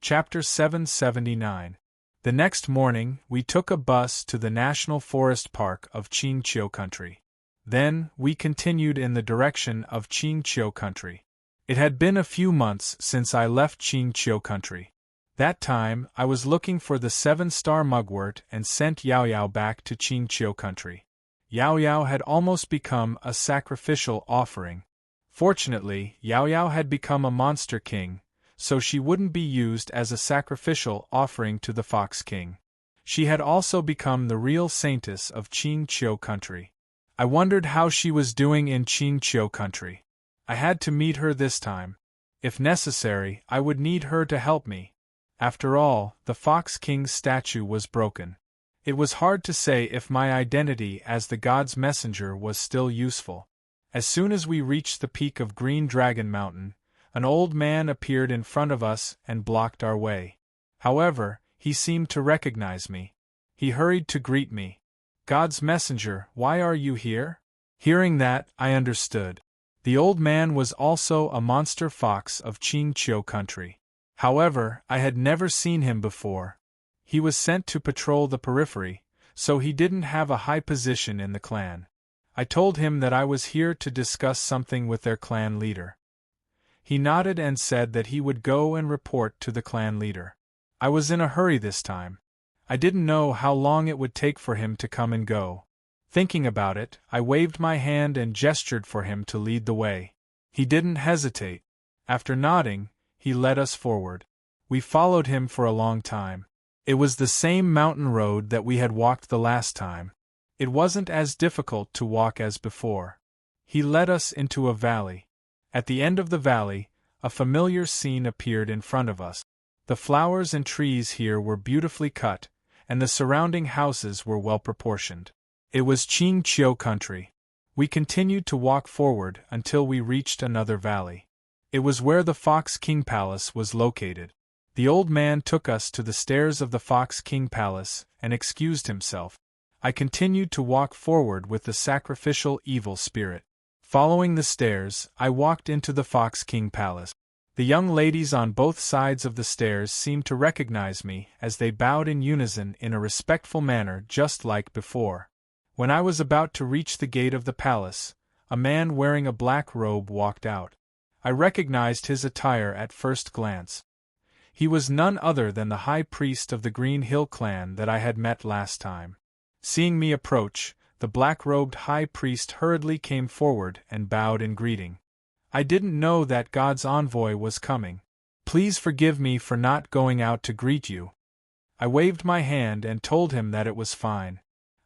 Chapter 779. The next morning, we took a bus to the National Forest Park of Qingqiu Country. Then, we continued in the direction of Qingqiu Country. It had been a few months since I left Qingqiu Country. That time, I was looking for the 7-star mugwort and sent Yao Yao back to Qingqiu Country. Yao Yao had almost become a sacrificial offering. Fortunately, Yao Yao had become a monster king, so she wouldn't be used as a sacrificial offering to the Fox King. She had also become the real saintess of Qingqiu Country. I wondered how she was doing in Qingqiu Country. I had to meet her this time. If necessary, I would need her to help me. After all, the Fox King's statue was broken. It was hard to say if my identity as the god's messenger was still useful. As soon as we reached the peak of Green Dragon Mountain, an old man appeared in front of us and blocked our way. However, he seemed to recognize me. He hurried to greet me. "God's messenger, why are you here?" Hearing that, I understood. The old man was also a monster fox of Qingqiu Country. However, I had never seen him before. He was sent to patrol the periphery, so he didn't have a high position in the clan. I told him that I was here to discuss something with their clan leader. He nodded and said that he would go and report to the clan leader. I was in a hurry this time. I didn't know how long it would take for him to come and go. Thinking about it, I waved my hand and gestured for him to lead the way. He didn't hesitate. After nodding, he led us forward. We followed him for a long time. It was the same mountain road that we had walked the last time. It wasn't as difficult to walk as before. He led us into a valley. At the end of the valley, a familiar scene appeared in front of us. The flowers and trees here were beautifully cut, and the surrounding houses were well proportioned. It was Qingqiu Country. We continued to walk forward until we reached another valley. It was where the Fox King Palace was located. The old man took us to the stairs of the Fox King Palace and excused himself. I continued to walk forward with the sacrificial evil spirit. Following the stairs, I walked into the Fox King Palace. The young ladies on both sides of the stairs seemed to recognize me as they bowed in unison in a respectful manner just like before. When I was about to reach the gate of the palace, a man wearing a black robe walked out. I recognized his attire at first glance. He was none other than the high priest of the Green Hill clan that I had met last time. Seeing me approach, the black-robed high priest hurriedly came forward and bowed in greeting. "I didn't know that God's envoy was coming. Please forgive me for not going out to greet you." I waved my hand and told him that it was fine.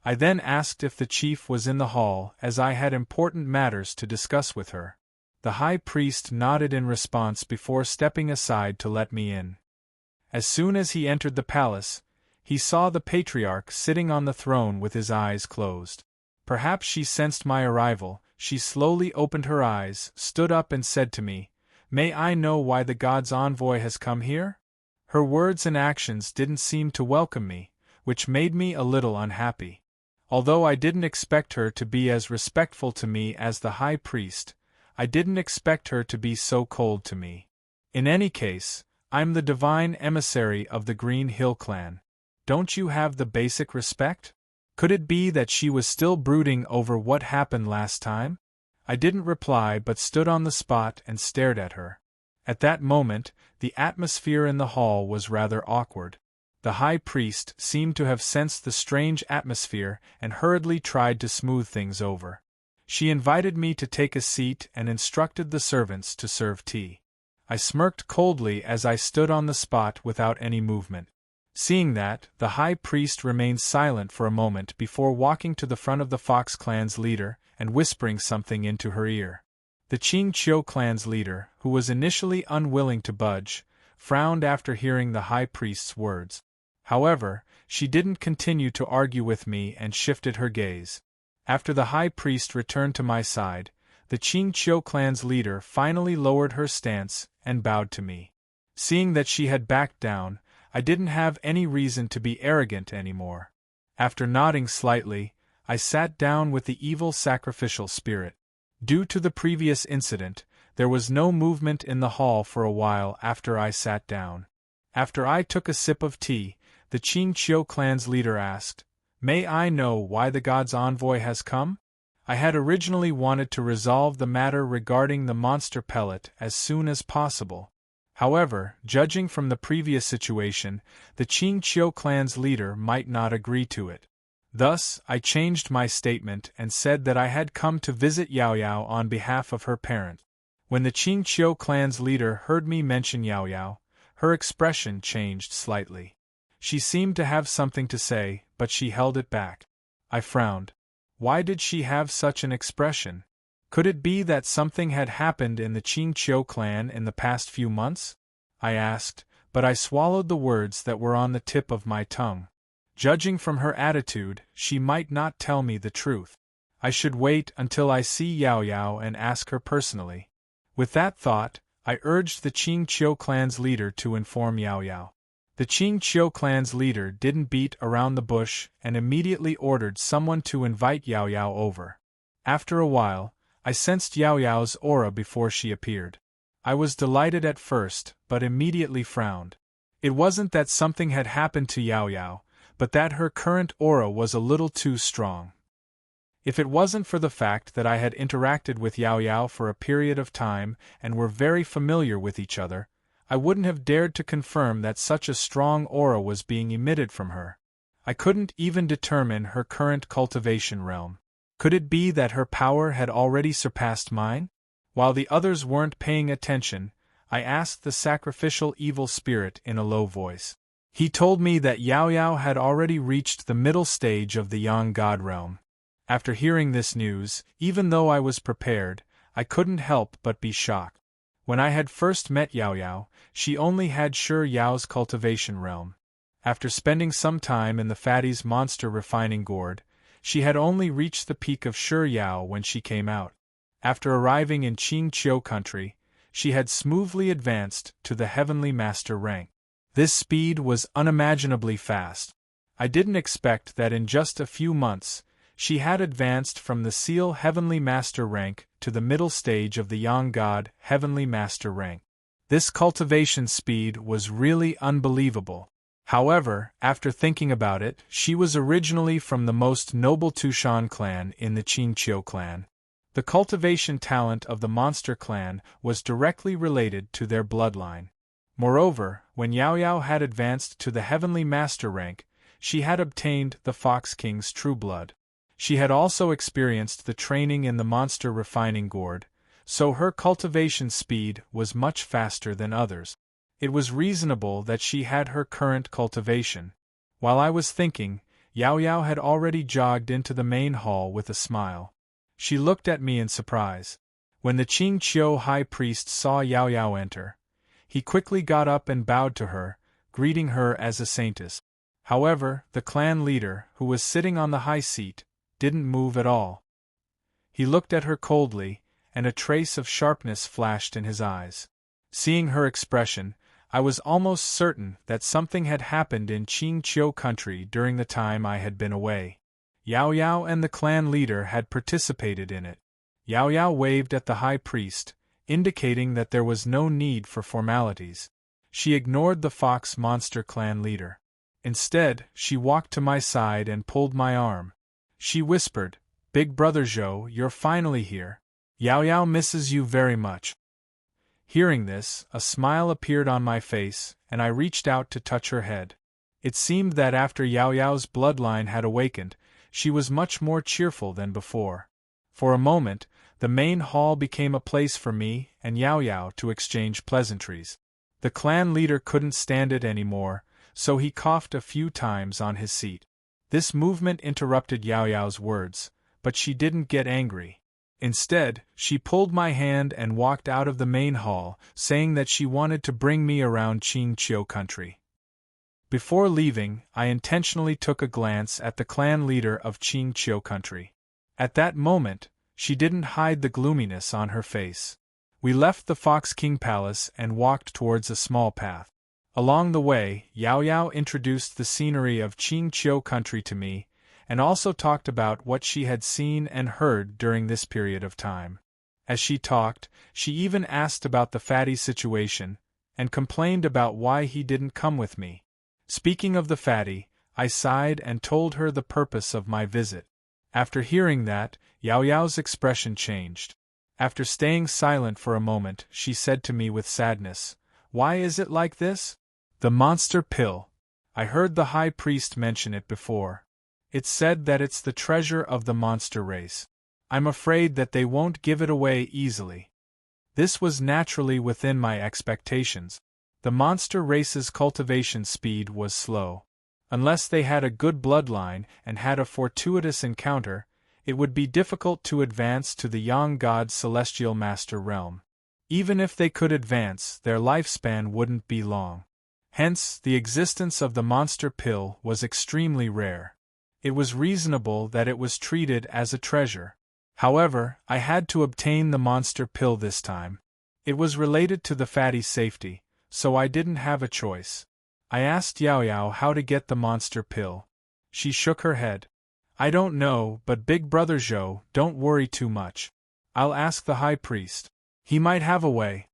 I then asked if the chief was in the hall as I had important matters to discuss with her. The high priest nodded in response before stepping aside to let me in. As soon as he entered the palace, he saw the patriarch sitting on the throne with his eyes closed. Perhaps she sensed my arrival. She slowly opened her eyes, stood up and said to me, "May I know why the god's envoy has come here?" Her words and actions didn't seem to welcome me, which made me a little unhappy. Although I didn't expect her to be as respectful to me as the high priest, I didn't expect her to be so cold to me. In any case, I'm the divine emissary of the Green Hill clan. Don't you have the basic respect? Could it be that she was still brooding over what happened last time? I didn't reply but stood on the spot and stared at her. At that moment, the atmosphere in the hall was rather awkward. The high priest seemed to have sensed the strange atmosphere and hurriedly tried to smooth things over. She invited me to take a seat and instructed the servants to serve tea. I smirked coldly as I stood on the spot without any movement. Seeing that, the high priest remained silent for a moment before walking to the front of the Fox clan's leader and whispering something into her ear. The Qingqiu clan's leader, who was initially unwilling to budge, frowned after hearing the high priest's words. However, she didn't continue to argue with me and shifted her gaze. After the high priest returned to my side, the Qingqiu clan's leader finally lowered her stance and bowed to me. Seeing that she had backed down, I didn't have any reason to be arrogant anymore. After nodding slightly, I sat down with the evil sacrificial spirit. Due to the previous incident, there was no movement in the hall for a while after I sat down. After I took a sip of tea, the Qingqiu clan's leader asked, "May I know why the god's envoy has come?" I had originally wanted to resolve the matter regarding the monster pellet as soon as possible. However, judging from the previous situation, the Qingqiu clan's leader might not agree to it. Thus, I changed my statement and said that I had come to visit Yao Yao on behalf of her parent. When the Qingqiu clan's leader heard me mention Yao Yao, her expression changed slightly. She seemed to have something to say, but she held it back. I frowned. Why did she have such an expression? Could it be that something had happened in the Qingqiu clan in the past few months? I asked, but I swallowed the words that were on the tip of my tongue. Judging from her attitude, she might not tell me the truth. I should wait until I see Yao Yao and ask her personally. With that thought, I urged the Qingqiu clan's leader to inform Yao Yao. The Qingqiu clan's leader didn't beat around the bush and immediately ordered someone to invite Yao Yao over. After a while, I sensed Yao Yao's aura before she appeared. I was delighted at first, but immediately frowned. It wasn't that something had happened to Yao Yao, but that her current aura was a little too strong. If it wasn't for the fact that I had interacted with Yao Yao for a period of time and were very familiar with each other, I wouldn't have dared to confirm that such a strong aura was being emitted from her. I couldn't even determine her current cultivation realm. Could it be that her power had already surpassed mine? While the others weren't paying attention, I asked the sacrificial evil spirit in a low voice. He told me that Yao Yao had already reached the middle stage of the Yang God realm. After hearing this news, even though I was prepared, I couldn't help but be shocked. When I had first met Yao Yao, she only had Shi Yao's cultivation realm. After spending some time in the Fatty's monster refining gourd, she had only reached the peak of Shi Yao when she came out. After arriving in Qingqiu country, she had smoothly advanced to the Heavenly Master rank. This speed was unimaginably fast. I didn't expect that in just a few months, she had advanced from the Seal Heavenly Master rank to the middle stage of the Yang God Heavenly Master rank. This cultivation speed was really unbelievable. However, after thinking about it, she was originally from the most noble Tushan clan in the Qingqiu clan. The cultivation talent of the monster clan was directly related to their bloodline. Moreover, when Yao Yao had advanced to the Heavenly Master rank, she had obtained the Fox King's true blood. She had also experienced the training in the monster refining gourd, so her cultivation speed was much faster than others. It was reasonable that she had her current cultivation. While I was thinking, Yao Yao had already jogged into the main hall with a smile. She looked at me in surprise. When the Qingqiu high priest saw Yao Yao enter, he quickly got up and bowed to her, greeting her as a saintess. However, the clan leader, who was sitting on the high seat, didn't move at all. He looked at her coldly, and a trace of sharpness flashed in his eyes. Seeing her expression, I was almost certain that something had happened in Qingqiu country during the time I had been away. Yao Yao and the clan leader had participated in it. Yao Yao waved at the high priest, indicating that there was no need for formalities. She ignored the fox monster clan leader. Instead, she walked to my side and pulled my arm. She whispered, "Big brother Zhou, you're finally here. Yao Yao misses you very much." Hearing this, a smile appeared on my face, and I reached out to touch her head. It seemed that after Yao Yao's bloodline had awakened, she was much more cheerful than before. For a moment, the main hall became a place for me and Yao Yao to exchange pleasantries. The clan leader couldn't stand it anymore, so he coughed a few times on his seat. This movement interrupted Yao Yao's words, but she didn't get angry. Instead, she pulled my hand and walked out of the main hall, saying that she wanted to bring me around Qingqiu country. Before leaving, I intentionally took a glance at the clan leader of Qingqiu country. At that moment, she didn't hide the gloominess on her face. We left the Fox King Palace and walked towards a small path. Along the way, Yao Yao introduced the scenery of Qingqiu country to me, and also talked about what she had seen and heard during this period of time. As she talked, she even asked about the Fatty situation, and complained about why he didn't come with me. Speaking of the fatty, I sighed and told her the purpose of my visit. After hearing that, Yao Yao's expression changed. After staying silent for a moment, she said to me with sadness, "Why is it like this?" "The monster pill. I heard the high priest mention it before. It's said that it's the treasure of the monster race. I'm afraid that they won't give it away easily." This was naturally within my expectations. The monster race's cultivation speed was slow. Unless they had a good bloodline and had a fortuitous encounter, it would be difficult to advance to the Yang God's celestial master realm. Even if they could advance, their lifespan wouldn't be long. Hence, the existence of the monster pill was extremely rare. It was reasonable that it was treated as a treasure. However, I had to obtain the monster pill this time. It was related to the fatty's safety, so I didn't have a choice. I asked Yao Yao how to get the monster pill. She shook her head. "I don't know, but Big Brother Zhou, don't worry too much. I'll ask the high priest. He might have a way."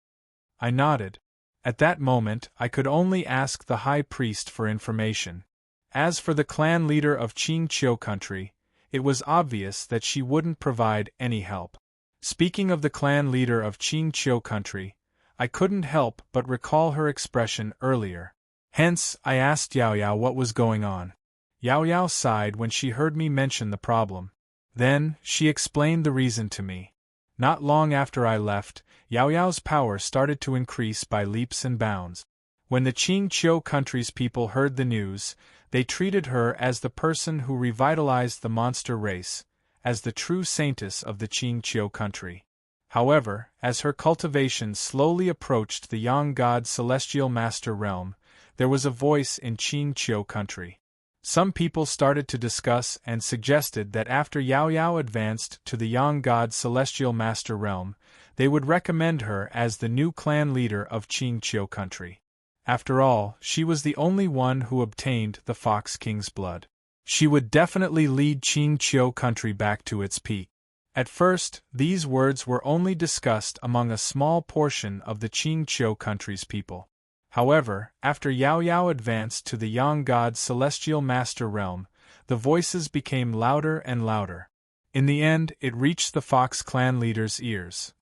I nodded. At that moment, I could only ask the high priest for information. As for the clan leader of Qingqiu country, it was obvious that she wouldn't provide any help. Speaking of the clan leader of Qingqiu country, I couldn't help but recall her expression earlier. Hence, I asked Yao Yao what was going on. Yao Yao sighed when she heard me mention the problem. Then, she explained the reason to me. Not long after I left, Yao Yao's power started to increase by leaps and bounds. When the Qingqiu country's people heard the news, they treated her as the person who revitalized the monster race, as the true saintess of the Qingqiu country. However, as her cultivation slowly approached the Yang God's celestial master realm, there was a voice in Qingqiu country. Some people started to discuss and suggested that after Yao Yao advanced to the Yang God's celestial master realm, they would recommend her as the new clan leader of Qingqiu country. After all, she was the only one who obtained the Fox King's blood. She would definitely lead Qingqiu country back to its peak. At first, these words were only discussed among a small portion of the Qingqiu country's people. However, after Yao Yao advanced to the Yang God's celestial master realm, the voices became louder and louder. In the end, it reached the Fox clan leader's ears.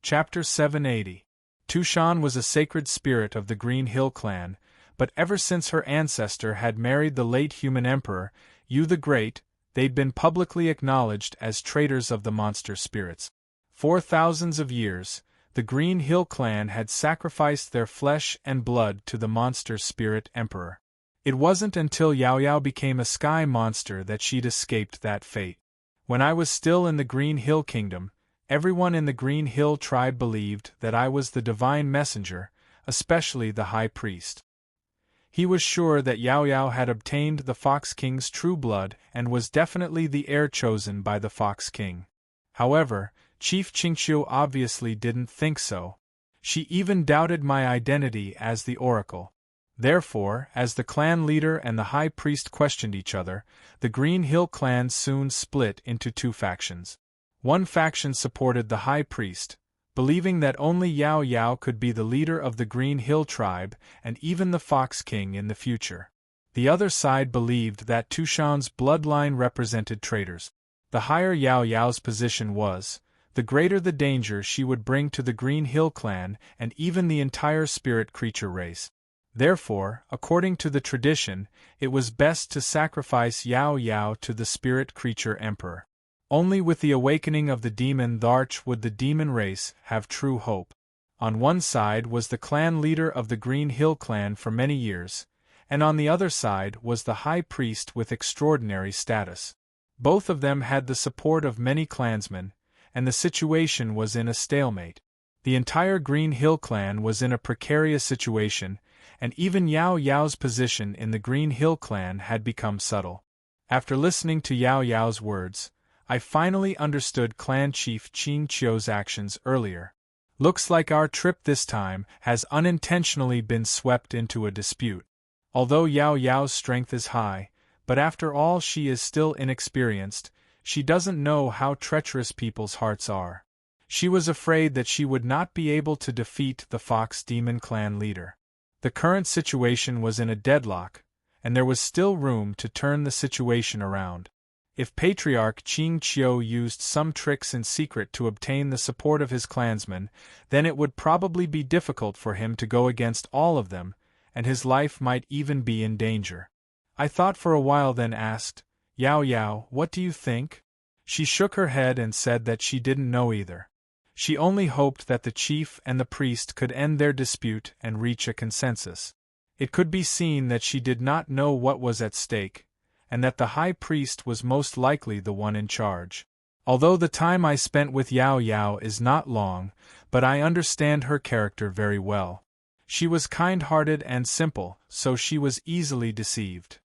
Chapter 780. Tushan was a sacred spirit of the Green Hill clan, but ever since her ancestor had married the late human emperor, Yu the Great, they'd been publicly acknowledged as traitors of the monster spirits. For thousands of years, the Green Hill clan had sacrificed their flesh and blood to the monster spirit emperor. It wasn't until Yao Yao became a sky monster that she'd escaped that fate. When I was still in the Green Hill kingdom, everyone in the Green Hill tribe believed that I was the divine messenger, especially the high priest. He was sure that Yao Yao had obtained the Fox King's true blood and was definitely the heir chosen by the Fox King. However, Chief Qingqiu obviously didn't think so. She even doubted my identity as the oracle. Therefore, as the clan leader and the high priest questioned each other, the Green Hill clan soon split into two factions. One faction supported the high priest, believing that only Yao Yao could be the leader of the Green Hill tribe and even the Fox King in the future. The other side believed that Tushan's bloodline represented traitors. The higher Yao Yao's position was, the greater the danger she would bring to the Green Hill clan and even the entire spirit creature race. Therefore, according to the tradition, it was best to sacrifice Yao Yao to the spirit creature emperor. Only with the awakening of the demon Tharch would the demon race have true hope. On one side was the clan leader of the Green Hill clan for many years, and on the other side was the high priest with extraordinary status. Both of them had the support of many clansmen, and the situation was in a stalemate. The entire Green Hill clan was in a precarious situation, and even Yao Yao's position in the Green Hill clan had become subtle. After listening to Yao Yao's words, I finally understood Clan Chief Qingqiu's actions earlier. Looks like our trip this time has unintentionally been swept into a dispute. Although Yao Yao's strength is high, but after all she is still inexperienced, she doesn't know how treacherous people's hearts are. She was afraid that she would not be able to defeat the Fox Demon Clan leader. The current situation was in a deadlock, and there was still room to turn the situation around. If Patriarch Qing Qiu used some tricks in secret to obtain the support of his clansmen, then it would probably be difficult for him to go against all of them, and his life might even be in danger. I thought for a while, then asked, "Yao Yao, what do you think?" She shook her head and said that she didn't know either. She only hoped that the chief and the priest could end their dispute and reach a consensus. It could be seen that she did not know what was at stake, and that the high priest was most likely the one in charge. Although the time I spent with Yao Yao is not long, but I understand her character very well. She was kind-hearted and simple, so she was easily deceived.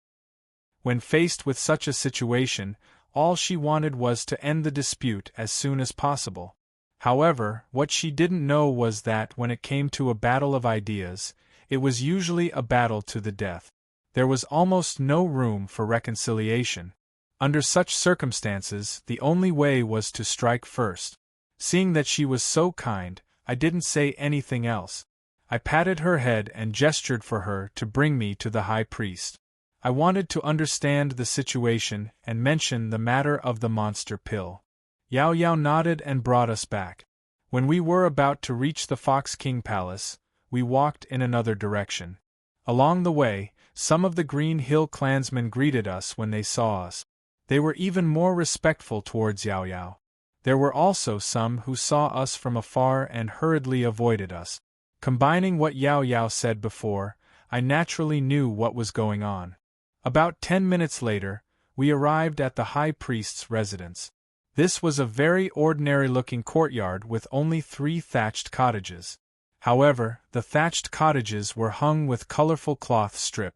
When faced with such a situation, all she wanted was to end the dispute as soon as possible. However, what she didn't know was that when it came to a battle of ideas, it was usually a battle to the death. There was almost no room for reconciliation. Under such circumstances, the only way was to strike first. Seeing that she was so kind, I didn't say anything else. I patted her head and gestured for her to bring me to the high priest. I wanted to understand the situation and mention the matter of the monster pill. Yao Yao nodded and brought us back. When we were about to reach the Fox King Palace, we walked in another direction. Along the way, some of the Green Hill clansmen greeted us when they saw us. They were even more respectful towards Yao Yao. There were also some who saw us from afar and hurriedly avoided us. Combining what Yao Yao said before, I naturally knew what was going on. About 10 minutes later, we arrived at the high priest's residence. This was a very ordinary-looking courtyard with only 3 thatched cottages. However, the thatched cottages were hung with colorful cloth strip.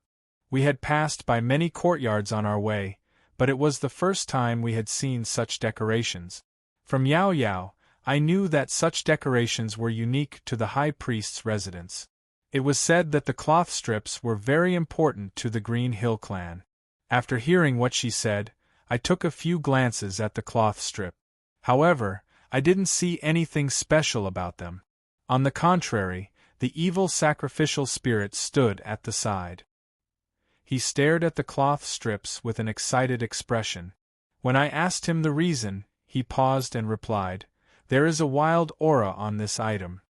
We had passed by many courtyards on our way, but it was the first time we had seen such decorations. From Yao Yao, I knew that such decorations were unique to the high priest's residence. It was said that the cloth strips were very important to the Green Hill clan. After hearing what she said, I took a few glances at the cloth strip. However, I didn't see anything special about them. On the contrary, the evil sacrificial spirit stood at the side. He stared at the cloth strips with an excited expression. When I asked him the reason, he paused and replied, "There is a wild aura on this item."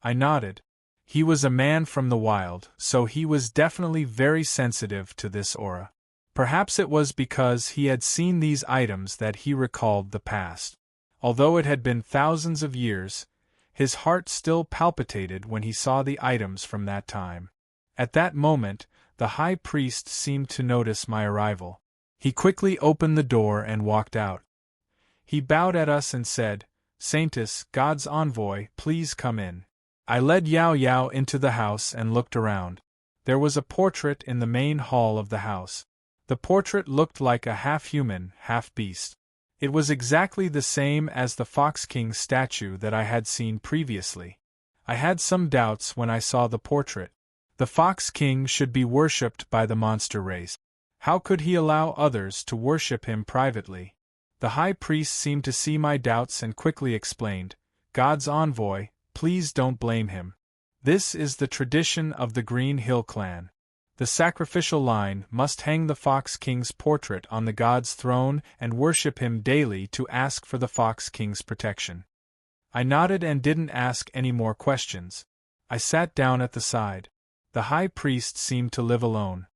I nodded. He was a man from the wild, so he was definitely very sensitive to this aura. Perhaps it was because he had seen these items that he recalled the past. Although it had been thousands of years, his heart still palpitated when he saw the items from that time. At that moment, the high priest seemed to notice my arrival. He quickly opened the door and walked out. He bowed at us and said, "Saintess, God's envoy, please come in." I led Yao Yao into the house and looked around. There was a portrait in the main hall of the house. The portrait looked like a half-human, half-beast. It was exactly the same as the Fox King's statue that I had seen previously. I had some doubts when I saw the portrait. The Fox King should be worshipped by the monster race. How could he allow others to worship him privately? The high priest seemed to see my doubts and quickly explained, "God's envoy, please don't blame him. This is the tradition of the Green Hill clan. The sacrificial line must hang the Fox King's portrait on the god's throne and worship him daily to ask for the Fox King's protection." I nodded and didn't ask any more questions. I sat down at the side. The high priest seemed to live alone.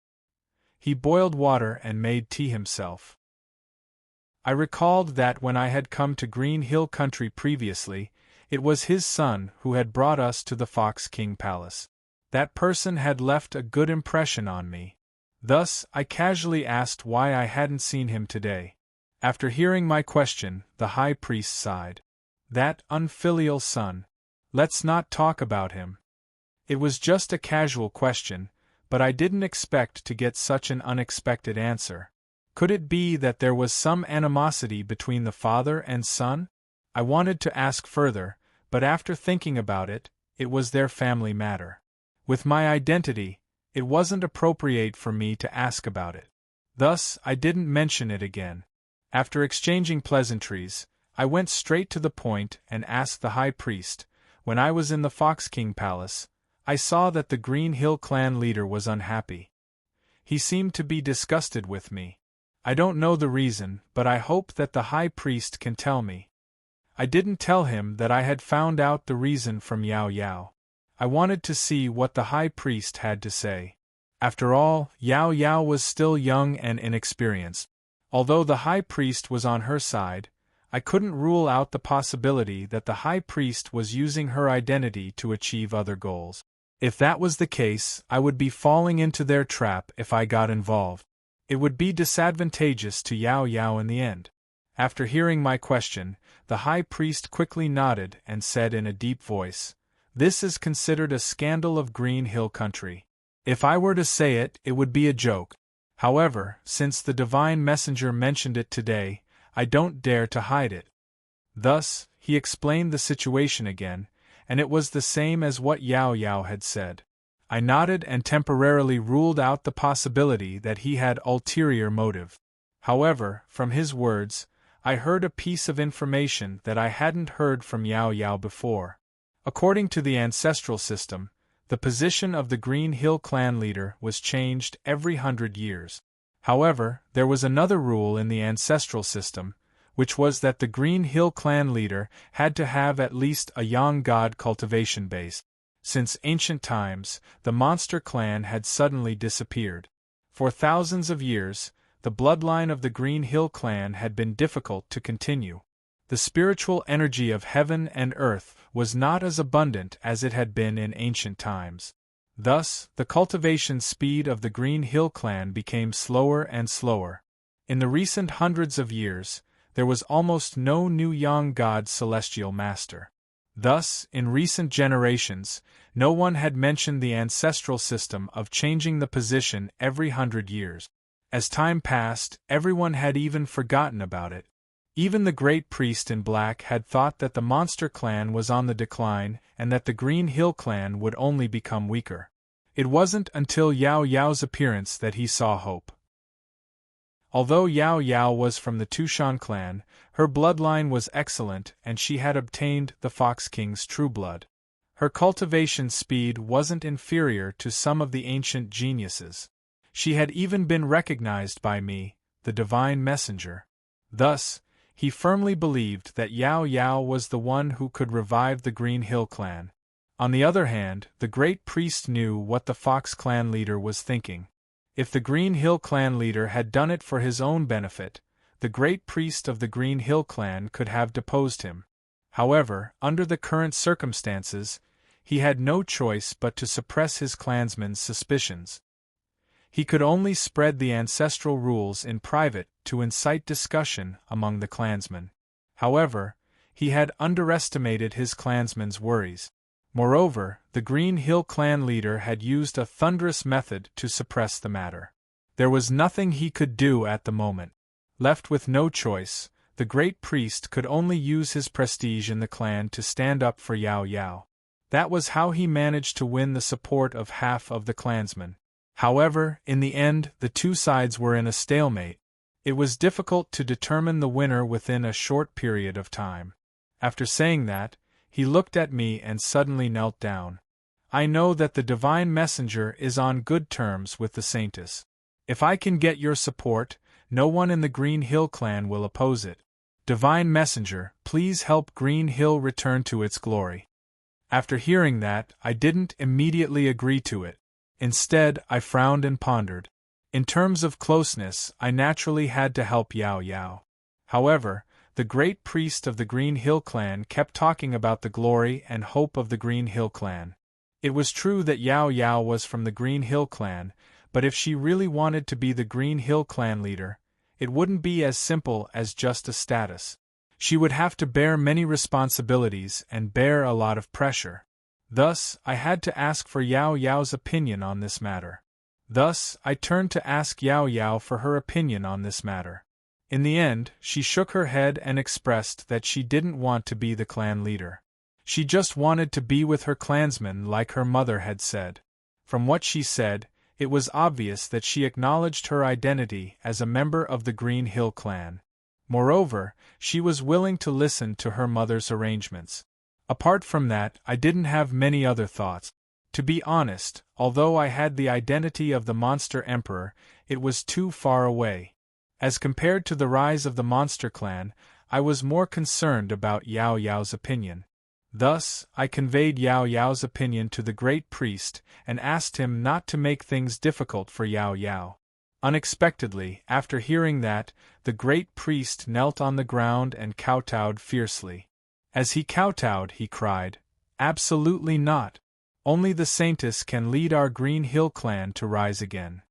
He boiled water and made tea himself. I recalled that when I had come to Green Hill country previously, it was his son who had brought us to the Fox King Palace. That person had left a good impression on me. Thus, I casually asked why I hadn't seen him today. After hearing my question, the high priest sighed. "That unfilial son. Let's not talk about him." It was just a casual question, but I didn't expect to get such an unexpected answer. Could it be that there was some animosity between the father and son? I wanted to ask further, but after thinking about it, it was their family matter. With my identity, it wasn't appropriate for me to ask about it. Thus, I didn't mention it again. After exchanging pleasantries, I went straight to the point and asked the high priest. When I was in the Fox King Palace, I saw that the Green Hill clan leader was unhappy. He seemed to be disgusted with me. I don't know the reason, but I hope that the high priest can tell me. I didn't tell him that I had found out the reason from Yao Yao. I wanted to see what the high priest had to say. After all, Yao Yao was still young and inexperienced. Although the high priest was on her side, I couldn't rule out the possibility that the high priest was using her identity to achieve other goals. If that was the case, I would be falling into their trap if I got involved. It would be disadvantageous to Yao Yao in the end. After hearing my question, the high priest quickly nodded and said in a deep voice, "This is considered a scandal of Green Hill country. If I were to say it, it would be a joke. However, since the divine messenger mentioned it today, I don't dare to hide it." Thus, he explained the situation again, and it was the same as what Yao Yao had said. I nodded and temporarily ruled out the possibility that he had ulterior motive. However, from his words, I heard a piece of information that I hadn't heard from Yao Yao before. According to the ancestral system, the position of the Green Hill clan leader was changed every 100 years. However, there was another rule in the ancestral system, which was that the Green Hill clan leader had to have at least a young god cultivation base. Since ancient times, the monster clan had suddenly disappeared. For thousands of years, the bloodline of the Green Hill clan had been difficult to continue. The spiritual energy of heaven and earth was not as abundant as it had been in ancient times. Thus, the cultivation speed of the Green Hill clan became slower and slower. In the recent hundreds of years, there was almost no new young god celestial master. Thus, in recent generations, no one had mentioned the ancestral system of changing the position every 100 years. As time passed, everyone had even forgotten about it. Even the great priest in black had thought that the monster clan was on the decline and that the Green Hill clan would only become weaker. It wasn't until Yao Yao's appearance that he saw hope. Although Yao Yao was from the Tushan clan, her bloodline was excellent and she had obtained the Fox King's true blood. Her cultivation speed wasn't inferior to some of the ancient geniuses. She had even been recognized by me, the divine messenger. Thus, he firmly believed that Yao Yao was the one who could revive the Green Hill clan. On the other hand, the great priest knew what the Fox clan leader was thinking. If the Green Hill clan leader had done it for his own benefit, the great priest of the Green Hill clan could have deposed him. However, under the current circumstances, he had no choice but to suppress his clansmen's suspicions. He could only spread the ancestral rules in private to incite discussion among the clansmen. However, he had underestimated his clansmen's worries. Moreover, the Green Hill clan leader had used a thunderous method to suppress the matter. There was nothing he could do at the moment. Left with no choice, the great priest could only use his prestige in the clan to stand up for Yao Yao. That was how he managed to win the support of half of the clansmen. However, in the end, the two sides were in a stalemate. It was difficult to determine the winner within a short period of time. After saying that, he looked at me and suddenly knelt down. I know that the divine messenger is on good terms with the saintess. If I can get your support, no one in the Green Hill clan will oppose it. Divine messenger, please help Green Hill return to its glory. After hearing that, I didn't immediately agree to it. Instead, I frowned and pondered. In terms of closeness, I naturally had to help Yao Yao. However, the great priest of the Green Hill clan kept talking about the glory and hope of the Green Hill clan. It was true that Yao Yao was from the Green Hill clan, but if she really wanted to be the Green Hill clan leader, it wouldn't be as simple as just a status. She would have to bear many responsibilities and bear a lot of pressure. Thus, I had to ask for Yao Yao's opinion on this matter. Thus, I turned to ask Yao Yao for her opinion on this matter. In the end, she shook her head and expressed that she didn't want to be the clan leader. She just wanted to be with her clansmen like her mother had said. From what she said, it was obvious that she acknowledged her identity as a member of the Green Hill clan. Moreover, she was willing to listen to her mother's arrangements. Apart from that, I didn't have many other thoughts. To be honest, although I had the identity of the Monster Emperor, it was too far away. As compared to the rise of the Monster Clan, I was more concerned about Yao Yao's opinion. Thus, I conveyed Yao Yao's opinion to the Great Priest and asked him not to make things difficult for Yao Yao. Unexpectedly, after hearing that, the Great Priest knelt on the ground and kowtowed fiercely. As he kowtowed, he cried, "Absolutely not! Only the Saintess can lead our Green Hill clan to rise again.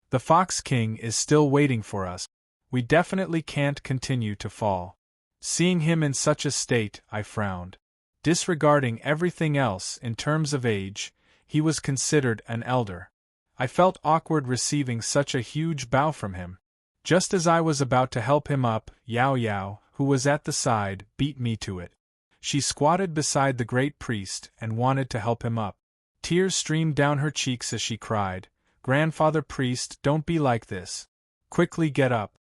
The Fox King is still waiting for us. We definitely can't continue to fall." Seeing him in such a state, I frowned. Disregarding everything else in terms of age, he was considered an elder. I felt awkward receiving such a huge bow from him. Just as I was about to help him up, Yao Yao, who was at the side, beat me to it. She squatted beside the Great Priest and wanted to help him up. Tears streamed down her cheeks as she cried, "Grandfather Priest, don't be like this. Quickly get up."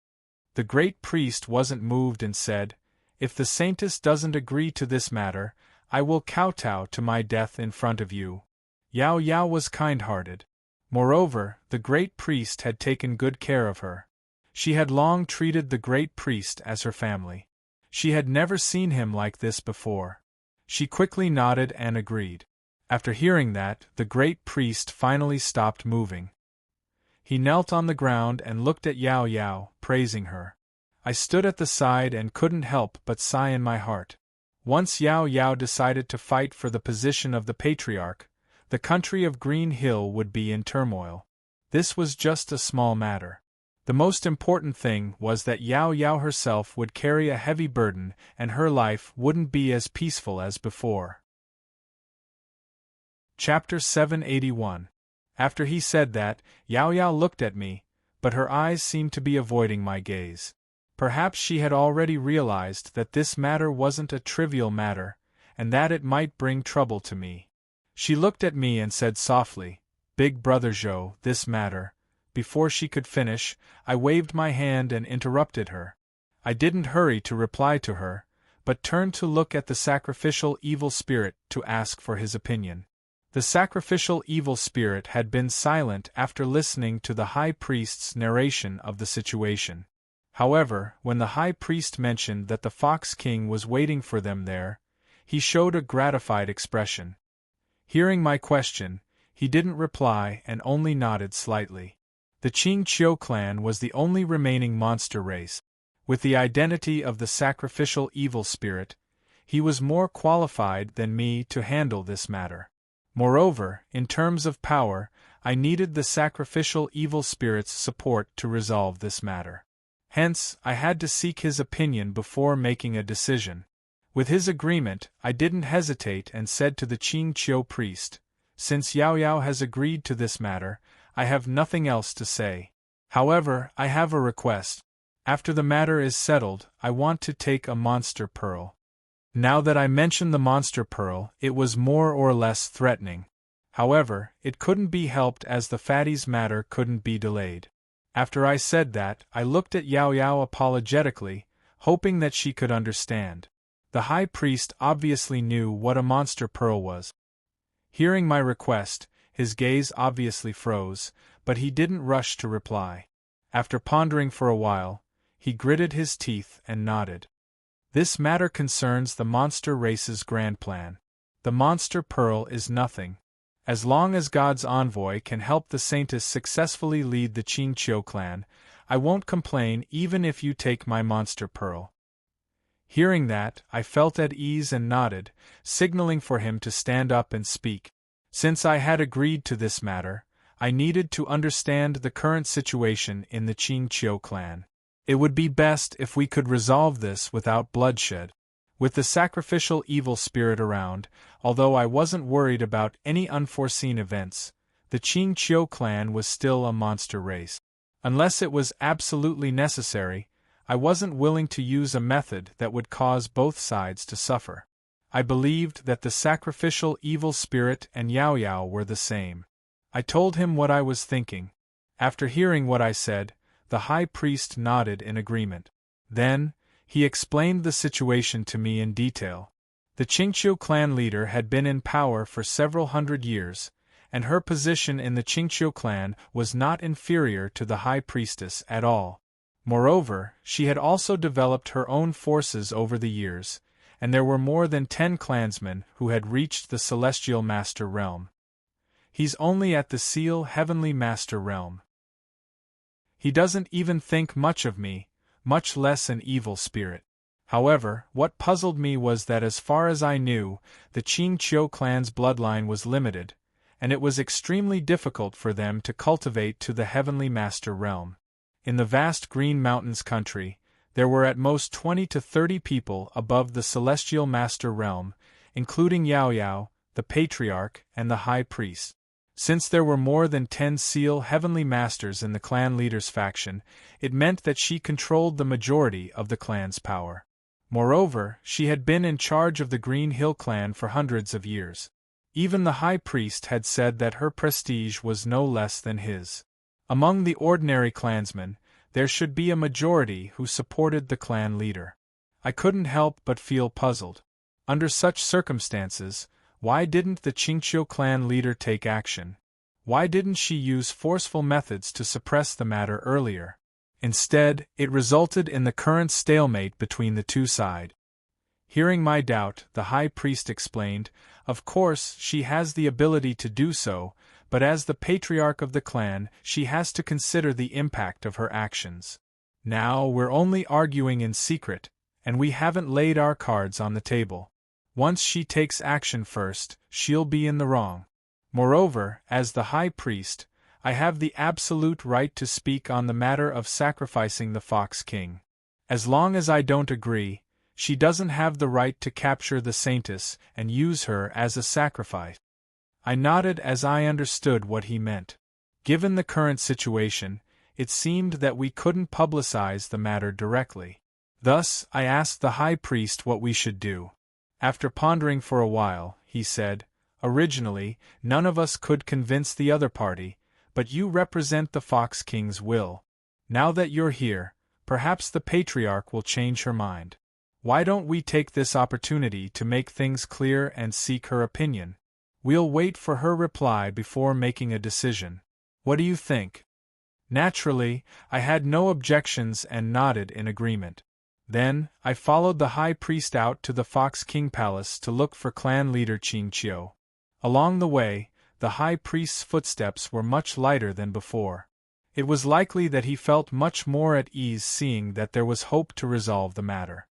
The Great Priest wasn't moved and said, "If the Saintess doesn't agree to this matter, I will kowtow to my death in front of you." Yao Yao was kind-hearted. Moreover, the Great Priest had taken good care of her. She had long treated the Great Priest as her family. She had never seen him like this before. She quickly nodded and agreed. After hearing that, the Great Priest finally stopped moving. He knelt on the ground and looked at Yao Yao, praising her. I stood at the side and couldn't help but sigh in my heart. Once Yao Yao decided to fight for the position of the Patriarch, the country of Green Hill would be in turmoil. This was just a small matter. The most important thing was that Yao Yao herself would carry a heavy burden and her life wouldn't be as peaceful as before. Chapter 781. After he said that, Yao Yao looked at me, but her eyes seemed to be avoiding my gaze. Perhaps she had already realized that this matter wasn't a trivial matter, and that it might bring trouble to me. She looked at me and said softly, "Big Brother Zhou, this matter." Before she could finish, I waved my hand and interrupted her. I didn't hurry to reply to her, but turned to look at the sacrificial evil spirit to ask for his opinion. The sacrificial evil spirit had been silent after listening to the high priest's narration of the situation. However, when the high priest mentioned that the Fox King was waiting for them there, he showed a gratified expression. Hearing my question, he didn't reply and only nodded slightly. The Qingqiu clan was the only remaining monster race. With the identity of the sacrificial evil spirit, he was more qualified than me to handle this matter. Moreover, in terms of power, I needed the sacrificial evil spirit's support to resolve this matter. Hence, I had to seek his opinion before making a decision. With his agreement, I didn't hesitate and said to the Qingqiu priest, "Since Yao Yao has agreed to this matter, I have nothing else to say. However, I have a request. After the matter is settled, I want to take a monster pearl." Now that I mentioned the monster pearl, it was more or less threatening. However, it couldn't be helped as the fatty's matter couldn't be delayed. After I said that, I looked at Yao Yao apologetically, hoping that she could understand. The high priest obviously knew what a monster pearl was. Hearing my request, his gaze obviously froze, but he didn't rush to reply. After pondering for a while, he gritted his teeth and nodded. "This matter concerns the monster race's grand plan. The monster pearl is nothing. As long as God's envoy can help the Saintess successfully lead the Qingqiu clan, I won't complain even if you take my monster pearl." Hearing that, I felt at ease and nodded, signaling for him to stand up and speak. Since I had agreed to this matter, I needed to understand the current situation in the Qingqiu clan. It would be best if we could resolve this without bloodshed. With the sacrificial evil spirit around, although I wasn't worried about any unforeseen events, the Qingqiu clan was still a monster race. Unless it was absolutely necessary, I wasn't willing to use a method that would cause both sides to suffer. I believed that the sacrificial evil spirit and Yao Yao were the same. I told him what I was thinking. After hearing what I said, the high priest nodded in agreement. Then, he explained the situation to me in detail. The Qingqiu clan leader had been in power for several hundred years, and her position in the Qingqiu clan was not inferior to the high priestess at all. Moreover, she had also developed her own forces over the years, and there were more than 10 clansmen who had reached the Celestial Master realm. He's only at the Seal Heavenly Master realm. He doesn't even think much of me, much less an evil spirit. However, what puzzled me was that as far as I knew, the Qingqiu clan's bloodline was limited, and it was extremely difficult for them to cultivate to the Heavenly Master realm. In the vast Green Mountains country, there were at most 20 to 30 people above the Celestial Master realm, including Yao Yao, the Patriarch, and the High Priest. Since there were more than 10 Seal Heavenly Masters in the clan leader's faction, it meant that she controlled the majority of the clan's power. Moreover, she had been in charge of the Green Hill clan for hundreds of years. Even the High Priest had said that her prestige was no less than his. Among the ordinary clansmen, there should be a majority who supported the clan leader. I couldn't help but feel puzzled. Under such circumstances, why didn't the Qingqiu clan leader take action? Why didn't she use forceful methods to suppress the matter earlier? Instead, it resulted in the current stalemate between the two sides. Hearing my doubt, the High Priest explained, "Of course, she has the ability to do so, but as the patriarch of the clan, she has to consider the impact of her actions. Now we're only arguing in secret, and we haven't laid our cards on the table. Once she takes action first, she'll be in the wrong. Moreover, as the High Priest, I have the absolute right to speak on the matter of sacrificing the Fox King. As long as I don't agree, she doesn't have the right to capture the Saintess and use her as a sacrifice." I nodded as I understood what he meant. Given the current situation, it seemed that we couldn't publicize the matter directly. Thus, I asked the High Priest what we should do. After pondering for a while, he said, "Originally, none of us could convince the other party, but you represent the Fox King's will. Now that you're here, perhaps the Patriarch will change her mind. Why don't we take this opportunity to make things clear and seek her opinion? We'll wait for her reply before making a decision. What do you think?" Naturally, I had no objections and nodded in agreement. Then, I followed the High Priest out to the Fox King Palace to look for clan leader Qingqiu. Along the way, the High Priest's footsteps were much lighter than before. It was likely that he felt much more at ease seeing that there was hope to resolve the matter.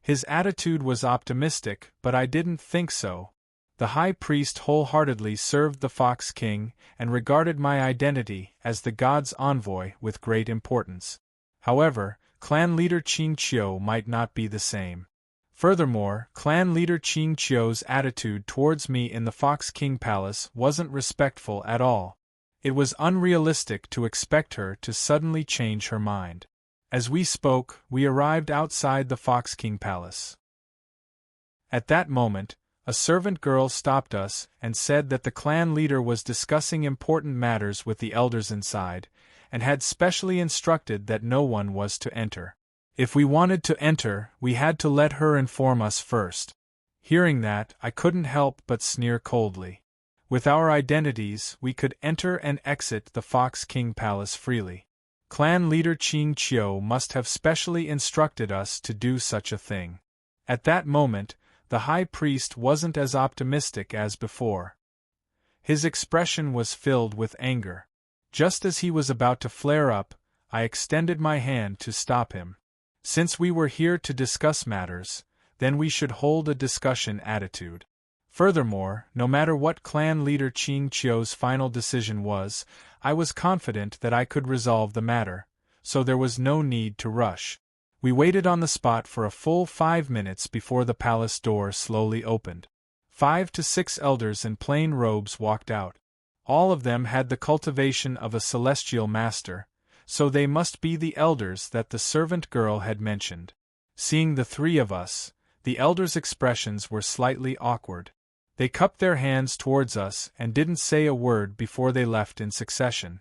His attitude was optimistic, but I didn't think so. The High Priest wholeheartedly served the Fox King and regarded my identity as the god's envoy with great importance. However, clan leader Qingqiu might not be the same. Furthermore, clan leader Qingqiu's attitude towards me in the Fox King Palace wasn't respectful at all. It was unrealistic to expect her to suddenly change her mind. As we spoke, we arrived outside the Fox King Palace. At that moment, a servant girl stopped us and said that the clan leader was discussing important matters with the elders inside, and had specially instructed that no one was to enter. If we wanted to enter, we had to let her inform us first. Hearing that, I couldn't help but sneer coldly. With our identities, we could enter and exit the Fox King Palace freely. Clan leader Qingqiu must have specially instructed us to do such a thing. At that moment, the High Priest wasn't as optimistic as before. His expression was filled with anger. Just as he was about to flare up, I extended my hand to stop him. Since we were here to discuss matters, then we should hold a discussion attitude. Furthermore, no matter what clan leader Qingqiu's final decision was, I was confident that I could resolve the matter, so there was no need to rush. We waited on the spot for a full 5 minutes before the palace door slowly opened. 5 to 6 elders in plain robes walked out. All of them had the cultivation of a celestial master, so they must be the elders that the servant girl had mentioned. Seeing the 3 of us, the elders' expressions were slightly awkward. They cupped their hands towards us and didn't say a word before they left in succession.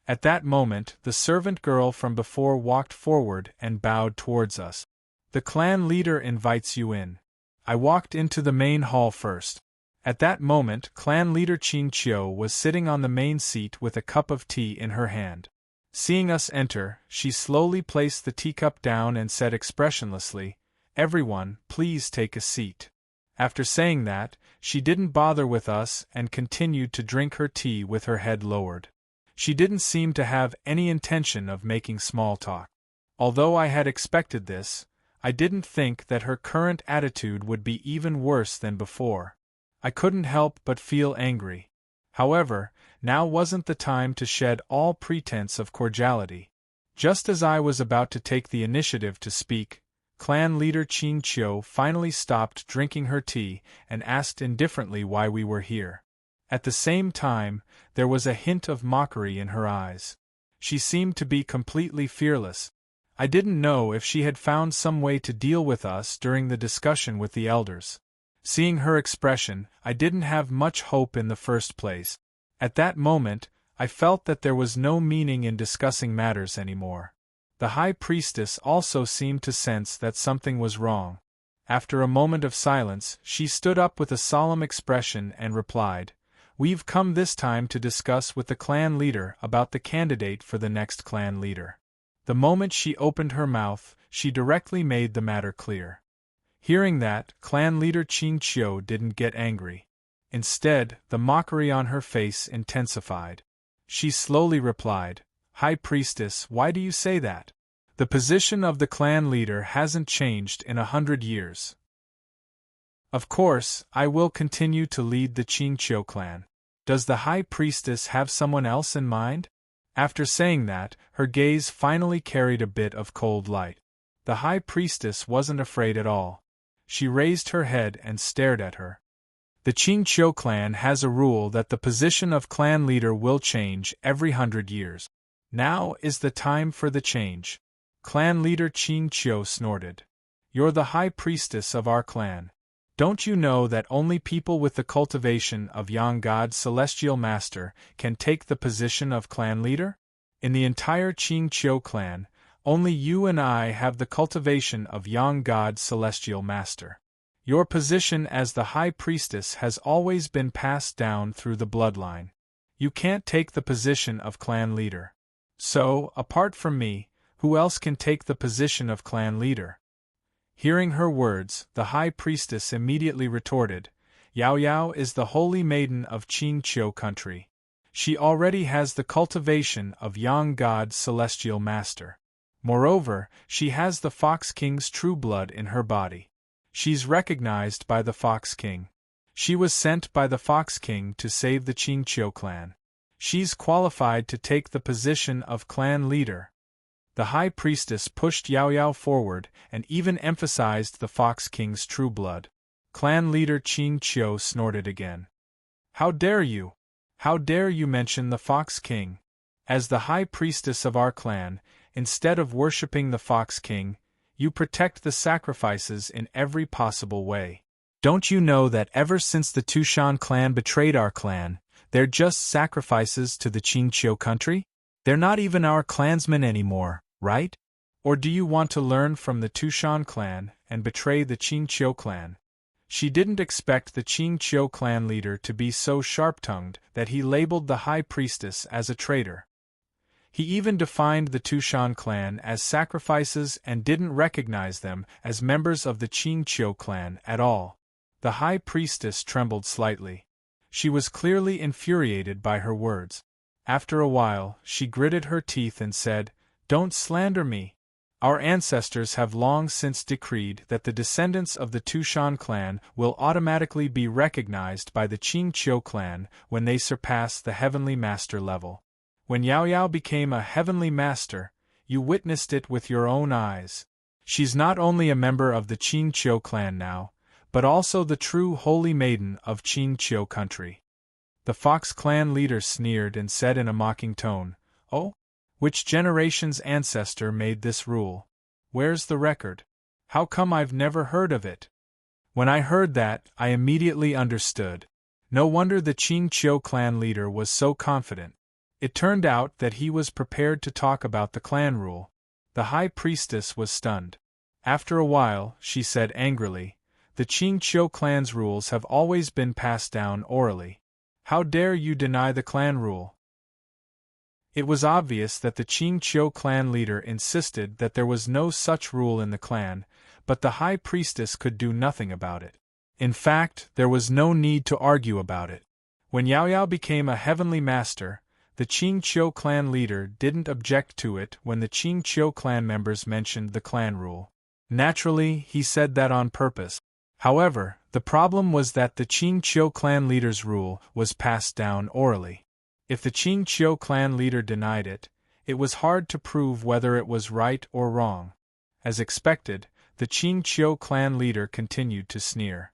At that moment, the servant girl from before walked forward and bowed towards us. The clan leader invites you in. I walked into the main hall first. At that moment, clan leader Ching Chiu was sitting on the main seat with a cup of tea in her hand. Seeing us enter, she slowly placed the teacup down and said expressionlessly, "Everyone, please take a seat." After saying that, she didn't bother with us and continued to drink her tea with her head lowered. She didn't seem to have any intention of making small talk. Although I had expected this, I didn't think that her current attitude would be even worse than before. I couldn't help but feel angry. However, now wasn't the time to shed all pretense of cordiality. Just as I was about to take the initiative to speak, clan leader Ching Chiu finally stopped drinking her tea and asked indifferently why we were here. At the same time, there was a hint of mockery in her eyes. She seemed to be completely fearless. I didn't know if she had found some way to deal with us during the discussion with the elders. Seeing her expression, I didn't have much hope in the first place. At that moment, I felt that there was no meaning in discussing matters anymore. The high priestess also seemed to sense that something was wrong. After a moment of silence, she stood up with a solemn expression and replied, "We've come this time to discuss with the clan leader about the candidate for the next clan leader." The moment she opened her mouth, she directly made the matter clear. Hearing that, clan leader Ching Chiu didn't get angry. Instead, the mockery on her face intensified. She slowly replied, "High priestess, why do you say that? The position of the clan leader hasn't changed in 100 years. Of course, I will continue to lead the Ching Chiu clan. Does the high priestess have someone else in mind?" After saying that, her gaze finally carried a bit of cold light. The high priestess wasn't afraid at all. She raised her head and stared at her. The Ching Chiu clan has a rule that the position of clan leader will change every 100 years. Now is the time for the change. Clan leader Ching Chiu snorted. "You're the high priestess of our clan. Don't you know that only people with the cultivation of Yang God's celestial master can take the position of clan leader? In the entire Ching Chiu clan, only you and I have the cultivation of Yang God's celestial master. Your position as the high priestess has always been passed down through the bloodline. You can't take the position of clan leader. So, apart from me, who else can take the position of clan leader?" Hearing her words, the high priestess immediately retorted, "Yao Yao is the holy maiden of Ching Chiu country. She already has the cultivation of Yang God's celestial master. Moreover, she has the Fox King's true blood in her body. She's recognized by the Fox King. She was sent by the Fox King to save the Ching Chiu clan. She's qualified to take the position of clan leader." The high priestess pushed Yao Yao forward and even emphasized the Fox King's true blood. Clan leader Ching Chiu snorted again. "How dare you? How dare you mention the Fox King? As the high priestess of our clan, instead of worshipping the Fox King, you protect the sacrifices in every possible way. Don't you know that ever since the Tushan clan betrayed our clan, they're just sacrifices to the Ching Chiu country? They're not even our clansmen anymore, right? Or do you want to learn from the Tushan clan and betray the Ching Chiu clan?" She didn't expect the Ching Chiu clan leader to be so sharp-tongued that he labeled the high priestess as a traitor. He even defined the Tushan clan as sacrifices and didn't recognize them as members of the Ching Chiu clan at all. The high priestess trembled slightly. She was clearly infuriated by her words. After a while, she gritted her teeth and said, "Don't slander me. Our ancestors have long since decreed that the descendants of the Tushan clan will automatically be recognized by the Ching Chiu clan when they surpass the Heavenly Master level. When Yao Yao became a Heavenly Master, you witnessed it with your own eyes. She's not only a member of the Ching Chiu clan now, but also the true Holy Maiden of Ching Chiu country." The Fox clan leader sneered and said in a mocking tone, "Oh? Which generation's ancestor made this rule? Where's the record? How come I've never heard of it?" When I heard that, I immediately understood. No wonder the Ching Chiu clan leader was so confident. It turned out that he was prepared to talk about the clan rule. The high priestess was stunned. After a while, she said angrily, "The Qingqiu clan's rules have always been passed down orally. How dare you deny the clan rule?" It was obvious that the Qingqiu clan leader insisted that there was no such rule in the clan, but the high priestess could do nothing about it. In fact, there was no need to argue about it. When Yao Yao became a heavenly master, the Qingqiu clan leader didn't object to it when the Qingqiu clan members mentioned the clan rule. Naturally, he said that on purpose. However, the problem was that the Qingqiu clan leader's rule was passed down orally. If the Qingqiu clan leader denied it, it was hard to prove whether it was right or wrong. As expected, the Qingqiu clan leader continued to sneer.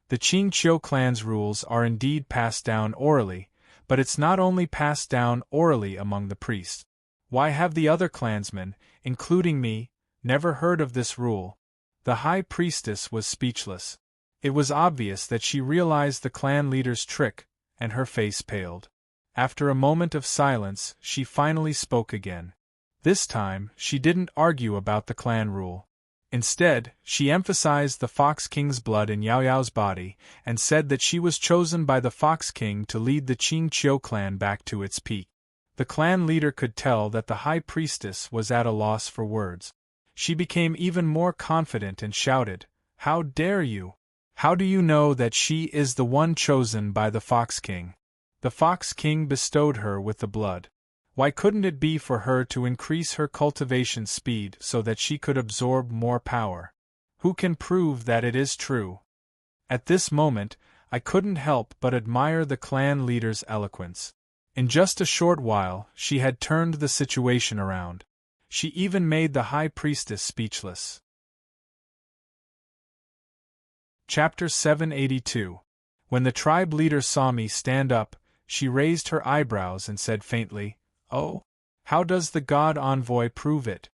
The Qingqiu clan's rules are indeed passed down orally, but it's not only passed down orally among the priests. Why have the other clansmen, including me, never heard of this rule? The high priestess was speechless. It was obvious that she realized the clan leader's trick, and her face paled. After a moment of silence, she finally spoke again. This time, she didn't argue about the clan rule. Instead, she emphasized the Fox King's blood in Yao Yao's body and said that she was chosen by the Fox King to lead the Qingqiu clan back to its peak. The clan leader could tell that the high priestess was at a loss for words. She became even more confident and shouted, "How dare you? How do you know that she is the one chosen by the Fox King? The Fox King bestowed her with the blood. Why couldn't it be for her to increase her cultivation speed so that she could absorb more power? Who can prove that it is true?" At this moment, I couldn't help but admire the clan leader's eloquence. In just a short while, she had turned the situation around. She even made the high priestess speechless. Chapter 782. When the tribe leader saw me stand up, she raised her eyebrows and said faintly, "Oh, how does the god envoy prove it?"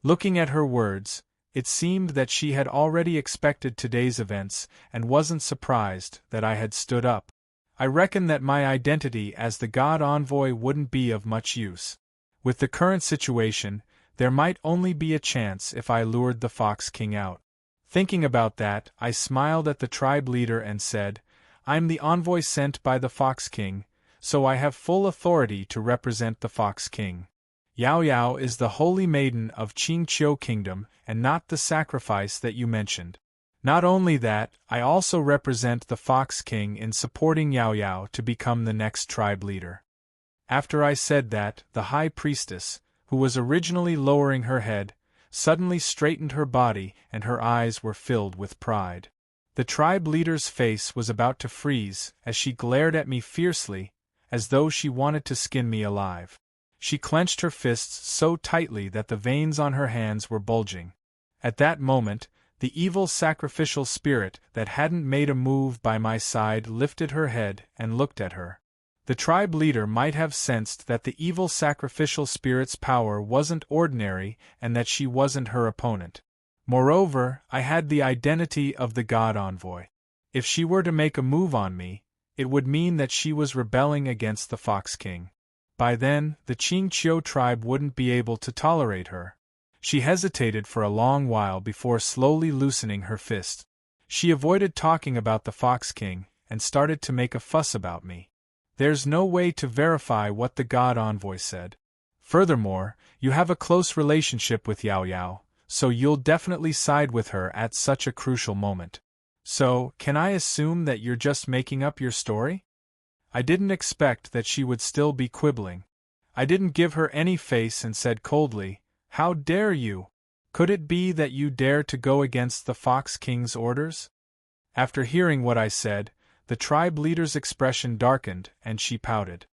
Looking at her words, it seemed that she had already expected today's events and wasn't surprised that I had stood up. I reckon that my identity as the god envoy wouldn't be of much use. With the current situation, there might only be a chance if I lured the Fox King out. Thinking about that, I smiled at the tribe leader and said, "I'm the envoy sent by the Fox King, so I have full authority to represent the Fox King. Yao Yao is the holy maiden of Qingqiu Kingdom and not the sacrifice that you mentioned. Not only that, I also represent the Fox King in supporting Yao Yao to become the next tribe leader." After I said that, the high priestess, who was originally lowering her head, suddenly straightened her body and her eyes were filled with pride. The tribe leader's face was about to freeze as she glared at me fiercely, as though she wanted to skin me alive. She clenched her fists so tightly that the veins on her hands were bulging. At that moment, the evil sacrificial spirit that hadn't made a move by my side lifted her head and looked at her. The tribe leader might have sensed that the evil sacrificial spirit's power wasn't ordinary and that she wasn't her opponent. Moreover, I had the identity of the god envoy. If she were to make a move on me, it would mean that she was rebelling against the Fox King. By then, the Qingqiu tribe wouldn't be able to tolerate her. She hesitated for a long while before slowly loosening her fist. She avoided talking about the Fox King and started to make a fuss about me. There's no way to verify what the god envoy said. Furthermore, you have a close relationship with Yao Yao, so you'll definitely side with her at such a crucial moment. So, can I assume that you're just making up your story? I didn't expect that she would still be quibbling. I didn't give her any face and said coldly, "How dare you? Could it be that you dare to go against the Fox King's orders?" After hearing what I said, the tribe leader's expression darkened and she pouted.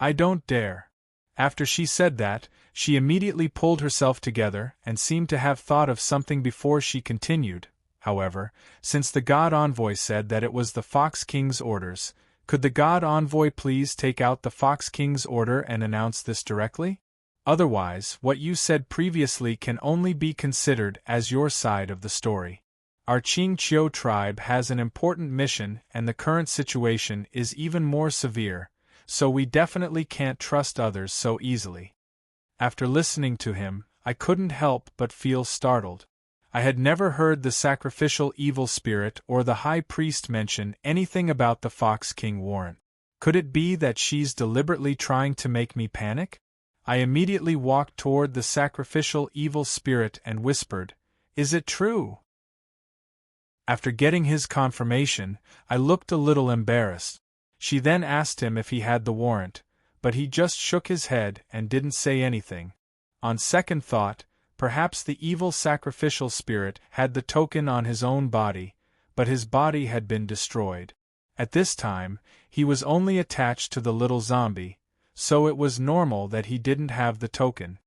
"I don't dare." After she said that, she immediately pulled herself together and seemed to have thought of something before she continued. However, since the god envoy said that it was the Fox King's orders, could the god envoy please take out the Fox King's order and announce this directly? Otherwise, what you said previously can only be considered as your side of the story. Our Qingqiu tribe has an important mission and the current situation is even more severe, so we definitely can't trust others so easily. After listening to him, I couldn't help but feel startled. I had never heard the sacrificial evil spirit or the high priest mention anything about the Fox King warrant. Could it be that she's deliberately trying to make me panic? I immediately walked toward the sacrificial evil spirit and whispered, "Is it true?" After getting his confirmation, I looked a little embarrassed. She then asked him if he had the warrant, but he just shook his head and didn't say anything. On second thought, perhaps the evil sacrificial spirit had the token on his own body, but his body had been destroyed. At this time, he was only attached to the little zombie, so it was normal that he didn't have the token.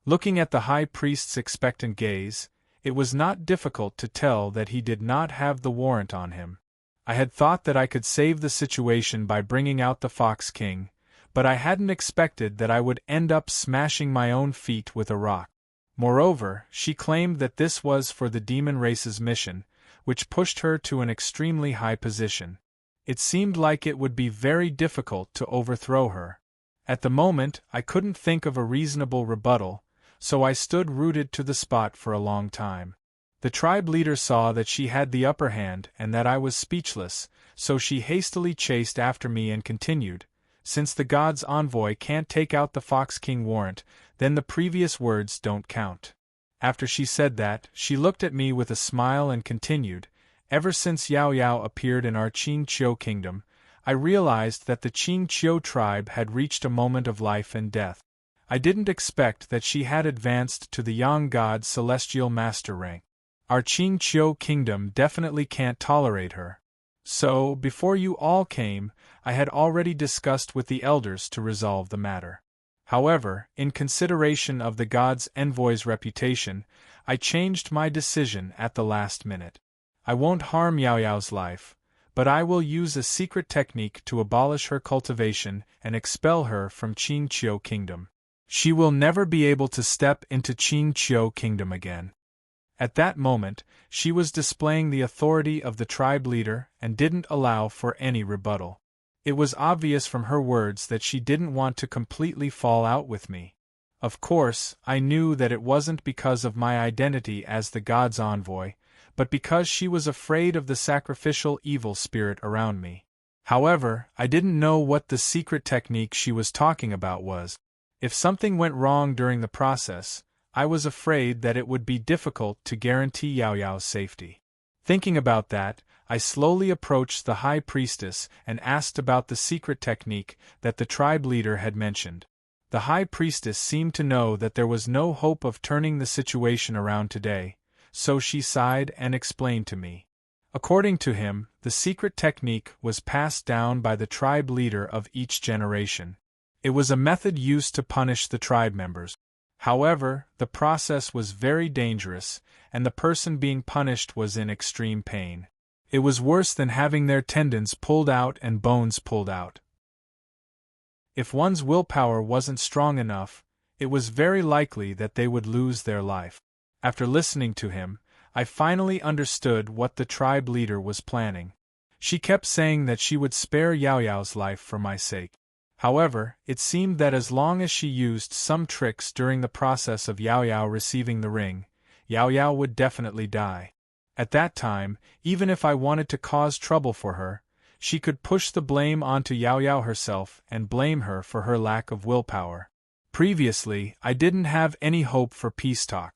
Looking at the high priest's expectant gaze, it was not difficult to tell that he did not have the warrant on him. I had thought that I could save the situation by bringing out the Fox King, but I hadn't expected that I would end up smashing my own feet with a rock. Moreover, she claimed that this was for the demon race's mission, which pushed her to an extremely high position. It seemed like it would be very difficult to overthrow her. At the moment, I couldn't think of a reasonable rebuttal, so I stood rooted to the spot for a long time. The tribe leader saw that she had the upper hand and that I was speechless, so she hastily chased after me and continued, "Since the god's envoy can't take out the Fox King warrant, then the previous words don't count." After she said that, she looked at me with a smile and continued, "Ever since Yao Yao appeared in our Qingqiu kingdom, I realized that the Qingqiu tribe had reached a moment of life and death. I didn't expect that she had advanced to the Yang God's celestial master rank. Our Qingqiu kingdom definitely can't tolerate her. So, before you all came, I had already discussed with the elders to resolve the matter. However, in consideration of the god's envoy's reputation, I changed my decision at the last minute. I won't harm Yao Yao's life, but I will use a secret technique to abolish her cultivation and expel her from Qingqiu kingdom. She will never be able to step into Qingqiu kingdom again." At that moment, she was displaying the authority of the tribe leader and didn't allow for any rebuttal. It was obvious from her words that she didn't want to completely fall out with me. Of course, I knew that it wasn't because of my identity as the god's envoy, but because she was afraid of the sacrificial evil spirit around me. However, I didn't know what the secret technique she was talking about was. If something went wrong during the process, I was afraid that it would be difficult to guarantee Yao Yao's safety. Thinking about that, I slowly approached the high priestess and asked about the secret technique that the tribe leader had mentioned. The high priestess seemed to know that there was no hope of turning the situation around today, so she sighed and explained to me. According to him, the secret technique was passed down by the tribe leader of each generation. It was a method used to punish the tribe members. However, the process was very dangerous, and the person being punished was in extreme pain. It was worse than having their tendons pulled out and bones pulled out. If one's willpower wasn't strong enough, it was very likely that they would lose their life. After listening to him, I finally understood what the tribe leader was planning. She kept saying that she would spare Yao Yao's life for my sake. However, it seemed that as long as she used some tricks during the process of Yao Yao receiving the ring, Yao Yao would definitely die. At that time, even if I wanted to cause trouble for her, she could push the blame onto Yao Yao herself and blame her for her lack of willpower. Previously, I didn't have any hope for peace talk.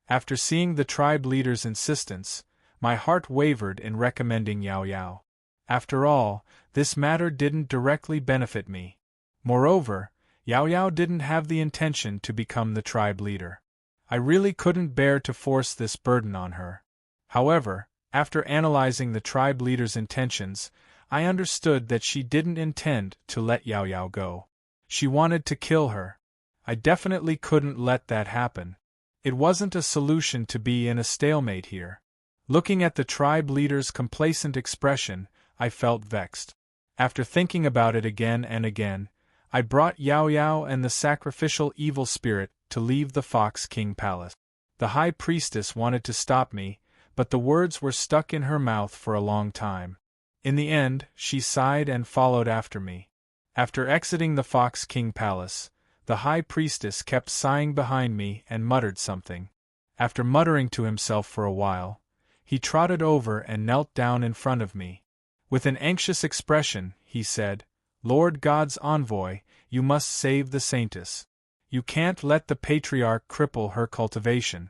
After seeing the tribe leader's insistence, my heart wavered in recommending Yao Yao. After all, this matter didn't directly benefit me. Moreover, Yao Yao didn't have the intention to become the tribe leader. I really couldn't bear to force this burden on her. However, after analyzing the tribe leader's intentions, I understood that she didn't intend to let Yao Yao go. She wanted to kill her. I definitely couldn't let that happen. It wasn't a solution to be in a stalemate here. Looking at the tribe leader's complacent expression, I felt vexed. After thinking about it again and again, I brought Yao Yao and the sacrificial evil spirit to leave the Fox King Palace. The high priestess wanted to stop me, but the words were stuck in her mouth for a long time. In the end, she sighed and followed after me. After exiting the Fox King Palace, the High Priestess kept sighing behind me and muttered something. After muttering to himself for a while, he trotted over and knelt down in front of me. With an anxious expression, he said, "Lord God's envoy, you must save the Saintess. You can't let the Patriarch cripple her cultivation."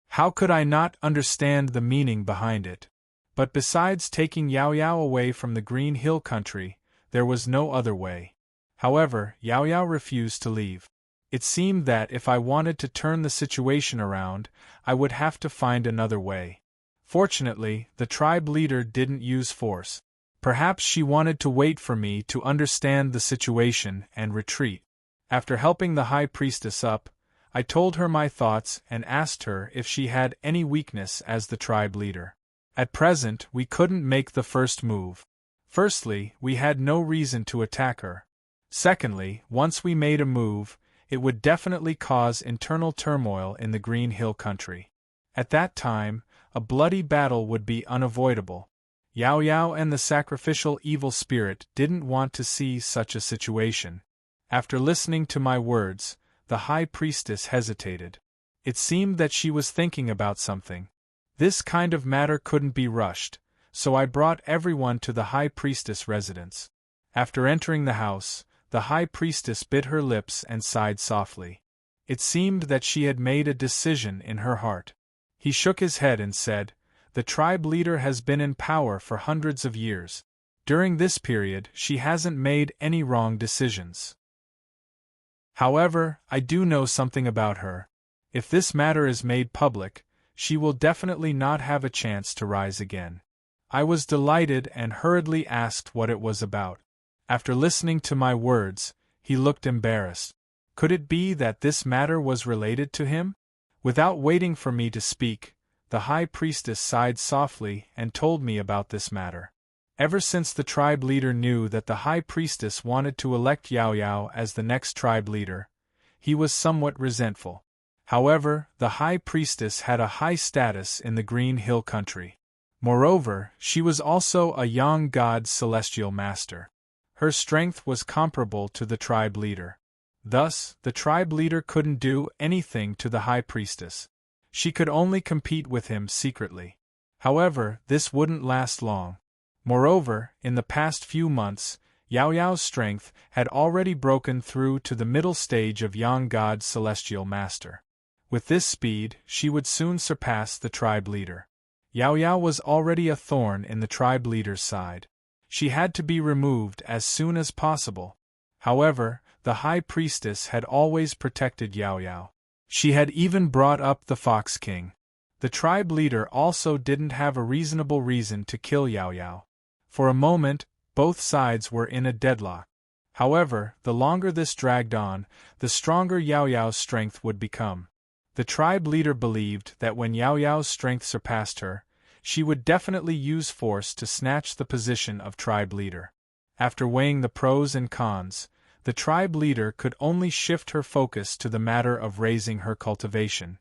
How could I not understand the meaning behind it? But besides taking Yao Yao away from the Green Hill country, there was no other way. However, Yao Yao refused to leave. It seemed that if I wanted to turn the situation around, I would have to find another way. Fortunately, the tribe leader didn't use force. Perhaps she wanted to wait for me to understand the situation and retreat. After helping the High Priestess up, I told her my thoughts and asked her if she had any weakness as the tribe leader. At present, we couldn't make the first move. Firstly, we had no reason to attack her. Secondly, once we made a move, it would definitely cause internal turmoil in the Green Hill country. At that time, a bloody battle would be unavoidable. Yao Yao and the sacrificial evil spirit didn't want to see such a situation. After listening to my words, the High Priestess hesitated. It seemed that she was thinking about something. This kind of matter couldn't be rushed, so I brought everyone to the High Priestess' residence. After entering the house, the High Priestess bit her lips and sighed softly. It seemed that she had made a decision in her heart. He shook his head and said, "The tribe leader has been in power for hundreds of years. During this period, she hasn't made any wrong decisions. However, I do know something about her. If this matter is made public, she will definitely not have a chance to rise again." I was delighted and hurriedly asked what it was about. After listening to my words, he looked embarrassed. Could it be that this matter was related to him? Without waiting for me to speak, the High Priestess sighed softly and told me about this matter. Ever since the tribe leader knew that the High Priestess wanted to elect Yao Yao as the next tribe leader, he was somewhat resentful. However, the High Priestess had a high status in the Green Hill country. Moreover, she was also a young god's celestial master. Her strength was comparable to the tribe leader. Thus, the tribe leader couldn't do anything to the High Priestess. She could only compete with him secretly. However, this wouldn't last long. Moreover, in the past few months, Yao Yao's strength had already broken through to the middle stage of young god's celestial master. With this speed, she would soon surpass the tribe leader. Yao Yao was already a thorn in the tribe leader's side. She had to be removed as soon as possible. However, the High Priestess had always protected Yao Yao. She had even brought up the Fox King. The tribe leader also didn't have a reasonable reason to kill Yao Yao. For a moment, both sides were in a deadlock. However, the longer this dragged on, the stronger Yao Yao's strength would become. The tribe leader believed that when Yao Yao's strength surpassed her, she would definitely use force to snatch the position of tribe leader. After weighing the pros and cons, the tribe leader could only shift her focus to the matter of raising her cultivation.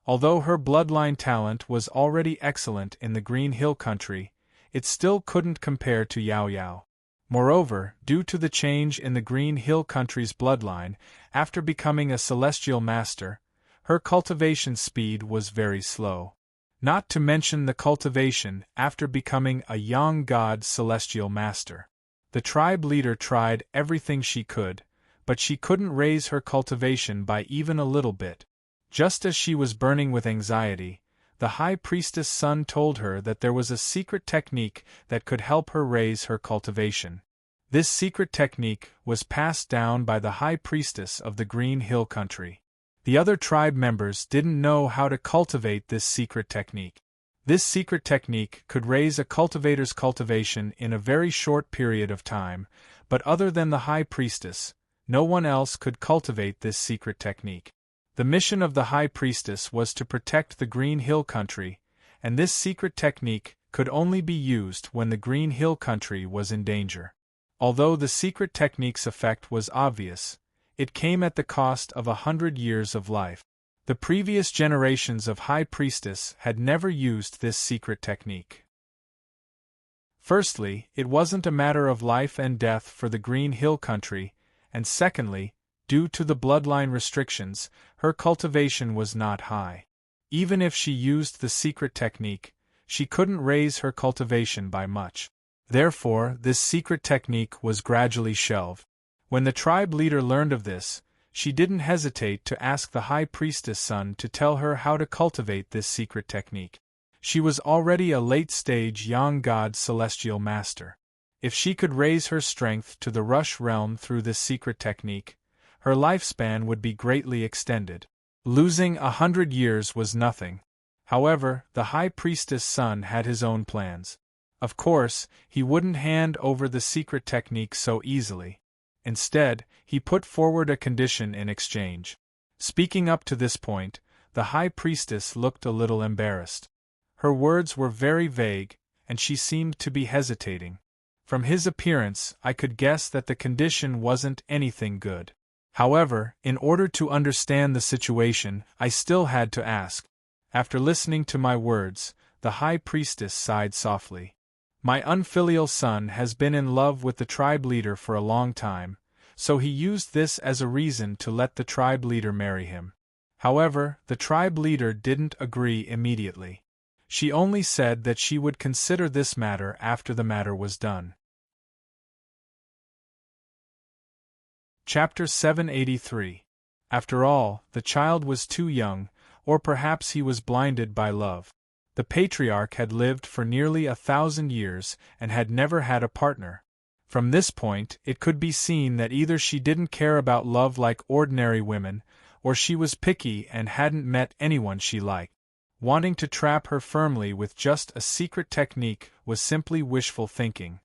Although her bloodline talent was already excellent in the Green Hill country, it still couldn't compare to Yao Yao. Moreover, due to the change in the Green Hill country's bloodline, after becoming a celestial master, her cultivation speed was very slow. Not to mention the cultivation after becoming a young god celestial master. The tribe leader tried everything she could, but she couldn't raise her cultivation by even a little bit. Just as she was burning with anxiety, the High Priestess' son told her that there was a secret technique that could help her raise her cultivation. This secret technique was passed down by the High Priestess of the Green Hill country. The other tribe members didn't know how to cultivate this secret technique. This secret technique could raise a cultivator's cultivation in a very short period of time, but other than the High Priestess, no one else could cultivate this secret technique. The mission of the High Priestess was to protect the Green Hill country, and this secret technique could only be used when the Green Hill country was in danger. Although the secret technique's effect was obvious, it came at the cost of 100 years of life. The previous generations of High Priestess had never used this secret technique. Firstly, it wasn't a matter of life and death for the Green Hill country, and secondly, due to the bloodline restrictions, her cultivation was not high. Even if she used the secret technique, she couldn't raise her cultivation by much. Therefore, this secret technique was gradually shelved. When the tribe leader learned of this, she didn't hesitate to ask the high priestess son to tell her how to cultivate this secret technique. She was already a late-stage young god celestial master. If she could raise her strength to the rush realm through this secret technique, her lifespan would be greatly extended. Losing 100 years was nothing. However, the high priestess son had his own plans. Of course, he wouldn't hand over the secret technique so easily. Instead, he put forward a condition in exchange. Speaking up to this point, the high priestess looked a little embarrassed. Her words were very vague, and she seemed to be hesitating. From his appearance, I could guess that the condition wasn't anything good. However, in order to understand the situation, I still had to ask. After listening to my words, the high priestess sighed softly. My unfilial son has been in love with the tribe leader for a long time, so he used this as a reason to let the tribe leader marry him. However, the tribe leader didn't agree immediately. She only said that she would consider this matter after the matter was done. Chapter 783. After all, the child was too young, or perhaps he was blinded by love. The patriarch had lived for nearly 1,000 years and had never had a partner. From this point, it could be seen that either she didn't care about love like ordinary women, or she was picky and hadn't met anyone she liked. Wanting to trap her firmly with just a secret technique was simply wishful thinking.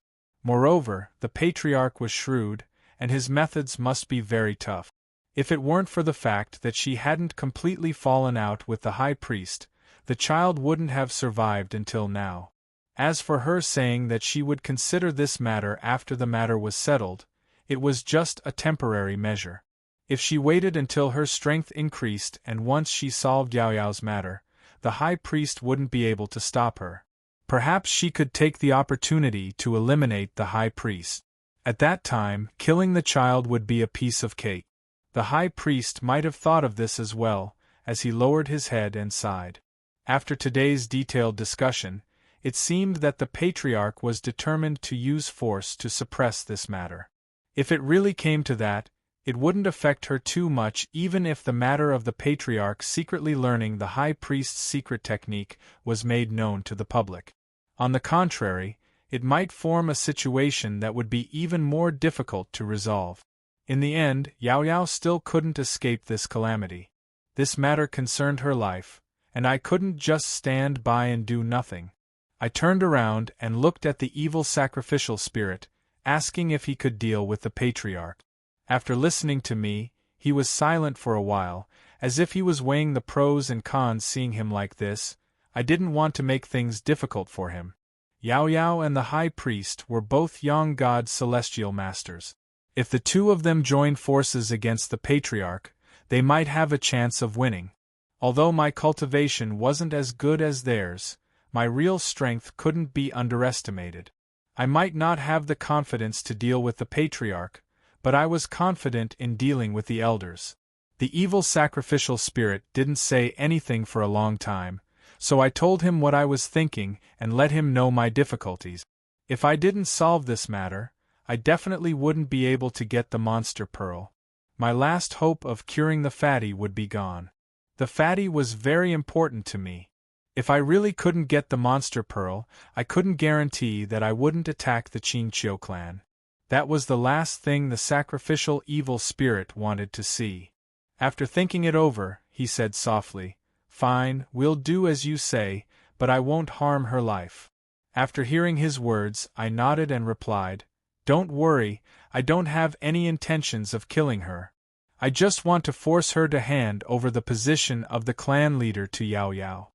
Moreover, the patriarch was shrewd, and his methods must be very tough. If it weren't for the fact that she hadn't completely fallen out with the high priest, the child wouldn't have survived until now. As for her saying that she would consider this matter after the matter was settled, it was just a temporary measure. If she waited until her strength increased and once she solved Yao Yao's matter, the high priest wouldn't be able to stop her. Perhaps she could take the opportunity to eliminate the high priest. At that time, killing the child would be a piece of cake. The high priest might have thought of this as well, as he lowered his head and sighed. After today's detailed discussion, it seemed that the patriarch was determined to use force to suppress this matter. If it really came to that, it wouldn't affect her too much even if the matter of the patriarch secretly learning the high priest's secret technique was made known to the public. On the contrary, it might form a situation that would be even more difficult to resolve. In the end, Yao Yao still couldn't escape this calamity. This matter concerned her life, and I couldn't just stand by and do nothing. I turned around and looked at the evil sacrificial spirit, asking if he could deal with the patriarch. After listening to me, he was silent for a while, as if he was weighing the pros and cons seeing him like this. I didn't want to make things difficult for him. Yao Yao and the high priest were both young god celestial masters. If the two of them joined forces against the patriarch, they might have a chance of winning. Although my cultivation wasn't as good as theirs, my real strength couldn't be underestimated. I might not have the confidence to deal with the patriarch, but I was confident in dealing with the elders. The evil sacrificial spirit didn't say anything for a long time, so I told him what I was thinking and let him know my difficulties. If I didn't solve this matter, I definitely wouldn't be able to get the monster pearl. My last hope of curing the fatty would be gone. The fatty was very important to me. If I really couldn't get the monster pearl, I couldn't guarantee that I wouldn't attack the Qingqiu clan. That was the last thing the sacrificial evil spirit wanted to see. After thinking it over, he said softly, "Fine, we'll do as you say, but I won't harm her life." After hearing his words, I nodded and replied, "Don't worry, I don't have any intentions of killing her. I just want to force her to hand over the position of the clan leader to Yao Yao."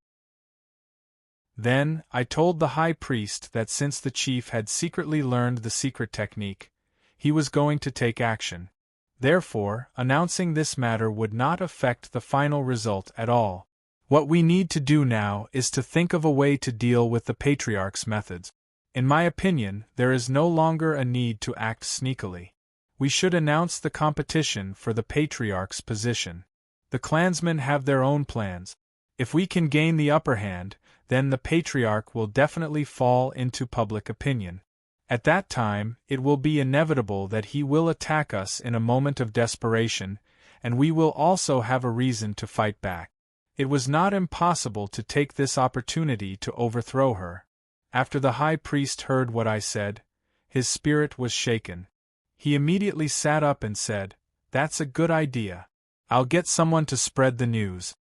Then, I told the high priest that since the chief had secretly learned the secret technique, he was going to take action. Therefore, announcing this matter would not affect the final result at all. What we need to do now is to think of a way to deal with the patriarch's methods. In my opinion, there is no longer a need to act sneakily. We should announce the competition for the Patriarch's position. The clansmen have their own plans. If we can gain the upper hand, then the Patriarch will definitely fall into public opinion. At that time, it will be inevitable that he will attack us in a moment of desperation, and we will also have a reason to fight back. It was not impossible to take this opportunity to overthrow her. After the high priest heard what I said, his spirit was shaken. He immediately sat up and said, "That's a good idea. I'll get someone to spread the news."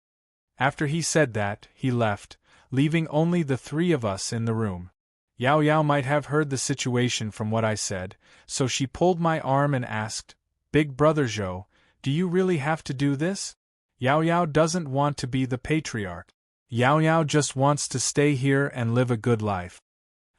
After he said that, he left, leaving only the three of us in the room. Yao Yao might have heard the situation from what I said, so she pulled my arm and asked, "Big brother Zhou, do you really have to do this? Yao Yao doesn't want to be the Patriarch. Yao Yao just wants to stay here and live a good life."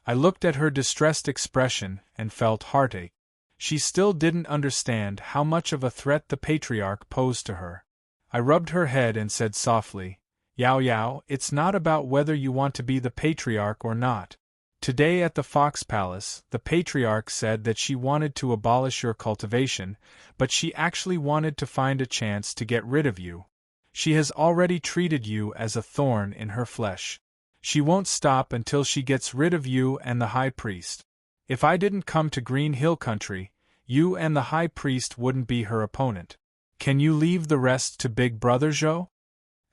I looked at her distressed expression and felt heartache. She still didn't understand how much of a threat the Patriarch posed to her. I rubbed her head and said softly, "Yao Yao, it's not about whether you want to be the Patriarch or not. Today at the Fox Palace, the Patriarch said that she wanted to abolish your cultivation, but she actually wanted to find a chance to get rid of you. She has already treated you as a thorn in her flesh. She won't stop until she gets rid of you and the High Priest. If I didn't come to Green Hill Country, you and the High Priest wouldn't be her opponent. Can you leave the rest to Big Brother Zhou?"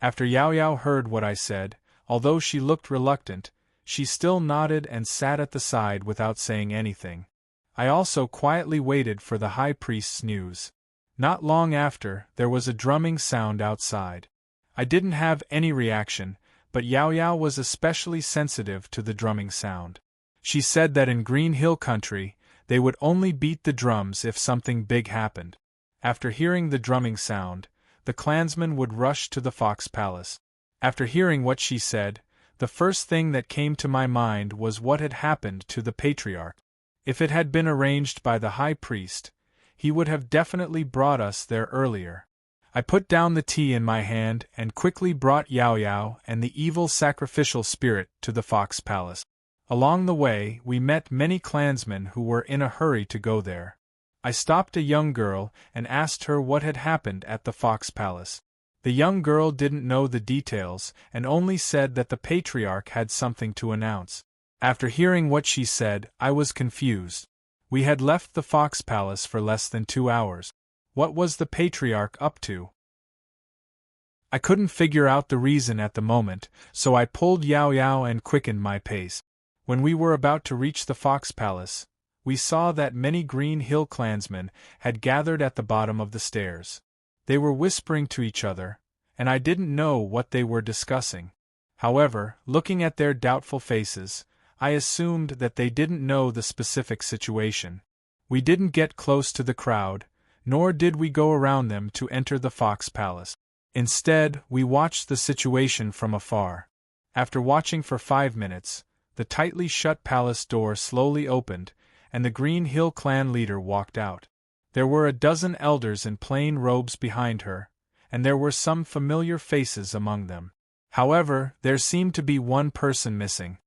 After Yao Yao heard what I said, although she looked reluctant, she still nodded and sat at the side without saying anything. I also quietly waited for the High Priest's news. Not long after, there was a drumming sound outside. I didn't have any reaction, but Yao Yao was especially sensitive to the drumming sound. She said that in Green Hill Country, they would only beat the drums if something big happened. After hearing the drumming sound, the clansmen would rush to the Fox Palace. After hearing what she said, the first thing that came to my mind was what had happened to the Patriarch. If it had been arranged by the High Priest, he would have definitely brought us there earlier. I put down the tea in my hand and quickly brought Yao Yao and the evil sacrificial spirit to the Fox Palace. Along the way, we met many clansmen who were in a hurry to go there. I stopped a young girl and asked her what had happened at the Fox Palace. The young girl didn't know the details and only said that the Patriarch had something to announce. After hearing what she said, I was confused. We had left the Fox Palace for less than 2 hours. What was the Patriarch up to? I couldn't figure out the reason at the moment, so I pulled Yao Yao and quickened my pace. When we were about to reach the Fox Palace, we saw that many Green Hill clansmen had gathered at the bottom of the stairs. They were whispering to each other, and I didn't know what they were discussing. However, looking at their doubtful faces, I assumed that they didn't know the specific situation. We didn't get close to the crowd, nor did we go around them to enter the Fox Palace. Instead, we watched the situation from afar. After watching for 5 minutes, the tightly shut palace door slowly opened, and the Green Hill clan leader walked out. There were a dozen elders in plain robes behind her, and there were some familiar faces among them. However, there seemed to be one person missing.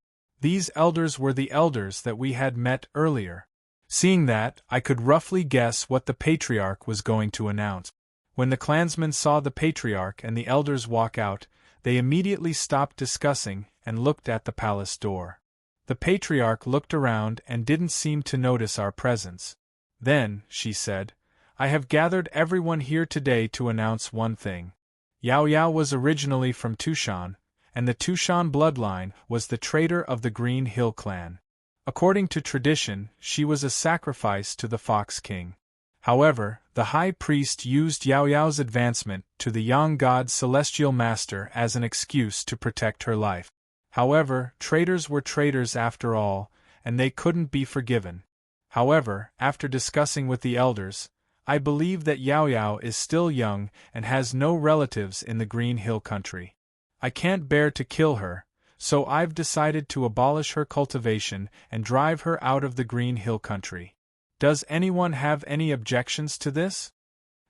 These elders were the elders that we had met earlier. Seeing that, I could roughly guess what the Patriarch was going to announce. When the clansmen saw the Patriarch and the elders walk out, they immediately stopped discussing and looked at the palace door. The Patriarch looked around and didn't seem to notice our presence. Then, she said, "I have gathered everyone here today to announce one thing. Yao Yao was originally from Tushan, and the Tushan bloodline was the traitor of the Green Hill clan. According to tradition, she was a sacrifice to the Fox King. However, the High Priest used Yao Yao's advancement to the Yang God's celestial master as an excuse to protect her life. However, traitors were traitors after all, and they couldn't be forgiven. However, after discussing with the elders, I believe that Yao Yao is still young and has no relatives in the Green Hill country. I can't bear to kill her, so I've decided to abolish her cultivation and drive her out of the Green Hill country. Does anyone have any objections to this?"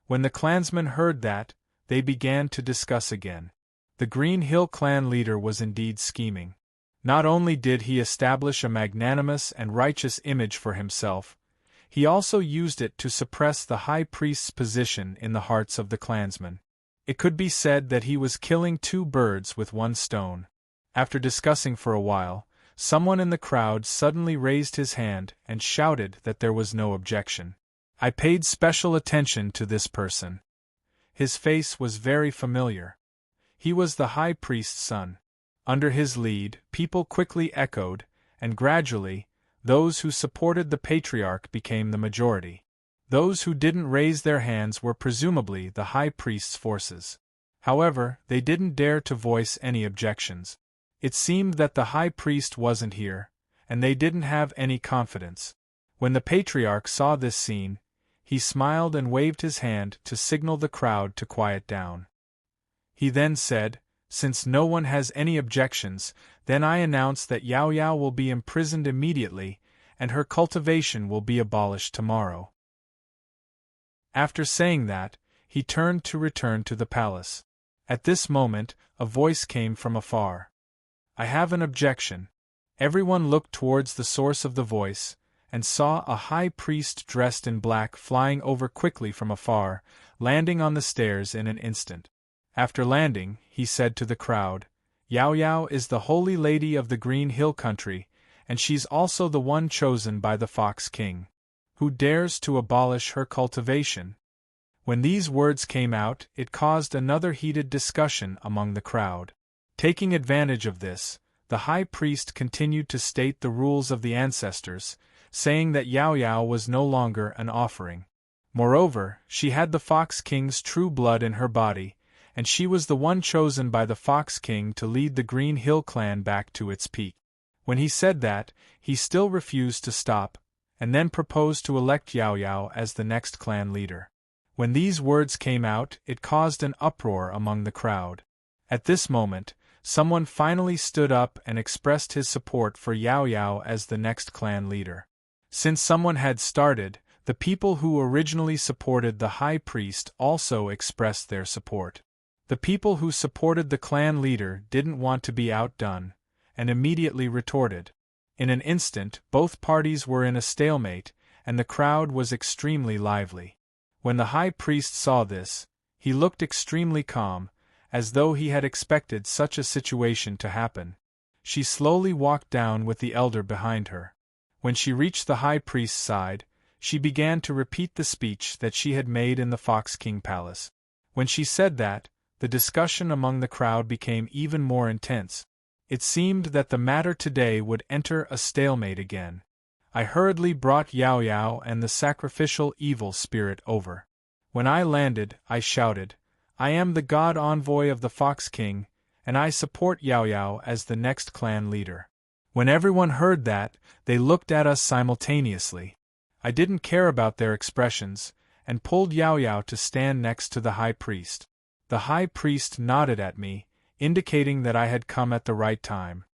When the clansmen heard that, they began to discuss again. The Green Hill clan leader was indeed scheming. Not only did he establish a magnanimous and righteous image for himself, he also used it to suppress the high priest's position in the hearts of the clansmen. It could be said that he was killing two birds with one stone. After discussing for a while, someone in the crowd suddenly raised his hand and shouted that there was no objection. I paid special attention to this person. His face was very familiar. He was the high priest's son. Under his lead, people quickly echoed, and gradually, those who supported the patriarch became the majority. Those who didn't raise their hands were presumably the high priest's forces. However, they didn't dare to voice any objections. It seemed that the high priest wasn't here, and they didn't have any confidence. When the patriarch saw this scene, he smiled and waved his hand to signal the crowd to quiet down. He then said, "Since no one has any objections, then I announce that Yao Yao will be imprisoned immediately, and her cultivation will be abolished tomorrow." After saying that, he turned to return to the palace. At this moment, a voice came from afar. "I have an objection." Everyone looked towards the source of the voice, and saw a high priest dressed in black flying over quickly from afar, landing on the stairs in an instant. After landing, he said to the crowd, "Yao Yao is the holy lady of the Green Hill country, and she's also the one chosen by the Fox King. Who dares to abolish her cultivation?" When these words came out, it caused another heated discussion among the crowd. Taking advantage of this, the high priest continued to state the rules of the ancestors, saying that Yao Yao was no longer an offering. Moreover, she had the Fox King's true blood in her body, and she was the one chosen by the Fox King to lead the Green Hill clan back to its peak. When he said that, he still refused to stop, and then proposed to elect Yao Yao as the next clan leader. When these words came out, it caused an uproar among the crowd. At this moment, someone finally stood up and expressed his support for Yao Yao as the next clan leader. Since someone had started, the people who originally supported the high priest also expressed their support. The people who supported the clan leader didn't want to be outdone, and immediately retorted. In an instant, both parties were in a stalemate, and the crowd was extremely lively. When the high priest saw this, he looked extremely calm, as though he had expected such a situation to happen. She slowly walked down with the elder behind her. When she reached the high priest's side, she began to repeat the speech that she had made in the Fox King Palace. When she said that, the discussion among the crowd became even more intense. It seemed that the matter today would enter a stalemate again. I hurriedly brought Yao Yao and the sacrificial evil spirit over. When I landed, I shouted, "I am the god envoy of the Fox King, and I support Yao Yao as the next clan leader." When everyone heard that, they looked at us simultaneously. I didn't care about their expressions, and pulled Yao Yao to stand next to the high priest. The high priest nodded at me, indicating that I had come at the right time.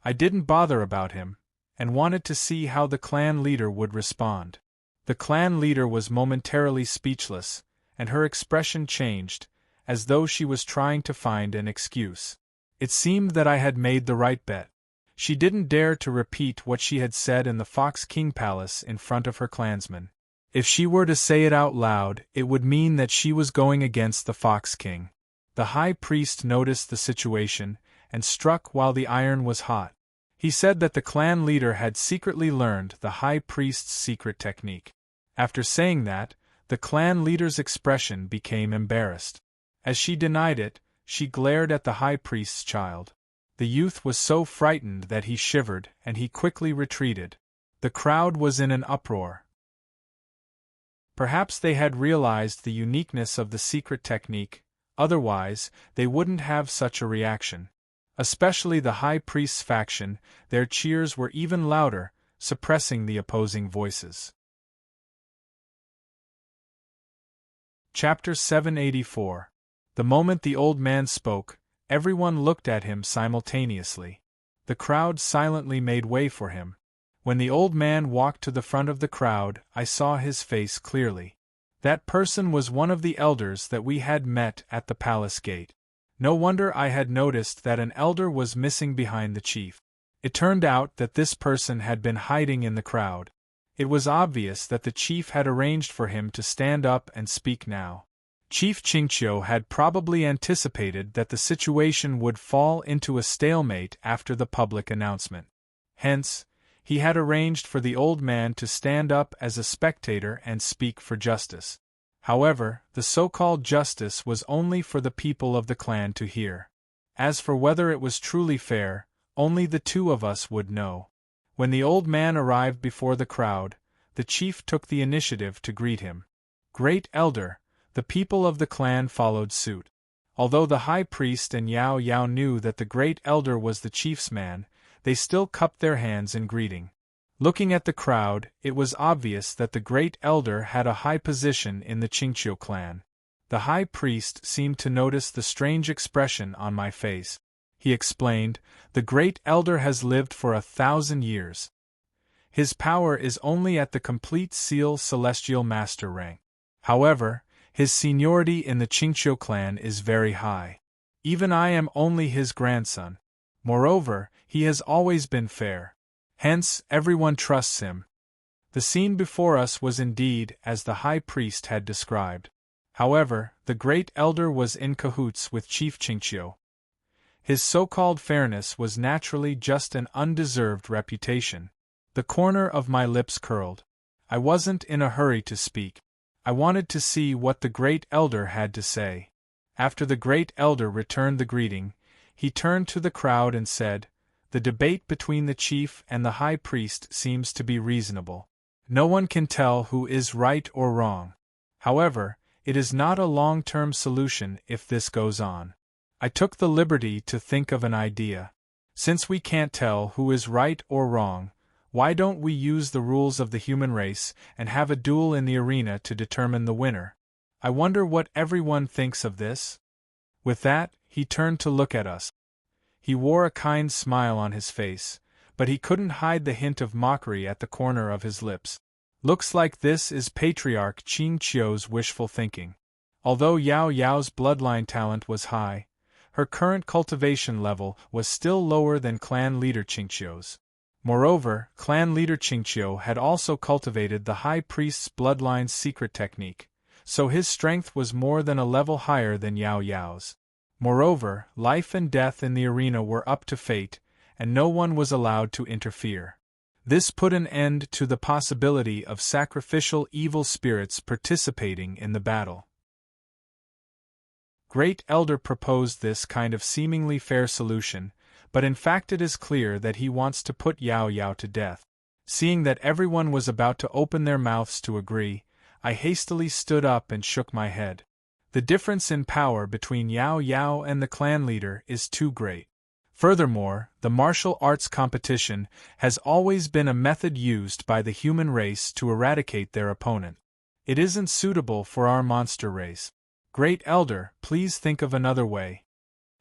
I didn't bother about him, and wanted to see how the clan leader would respond. The clan leader was momentarily speechless, and her expression changed, as though she was trying to find an excuse. It seemed that I had made the right bet. She didn't dare to repeat what she had said in the Fox King Palace in front of her clansmen. If she were to say it out loud, it would mean that she was going against the Fox King. The high priest noticed the situation, and struck while the iron was hot. He said that the clan leader had secretly learned the high priest's secret technique. After saying that, the clan leader's expression became embarrassed. As she denied it, she glared at the high priest's child. The youth was so frightened that he shivered, and he quickly retreated. The crowd was in an uproar. Perhaps they had realized the uniqueness of the secret technique, otherwise, they wouldn't have such a reaction. Especially the high priest's faction, their cheers were even louder, suppressing the opposing voices. Chapter 784. The moment the old man spoke, everyone looked at him simultaneously. The crowd silently made way for him. When the old man walked to the front of the crowd, I saw his face clearly. That person was one of the elders that we had met at the palace gate. No wonder I had noticed that an elder was missing behind the chief. It turned out that this person had been hiding in the crowd. It was obvious that the chief had arranged for him to stand up and speak now. Chief Qingqiu had probably anticipated that the situation would fall into a stalemate after the public announcement. Hence, he had arranged for the old man to stand up as a spectator and speak for justice. However, the so-called justice was only for the people of the clan to hear. As for whether it was truly fair, only the two of us would know. When the old man arrived before the crowd, the chief took the initiative to greet him. Great Elder, the people of the clan followed suit. Although the high priest and Yao Yao knew that the great elder was the chief's man, they still cupped their hands in greeting. Looking at the crowd, it was obvious that the great elder had a high position in the Qingqiu clan. The high priest seemed to notice the strange expression on my face. He explained, "The great elder has lived for 1,000 years. His power is only at the complete seal celestial master rank. However, his seniority in the Qingqiu clan is very high. Even I am only his grandson. Moreover, he has always been fair. Hence, everyone trusts him." The scene before us was indeed as the high priest had described. However, the great elder was in cahoots with Chief Qingqiu. His so-called fairness was naturally just an undeserved reputation. The corner of my lips curled. I wasn't in a hurry to speak. I wanted to see what the great elder had to say. After the great elder returned the greeting, he turned to the crowd and said, "The debate between the chief and the high priest seems to be reasonable. No one can tell who is right or wrong. However, it is not a long-term solution if this goes on." I took the liberty to think of an idea. Since we can't tell who is right or wrong, why don't we use the rules of the human race and have a duel in the arena to determine the winner? I wonder what everyone thinks of this? With that, he turned to look at us. He wore a kind smile on his face, but he couldn't hide the hint of mockery at the corner of his lips. Looks like this is Patriarch Qingqiu's wishful thinking. Although Yao Yao's bloodline talent was high, her current cultivation level was still lower than clan leader Qingqiu's. Moreover, clan leader Qingqiu had also cultivated the high priest's bloodline's secret technique, so his strength was more than a level higher than Yao Yao's. Moreover, life and death in the arena were up to fate, and no one was allowed to interfere. This put an end to the possibility of sacrificial evil spirits participating in the battle. Great Elder proposed this kind of seemingly fair solution, but in fact it is clear that he wants to put Yao Yao to death. Seeing that everyone was about to open their mouths to agree, I hastily stood up and shook my head. The difference in power between Yao Yao and the clan leader is too great. Furthermore, the martial arts competition has always been a method used by the human race to eradicate their opponent. It isn't suitable for our monster race. Great Elder, please think of another way.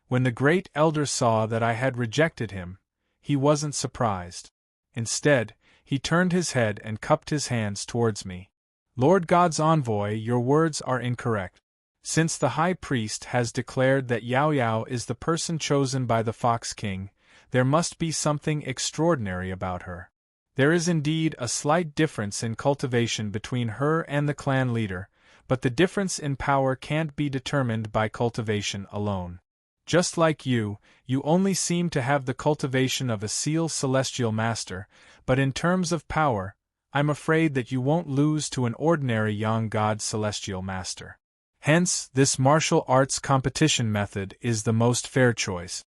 When the Great Elder saw that I had rejected him, he wasn't surprised. Instead, he turned his head and cupped his hands towards me. "Lord God's envoy, your words are incorrect. Since the High Priest has declared that Yao Yao is the person chosen by the Fox King, there must be something extraordinary about her. There is indeed a slight difference in cultivation between her and the clan leader, but the difference in power can't be determined by cultivation alone. Just like you only seem to have the cultivation of a seal celestial master, but in terms of power, I'm afraid that you won't lose to an ordinary young god celestial master. Hence, this martial arts competition method is the most fair choice."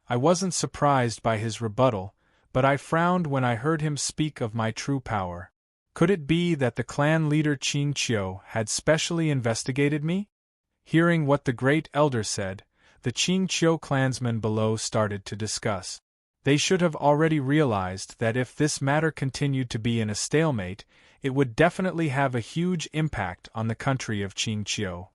I wasn't surprised by his rebuttal, but I frowned when I heard him speak of my true power. Could it be that the clan leader Qingqiu had specially investigated me? Hearing what the Great Elder said, the Qingqiu clansmen below started to discuss. They should have already realized that if this matter continued to be in a stalemate, it would definitely have a huge impact on the country of Qingqiu.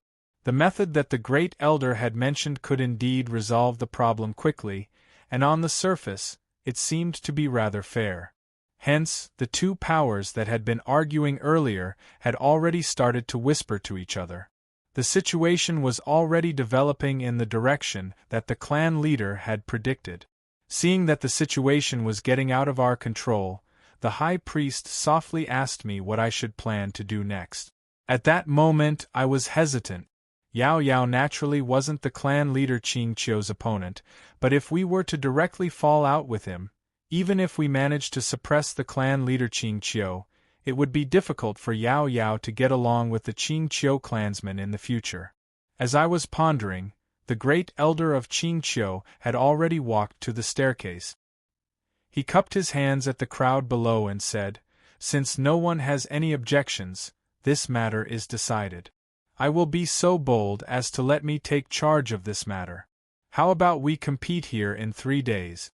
The method that the Great Elder had mentioned could indeed resolve the problem quickly, and on the surface, it seemed to be rather fair. Hence, the two powers that had been arguing earlier had already started to whisper to each other. The situation was already developing in the direction that the clan leader had predicted. Seeing that the situation was getting out of our control, the high priest softly asked me what I should plan to do next. At that moment I was hesitant. Yao Yao naturally wasn't the clan leader Qing Qiu's opponent, but if we were to directly fall out with him, even if we managed to suppress the clan leader Qing Qiu, it would be difficult for Yao Yao to get along with the Qing Qiu clansmen in the future. As I was pondering, the great elder of Qing Qiu had already walked to the staircase. He cupped his hands at the crowd below and said, "Since no one has any objections, this matter is decided. I will be so bold as to let me take charge of this matter. How about we compete here in 3 days?"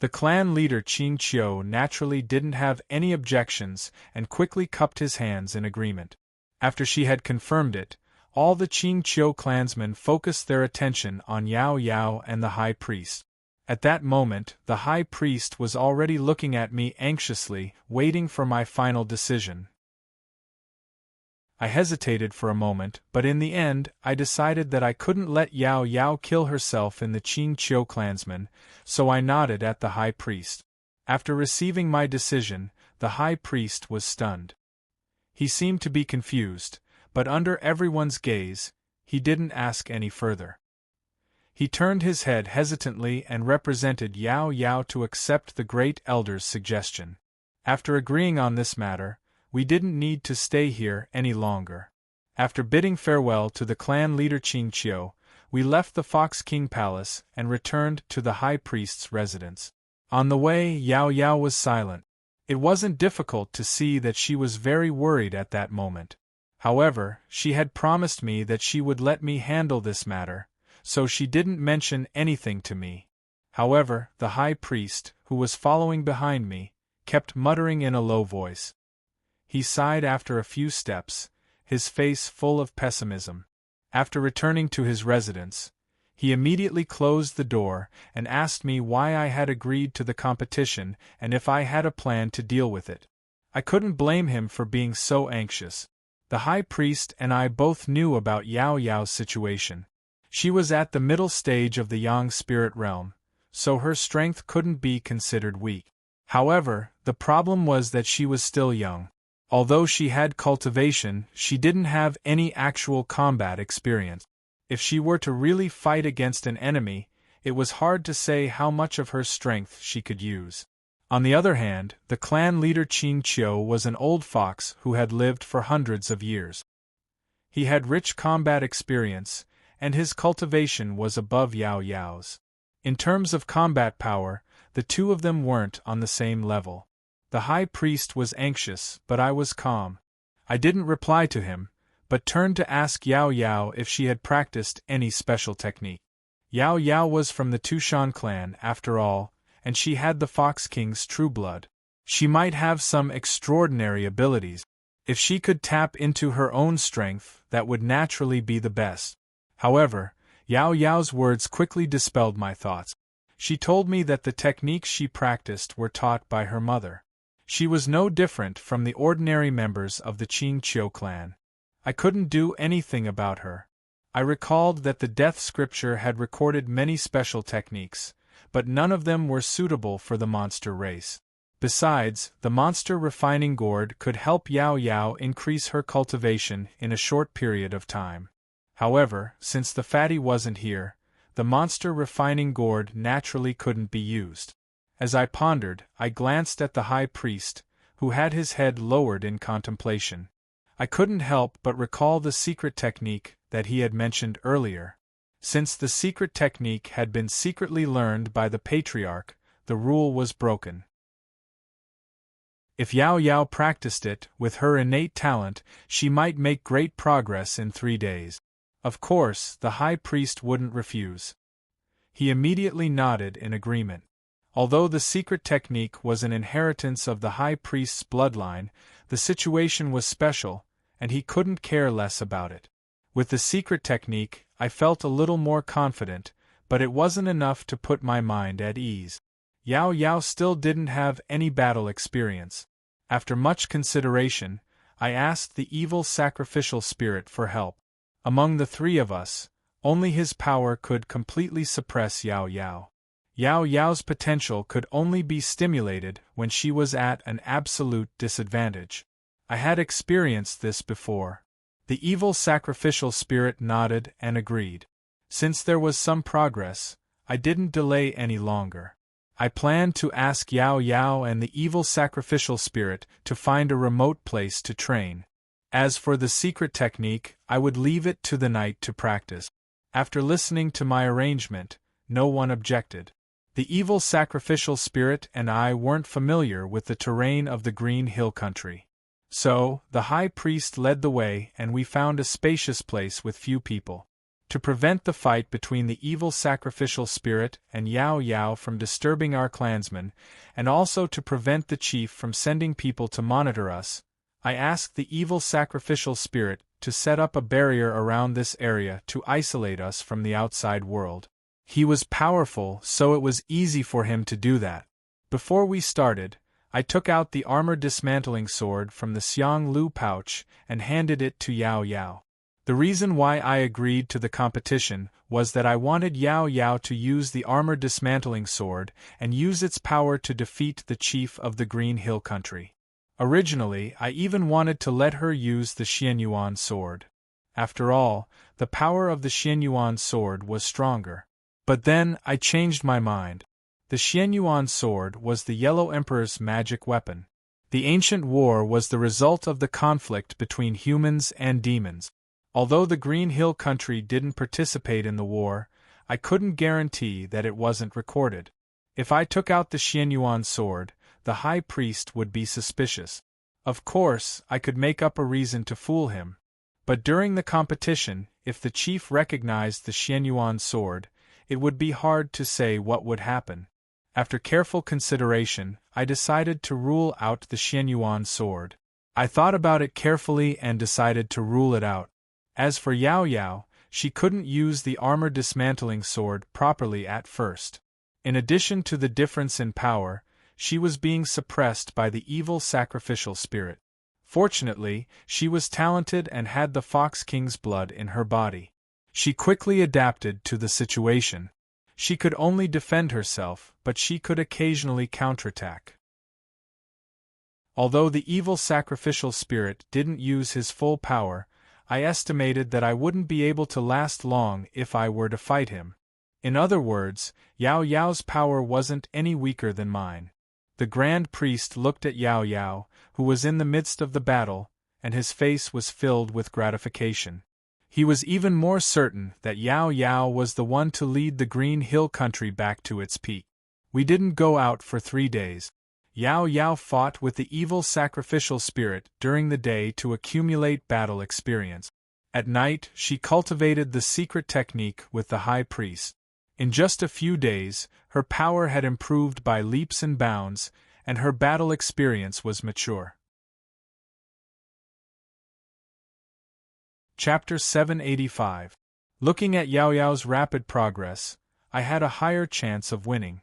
The clan leader Qing Qiu naturally didn't have any objections and quickly cupped his hands in agreement. After she had confirmed it, all the Qing Qiu clansmen focused their attention on Yao Yao and the high priest. At that moment, the high priest was already looking at me anxiously, waiting for my final decision. I hesitated for a moment, but in the end, I decided that I couldn't let Yao Yao kill herself in the Qing Qiu clansmen, so I nodded at the high priest. After receiving my decision, the high priest was stunned. He seemed to be confused, but under everyone's gaze, he didn't ask any further. He turned his head hesitantly and represented Yao Yao to accept the great elder's suggestion. After agreeing on this matter, we didn't need to stay here any longer. After bidding farewell to the clan leader Qing Qiu, we left the Fox King Palace and returned to the high priest's residence. On the way, Yao Yao was silent. It wasn't difficult to see that she was very worried at that moment. However, she had promised me that she would let me handle this matter, so she didn't mention anything to me. However, the high priest, who was following behind me, kept muttering in a low voice. He sighed after a few steps, his face full of pessimism. After returning to his residence, he immediately closed the door and asked me why I had agreed to the competition and if I had a plan to deal with it. I couldn't blame him for being so anxious. The high priest and I both knew about Yao Yao's situation. She was at the middle stage of the Yang spirit realm, so her strength couldn't be considered weak. However, the problem was that she was still young. Although she had cultivation, she didn't have any actual combat experience. If she were to really fight against an enemy, it was hard to say how much of her strength she could use. On the other hand, the clan leader Qing Qiu was an old fox who had lived for hundreds of years. He had rich combat experience, and his cultivation was above Yao Yao's. In terms of combat power, the two of them weren't on the same level. The high priest was anxious, but I was calm. I didn't reply to him, but turned to ask Yao Yao if she had practiced any special technique. Yao Yao was from the Tushan clan, after all, and she had the Fox King's true blood. She might have some extraordinary abilities. If she could tap into her own strength, that would naturally be the best. However, Yao Yao's words quickly dispelled my thoughts. She told me that the techniques she practiced were taught by her mother. She was no different from the ordinary members of the Qing Qiu clan. I couldn't do anything about her. I recalled that the death scripture had recorded many special techniques, but none of them were suitable for the monster race. Besides, the monster refining gourd could help Yao Yao increase her cultivation in a short period of time. However, since the fatty wasn't here, the monster refining gourd naturally couldn't be used. As I pondered, I glanced at the high priest, who had his head lowered in contemplation. I couldn't help but recall the secret technique that he had mentioned earlier. Since the secret technique had been secretly learned by the patriarch, the rule was broken. If Yao Yao practiced it, with her innate talent, she might make great progress in 3 days. Of course, the high priest wouldn't refuse. He immediately nodded in agreement. Although the secret technique was an inheritance of the high priest's bloodline, the situation was special, and he couldn't care less about it. With the secret technique, I felt a little more confident, but it wasn't enough to put my mind at ease. Yao Yao still didn't have any battle experience. After much consideration, I asked the evil sacrificial spirit for help. Among the 3 of us, only his power could completely suppress Yao Yao. Yao Yao's potential could only be stimulated when she was at an absolute disadvantage. I had experienced this before. The evil sacrificial spirit nodded and agreed. Since there was some progress, I didn't delay any longer. I planned to ask Yao Yao and the evil sacrificial spirit to find a remote place to train. As for the secret technique, I would leave it to the night to practice. After listening to my arrangement, no one objected. The evil sacrificial spirit and I weren't familiar with the terrain of the Green Hill country. So, the high priest led the way and we found a spacious place with few people. To prevent the fight between the evil sacrificial spirit and Yao Yao from disturbing our clansmen, and also to prevent the chief from sending people to monitor us, I asked the evil sacrificial spirit to set up a barrier around this area to isolate us from the outside world. He was powerful, so it was easy for him to do that. Before we started, I took out the armor dismantling sword from the Xiang Lu pouch and handed it to Yao Yao. The reason why I agreed to the competition was that I wanted Yao Yao to use the armor dismantling sword and use its power to defeat the chief of the Green Hill country. Originally, I even wanted to let her use the Xianyuan sword. After all, the power of the Xianyuan sword was stronger. But then, I changed my mind. The Xianyuan sword was the Yellow Emperor's magic weapon. The ancient war was the result of the conflict between humans and demons. Although the Green Hill country didn't participate in the war, I couldn't guarantee that it wasn't recorded. If I took out the Xianyuan sword, the high priest would be suspicious. Of course, I could make up a reason to fool him. But during the competition, if the chief recognized the Xianyuan sword, it would be hard to say what would happen. After careful consideration, I decided to rule out the Xianyuan sword. I thought about it carefully and decided to rule it out. As for Yao Yao, she couldn't use the armor dismantling sword properly at first. In addition to the difference in power, she was being suppressed by the evil sacrificial spirit. Fortunately, she was talented and had the Fox King's blood in her body. She quickly adapted to the situation. She could only defend herself, but she could occasionally counterattack. Although the evil sacrificial spirit didn't use his full power, I estimated that I wouldn't be able to last long if I were to fight him. In other words, Yao Yao's power wasn't any weaker than mine. The Grand Priest looked at Yao Yao, who was in the midst of the battle, and his face was filled with gratification. He was even more certain that Yao Yao was the one to lead the Green Hill country back to its peak. We didn't go out for 3 days. Yao Yao fought with the evil sacrificial spirit during the day to accumulate battle experience. At night, she cultivated the secret technique with the high priest. In just a few days, her power had improved by leaps and bounds, and her battle experience was mature. Chapter 785. Looking at Yao Yao's rapid progress, I had a higher chance of winning.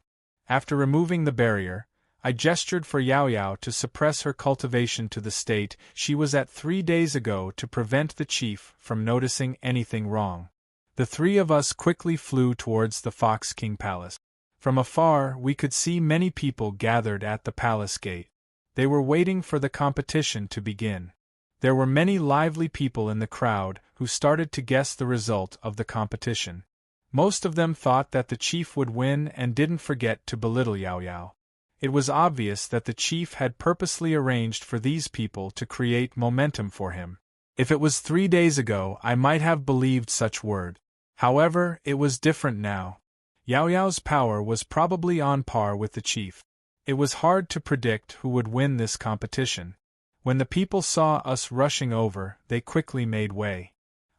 After removing the barrier, I gestured for Yao Yao to suppress her cultivation to the state she was at 3 days ago to prevent the chief from noticing anything wrong. The three of us quickly flew towards the Fox King Palace. From afar, we could see many people gathered at the palace gate. They were waiting for the competition to begin. There were many lively people in the crowd who started to guess the result of the competition. Most of them thought that the chief would win and didn't forget to belittle Yao Yao. It was obvious that the chief had purposely arranged for these people to create momentum for him. If it was 3 days ago, I might have believed such word. However, it was different now. Yao Yao's power was probably on par with the chief. It was hard to predict who would win this competition. When the people saw us rushing over, they quickly made way.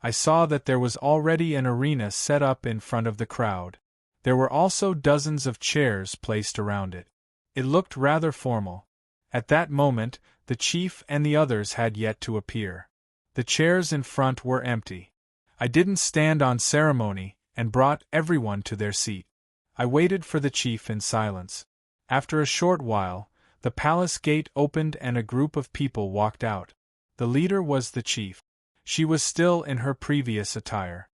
I saw that there was already an arena set up in front of the crowd. There were also dozens of chairs placed around it. It looked rather formal. At that moment, the chief and the others had yet to appear. The chairs in front were empty. I didn't stand on ceremony and brought everyone to their seat. I waited for the chief in silence. After a short while, the palace gate opened and a group of people walked out. The leader was the chief. She was still in her previous attire.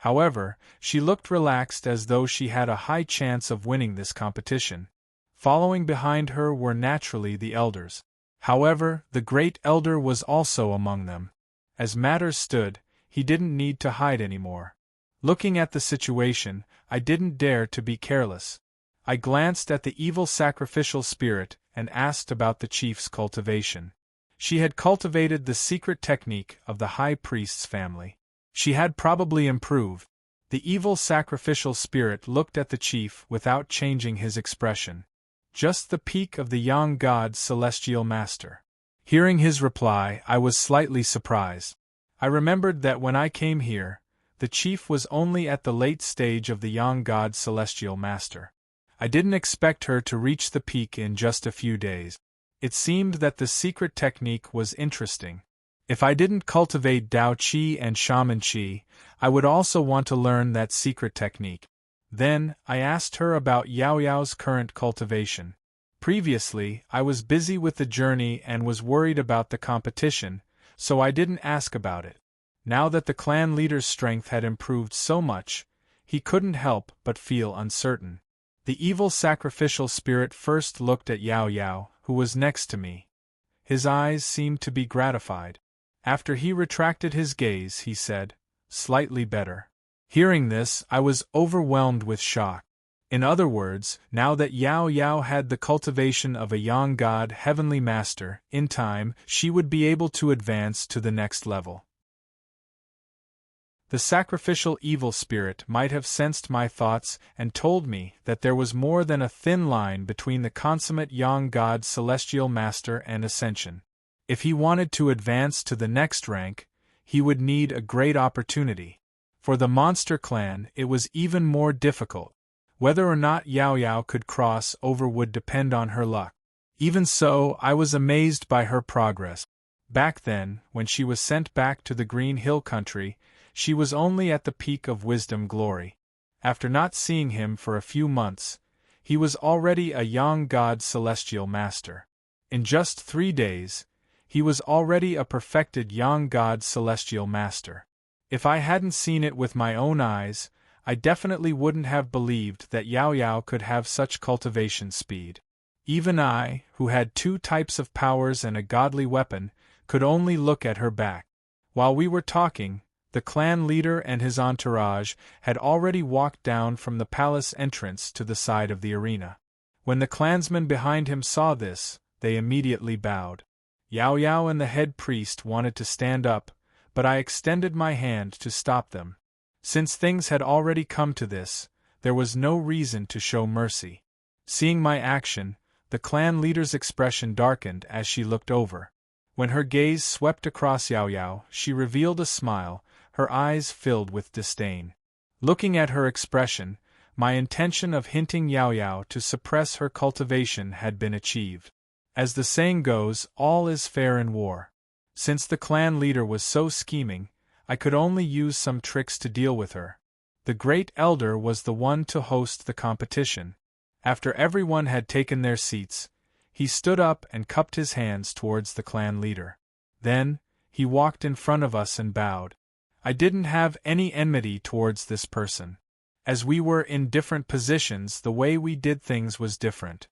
However, she looked relaxed as though she had a high chance of winning this competition. Following behind her were naturally the elders. However, the great elder was also among them. As matters stood, he didn't need to hide anymore. Looking at the situation, I didn't dare to be careless. I glanced at the evil sacrificial spirit and asked about the chief's cultivation. She had cultivated the secret technique of the high priest's family. She had probably improved. The evil sacrificial spirit looked at the chief without changing his expression. Just the peak of the young god's celestial master. Hearing his reply, I was slightly surprised. I remembered that when I came here, the chief was only at the late stage of the young god's celestial master. I didn't expect her to reach the peak in just a few days. It seemed that the secret technique was interesting. If I didn't cultivate Dao Qi and Shaman Qi, I would also want to learn that secret technique. Then, I asked her about Yao Yao's current cultivation. Previously, I was busy with the journey and was worried about the competition, so I didn't ask about it. Now that the clan leader's strength had improved so much, he couldn't help but feel uncertain. The evil sacrificial spirit first looked at Yao Yao, who was next to me. His eyes seemed to be gratified. After he retracted his gaze, he said, "Slightly better." Hearing this, I was overwhelmed with shock. In other words, now that Yao Yao had the cultivation of a young god heavenly master, in time, she would be able to advance to the next level. The sacrificial evil spirit might have sensed my thoughts and told me that there was more than a thin line between the consummate young god's celestial master and ascension. If he wanted to advance to the next rank, he would need a great opportunity. For the monster clan, it was even more difficult. Whether or not Yao Yao could cross over would depend on her luck. Even so, I was amazed by her progress. Back then, when she was sent back to the Green Hill country, she was only at the peak of wisdom glory. After not seeing him for a few months, he was already a young god's celestial master. In just 3 days, he was already a perfected young god's celestial master. If I hadn't seen it with my own eyes, I definitely wouldn't have believed that Yao Yao could have such cultivation speed. Even I, who had 2 types of powers and a godly weapon, could only look at her back. While we were talking, the clan leader and his entourage had already walked down from the palace entrance to the side of the arena. When the clansmen behind him saw this, they immediately bowed. Yao Yao and the head priest wanted to stand up, but I extended my hand to stop them. Since things had already come to this, there was no reason to show mercy. Seeing my action, the clan leader's expression darkened as she looked over. When her gaze swept across Yao Yao, she revealed a smile, her eyes filled with disdain. Looking at her expression, my intention of hinting Yao Yao to suppress her cultivation had been achieved. As the saying goes, all is fair in war. Since the clan leader was so scheming, I could only use some tricks to deal with her. The great elder was the one to host the competition. After everyone had taken their seats, he stood up and cupped his hands towards the clan leader. Then, he walked in front of us and bowed. I didn't have any enmity towards this person. As we were in different positions, the way we did things was different.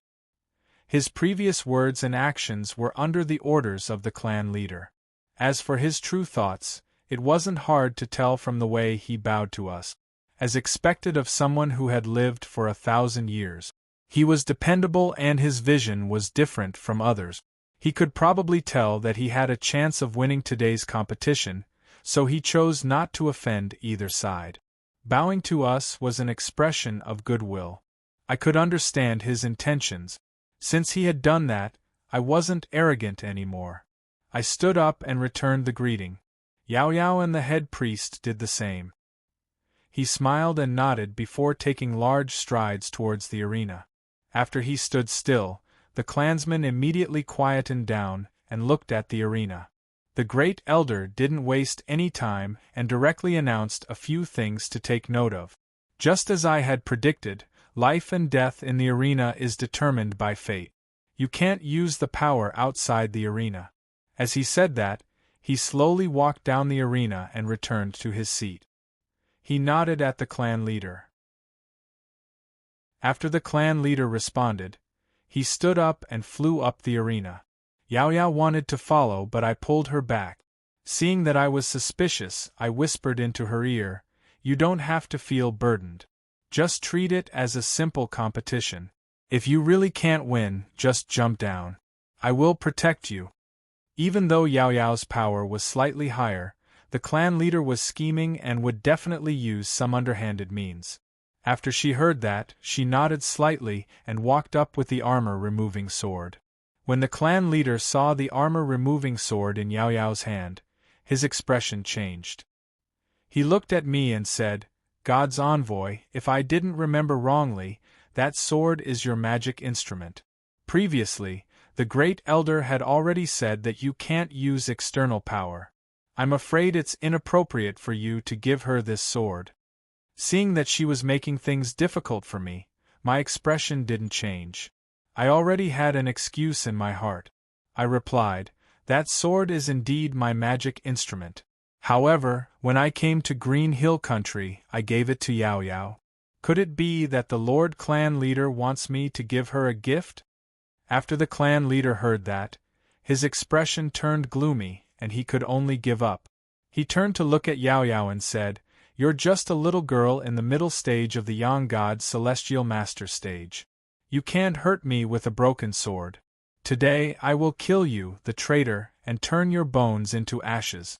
His previous words and actions were under the orders of the clan leader. As for his true thoughts, it wasn't hard to tell from the way he bowed to us. As expected of someone who had lived for 1,000 years. He was dependable and his vision was different from others. He could probably tell that he had a chance of winning today's competition, so he chose not to offend either side. Bowing to us was an expression of goodwill. I could understand his intentions. Since he had done that, I wasn't arrogant anymore. I stood up and returned the greeting. Yao Yao and the head priest did the same. He smiled and nodded before taking large strides towards the arena. After he stood still, the clansmen immediately quietened down and looked at the arena. The great elder didn't waste any time and directly announced a few things to take note of. Just as I had predicted, life and death in the arena is determined by fate. You can't use the power outside the arena. As he said that, he slowly walked down the arena and returned to his seat. He nodded at the clan leader. After the clan leader responded, he stood up and flew up the arena. Yao Yao wanted to follow, but I pulled her back. Seeing that I was suspicious, I whispered into her ear, "You don't have to feel burdened. Just treat it as a simple competition. If you really can't win, just jump down. I will protect you." Even though Yao Yao's power was slightly higher, the clan leader was scheming and would definitely use some underhanded means. After she heard that, she nodded slightly and walked up with the armor-removing sword. When the clan leader saw the armor-removing sword in Yao Yao's hand, his expression changed. He looked at me and said, "God's envoy, if I didn't remember wrongly, that sword is your magic instrument. Previously, the Great Elder had already said that you can't use external power. I'm afraid it's inappropriate for you to give her this sword." Seeing that she was making things difficult for me, my expression didn't change. I already had an excuse in my heart. I replied, "That sword is indeed my magic instrument. However, when I came to Green Hill Country, I gave it to Yao Yao. Could it be that the Lord Clan Leader wants me to give her a gift?" After the clan leader heard that, his expression turned gloomy, and he could only give up. He turned to look at Yao Yao and said, "You're just a little girl in the middle stage of the Yang God's Celestial Master stage. You can't hurt me with a broken sword. Today I will kill you, the traitor, and turn your bones into ashes."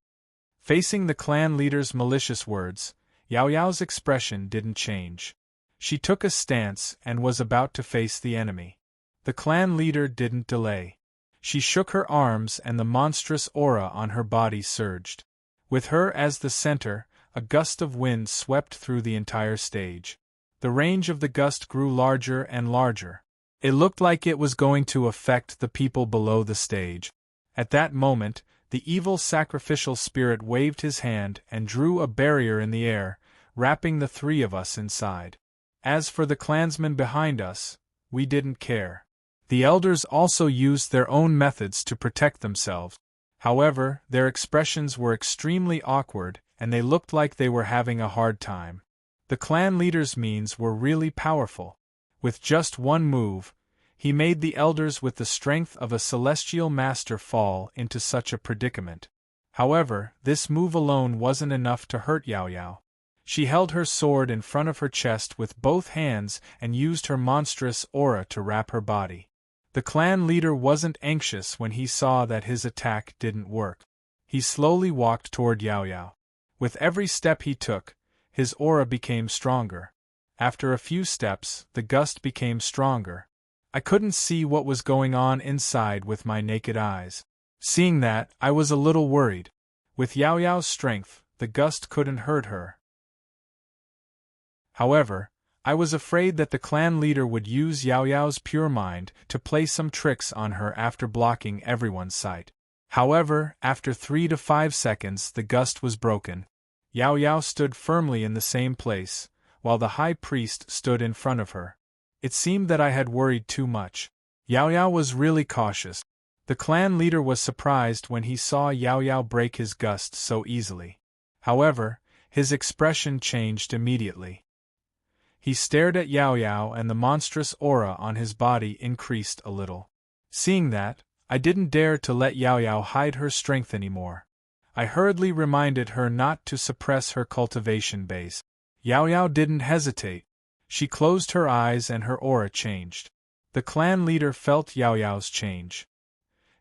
Facing the clan leader's malicious words, Yao Yao's expression didn't change. She took a stance and was about to face the enemy. The clan leader didn't delay. She shook her arms and the monstrous aura on her body surged. With her as the center, a gust of wind swept through the entire stage. The range of the gust grew larger and larger. It looked like it was going to affect the people below the stage. At that moment, the evil sacrificial spirit waved his hand and drew a barrier in the air, wrapping the three of us inside. As for the clansmen behind us, we didn't care. The elders also used their own methods to protect themselves. However, their expressions were extremely awkward, and they looked like they were having a hard time. The clan leader's means were really powerful. With just one move, he made the elders with the strength of a celestial master fall into such a predicament. However, this move alone wasn't enough to hurt Yao Yao. She held her sword in front of her chest with both hands and used her monstrous aura to wrap her body. The clan leader wasn't anxious when he saw that his attack didn't work. He slowly walked toward Yao Yao. With every step he took, his aura became stronger. After a few steps, the gust became stronger. I couldn't see what was going on inside with my naked eyes. Seeing that, I was a little worried. With Yao Yao's strength, the gust couldn't hurt her. However, I was afraid that the clan leader would use Yao Yao's pure mind to play some tricks on her after blocking everyone's sight. However, after 3 to 5 seconds the gust was broken. Yao Yao stood firmly in the same place, while the high priest stood in front of her. It seemed that I had worried too much. Yao Yao was really cautious. The clan leader was surprised when he saw Yao Yao break his gust so easily. However, his expression changed immediately. He stared at Yao Yao and the monstrous aura on his body increased a little. Seeing that, I didn't dare to let Yao Yao hide her strength anymore. I hurriedly reminded her not to suppress her cultivation base. Yao Yao didn't hesitate. She closed her eyes and her aura changed. The clan leader felt Yao Yao's change.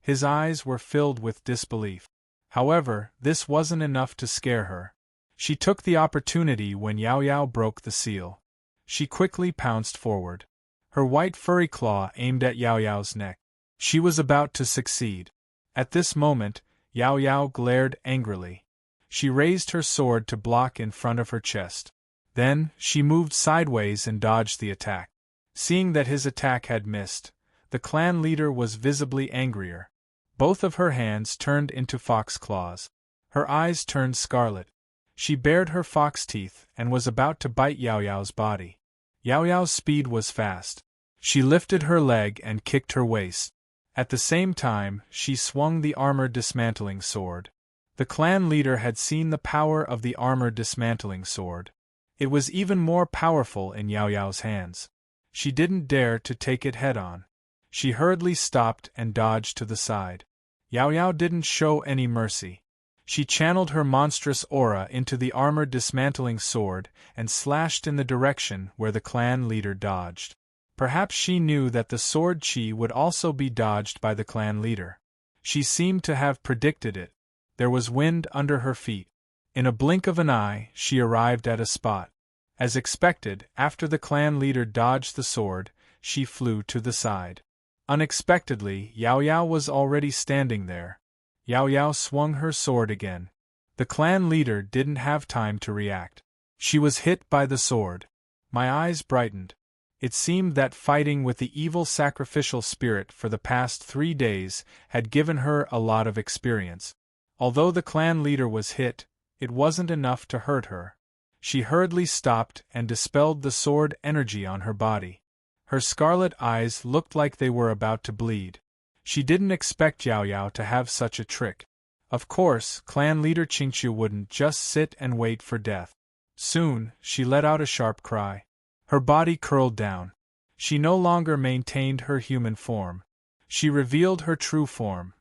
His eyes were filled with disbelief. However, this wasn't enough to scare her. She took the opportunity when Yao Yao broke the seal. She quickly pounced forward. Her white furry claw aimed at Yao Yao's neck. She was about to succeed. At this moment, Yao Yao glared angrily. She raised her sword to block in front of her chest. Then, she moved sideways and dodged the attack. Seeing that his attack had missed, the clan leader was visibly angrier. Both of her hands turned into fox claws. Her eyes turned scarlet. She bared her fox teeth and was about to bite Yao Yao's body. Yao Yao's speed was fast. She lifted her leg and kicked her waist. At the same time, she swung the armor-dismantling sword. The clan leader had seen the power of the armor-dismantling sword. It was even more powerful in Yao Yao's hands. She didn't dare to take it head-on. She hurriedly stopped and dodged to the side. Yao Yao didn't show any mercy. She channeled her monstrous aura into the armor-dismantling sword and slashed in the direction where the clan leader dodged. Perhaps she knew that the sword chi would also be dodged by the clan leader. She seemed to have predicted it. There was wind under her feet. In a blink of an eye, she arrived at a spot. As expected, after the clan leader dodged the sword, she flew to the side. Unexpectedly, Yao Yao was already standing there. Yao Yao swung her sword again. The clan leader didn't have time to react. She was hit by the sword. My eyes brightened. It seemed that fighting with the evil sacrificial spirit for the past 3 days had given her a lot of experience. Although the clan leader was hit, it wasn't enough to hurt her. She hurriedly stopped and dispelled the sword energy on her body. Her scarlet eyes looked like they were about to bleed. She didn't expect Yao Yao to have such a trick. Of course, clan leader Qingqiu wouldn't just sit and wait for death. Soon, she let out a sharp cry. Her body curled down. She no longer maintained her human form. She revealed her true form.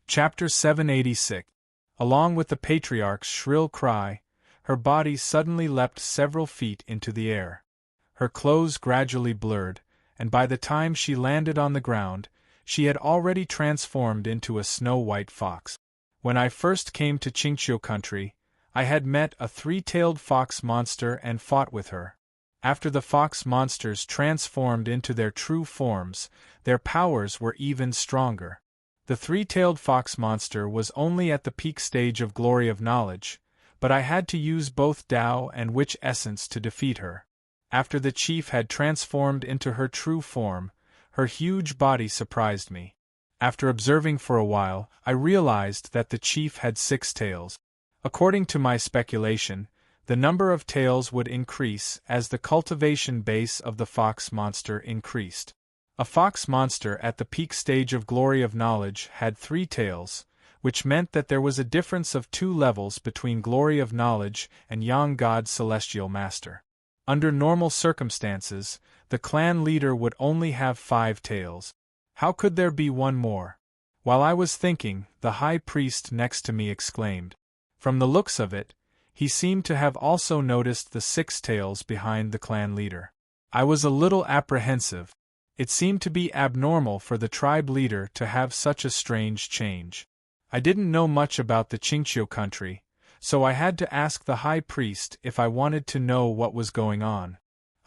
Chapter 786. Along with the patriarch's shrill cry, her body suddenly leapt several feet into the air. Her clothes gradually blurred, and by the time she landed on the ground, she had already transformed into a snow-white fox. When I first came to Qingqiu country, I had met a 3-tailed fox monster and fought with her. After the fox monsters transformed into their true forms, their powers were even stronger. The 3-tailed fox monster was only at the peak stage of glory of knowledge, but I had to use both Tao and witch essence to defeat her. After the chief had transformed into her true form, her huge body surprised me. After observing for a while, I realized that the chief had 6 tails. According to my speculation, the number of tails would increase as the cultivation base of the fox monster increased. A fox monster at the peak stage of glory of knowledge had 3 tails, which meant that there was a difference of 2 levels between glory of knowledge and Yang God Celestial Master. Under normal circumstances, the clan leader would only have 5 tails. How could there be one more? While I was thinking, the high priest next to me exclaimed. From the looks of it, he seemed to have also noticed the 6 tails behind the clan leader. I was a little apprehensive. It seemed to be abnormal for the tribe leader to have such a strange change. I didn't know much about the Qingqiu country, so I had to ask the high priest if I wanted to know what was going on.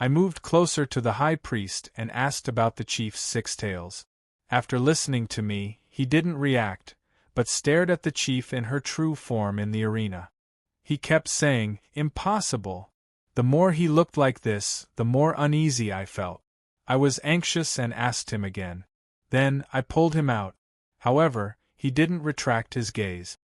I moved closer to the high priest and asked about the chief's 6 tails. After listening to me, he didn't react, but stared at the chief in her true form in the arena. He kept saying, "Impossible." The more he looked like this, the more uneasy I felt. I was anxious and asked him again. Then, I pulled him out. However, he didn't retract his gaze.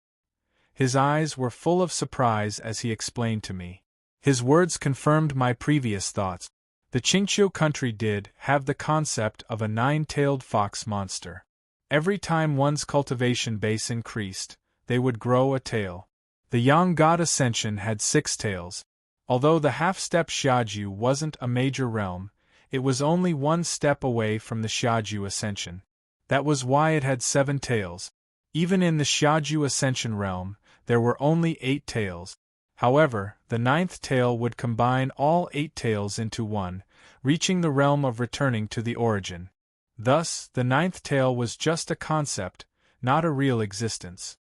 His eyes were full of surprise as he explained to me. His words confirmed my previous thoughts. The Qingqiu country did have the concept of a 9-tailed fox monster. Every time one's cultivation base increased, they would grow a tail. The Yang God Ascension had 6 tails. Although the half-step Xiaju wasn't a major realm, it was only 1 step away from the Xiaju Ascension. That was why it had 7 tails. Even in the Xiaju Ascension realm, there were only 8 tails. However, the 9th tail would combine all 8 tails into one, reaching the realm of returning to the origin. Thus, the 9th tail was just a concept, not a real existence.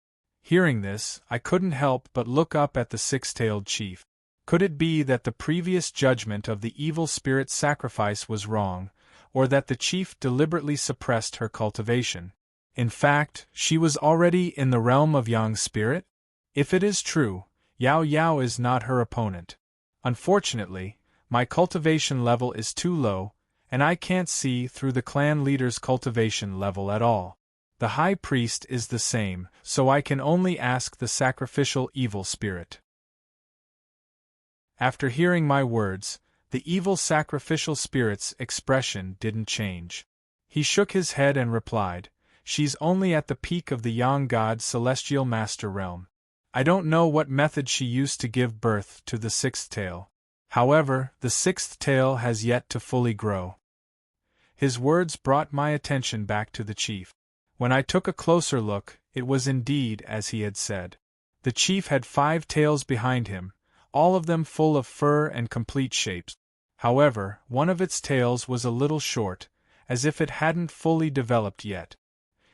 Hearing this, I couldn't help but look up at the 6-tailed chief. Could it be that the previous judgment of the evil spirit sacrifice was wrong, or that the chief deliberately suppressed her cultivation? In fact, she was already in the realm of Yang spirit? If it is true, Yao Yao is not her opponent. Unfortunately, my cultivation level is too low, and I can't see through the clan leader's cultivation level at all. The high priest is the same, so I can only ask the sacrificial evil spirit. After hearing my words, the evil sacrificial spirit's expression didn't change. He shook his head and replied, She's only at the peak of the Yang God's celestial master realm. I don't know what method she used to give birth to the sixth tail. However, the sixth tail has yet to fully grow." His words brought my attention back to the chief. When I took a closer look, it was indeed as he had said. The chief had 5 tails behind him, all of them full of fur and complete shapes. However, one of its tails was a little short, as if it hadn't fully developed yet.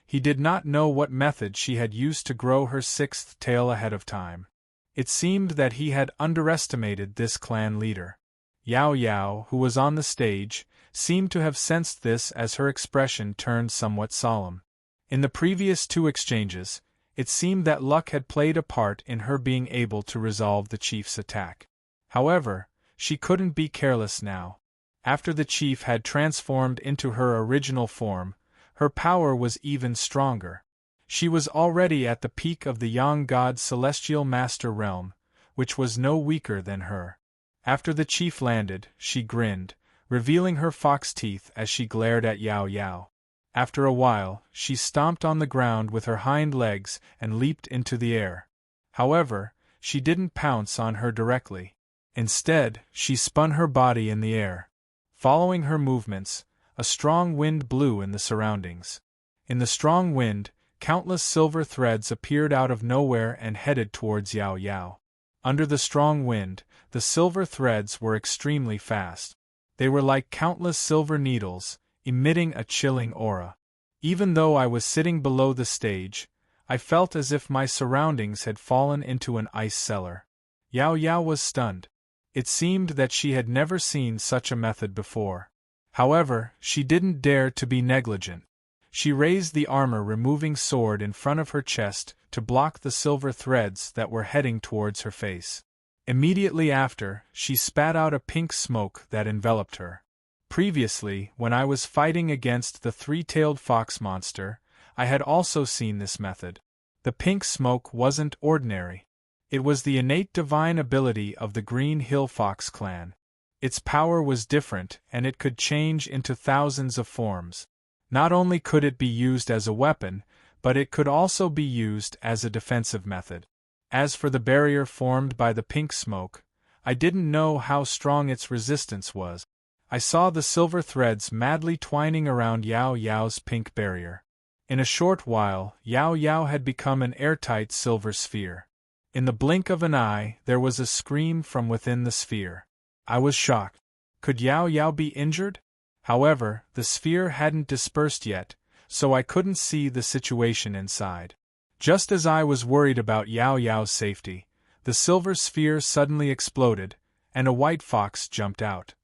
He did not know what method she had used to grow her 6th tail ahead of time. It seemed that he had underestimated this clan leader. Yao Yao, who was on the stage, seemed to have sensed this as her expression turned somewhat solemn. In the previous 2 exchanges, it seemed that luck had played a part in her being able to resolve the chief's attack. However, she couldn't be careless now. After the chief had transformed into her original form, her power was even stronger. She was already at the peak of the Yang God's celestial master realm, which was no weaker than her. After the chief landed, she grinned, revealing her fox teeth as she glared at Yao Yao. After a while, she stomped on the ground with her hind legs and leaped into the air. However, she didn't pounce on her directly. Instead, she spun her body in the air. Following her movements, a strong wind blew in the surroundings. In the strong wind, countless silver threads appeared out of nowhere and headed towards Yao Yao. Under the strong wind, the silver threads were extremely fast. They were like countless silver needles, emitting a chilling aura. Even though I was sitting below the stage, I felt as if my surroundings had fallen into an ice cellar. Yao Yao was stunned. It seemed that she had never seen such a method before. However, she didn't dare to be negligent. She raised the armor-removing sword in front of her chest to block the silver threads that were heading towards her face. Immediately after, she spat out a pink smoke that enveloped her. Previously, when I was fighting against the 3-tailed fox monster, I had also seen this method. The pink smoke wasn't ordinary. It was the innate divine ability of the Green Hill Fox clan. Its power was different, and it could change into thousands of forms. Not only could it be used as a weapon, but it could also be used as a defensive method. As for the barrier formed by the pink smoke, I didn't know how strong its resistance was. I saw the silver threads madly twining around Yao Yao's pink barrier. In a short while, Yao Yao had become an airtight silver sphere. In the blink of an eye, there was a scream from within the sphere. I was shocked. Could Yao Yao be injured? However, the sphere hadn't dispersed yet, so I couldn't see the situation inside. Just as I was worried about Yao Yao's safety, the silver sphere suddenly exploded, and a white fox jumped out.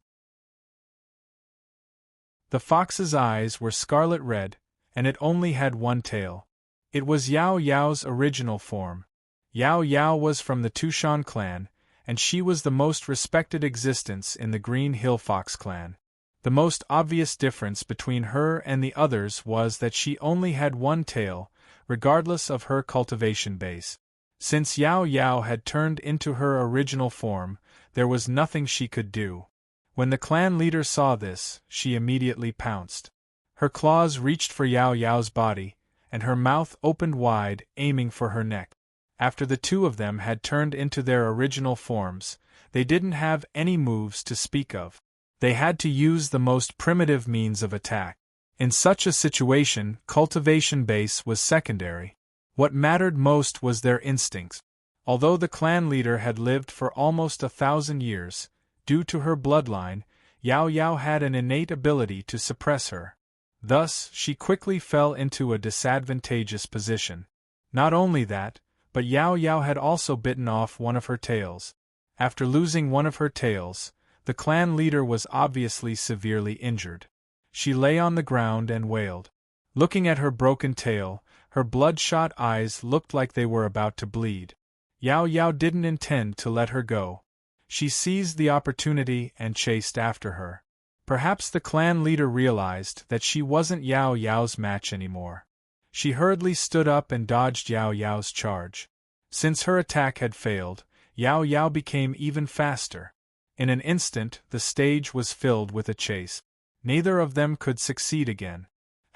The fox's eyes were scarlet red, and it only had 1 tail. It was Yao Yao's original form. Yao Yao was from the Tushan clan, and she was the most respected existence in the Green Hill Fox clan. The most obvious difference between her and the others was that she only had 1 tail, regardless of her cultivation base. Since Yao Yao had turned into her original form, there was nothing she could do. When the clan leader saw this, she immediately pounced. Her claws reached for Yao Yao's body, and her mouth opened wide, aiming for her neck. After the 2 of them had turned into their original forms, they didn't have any moves to speak of. They had to use the most primitive means of attack. In such a situation, cultivation base was secondary. What mattered most was their instincts. Although the clan leader had lived for almost 1,000 years, due to her bloodline, Yao Yao had an innate ability to suppress her. Thus, she quickly fell into a disadvantageous position. Not only that, but Yao Yao had also bitten off one of her tails. After losing one of her tails, the clan leader was obviously severely injured. She lay on the ground and wailed. Looking at her broken tail, her bloodshot eyes looked like they were about to bleed. Yao Yao didn't intend to let her go. She seized the opportunity and chased after her. Perhaps the clan leader realized that she wasn't Yao Yao's match anymore. She hurriedly stood up and dodged Yao Yao's charge. Since her attack had failed, Yao Yao became even faster. In an instant, the stage was filled with a chase. Neither of them could succeed again.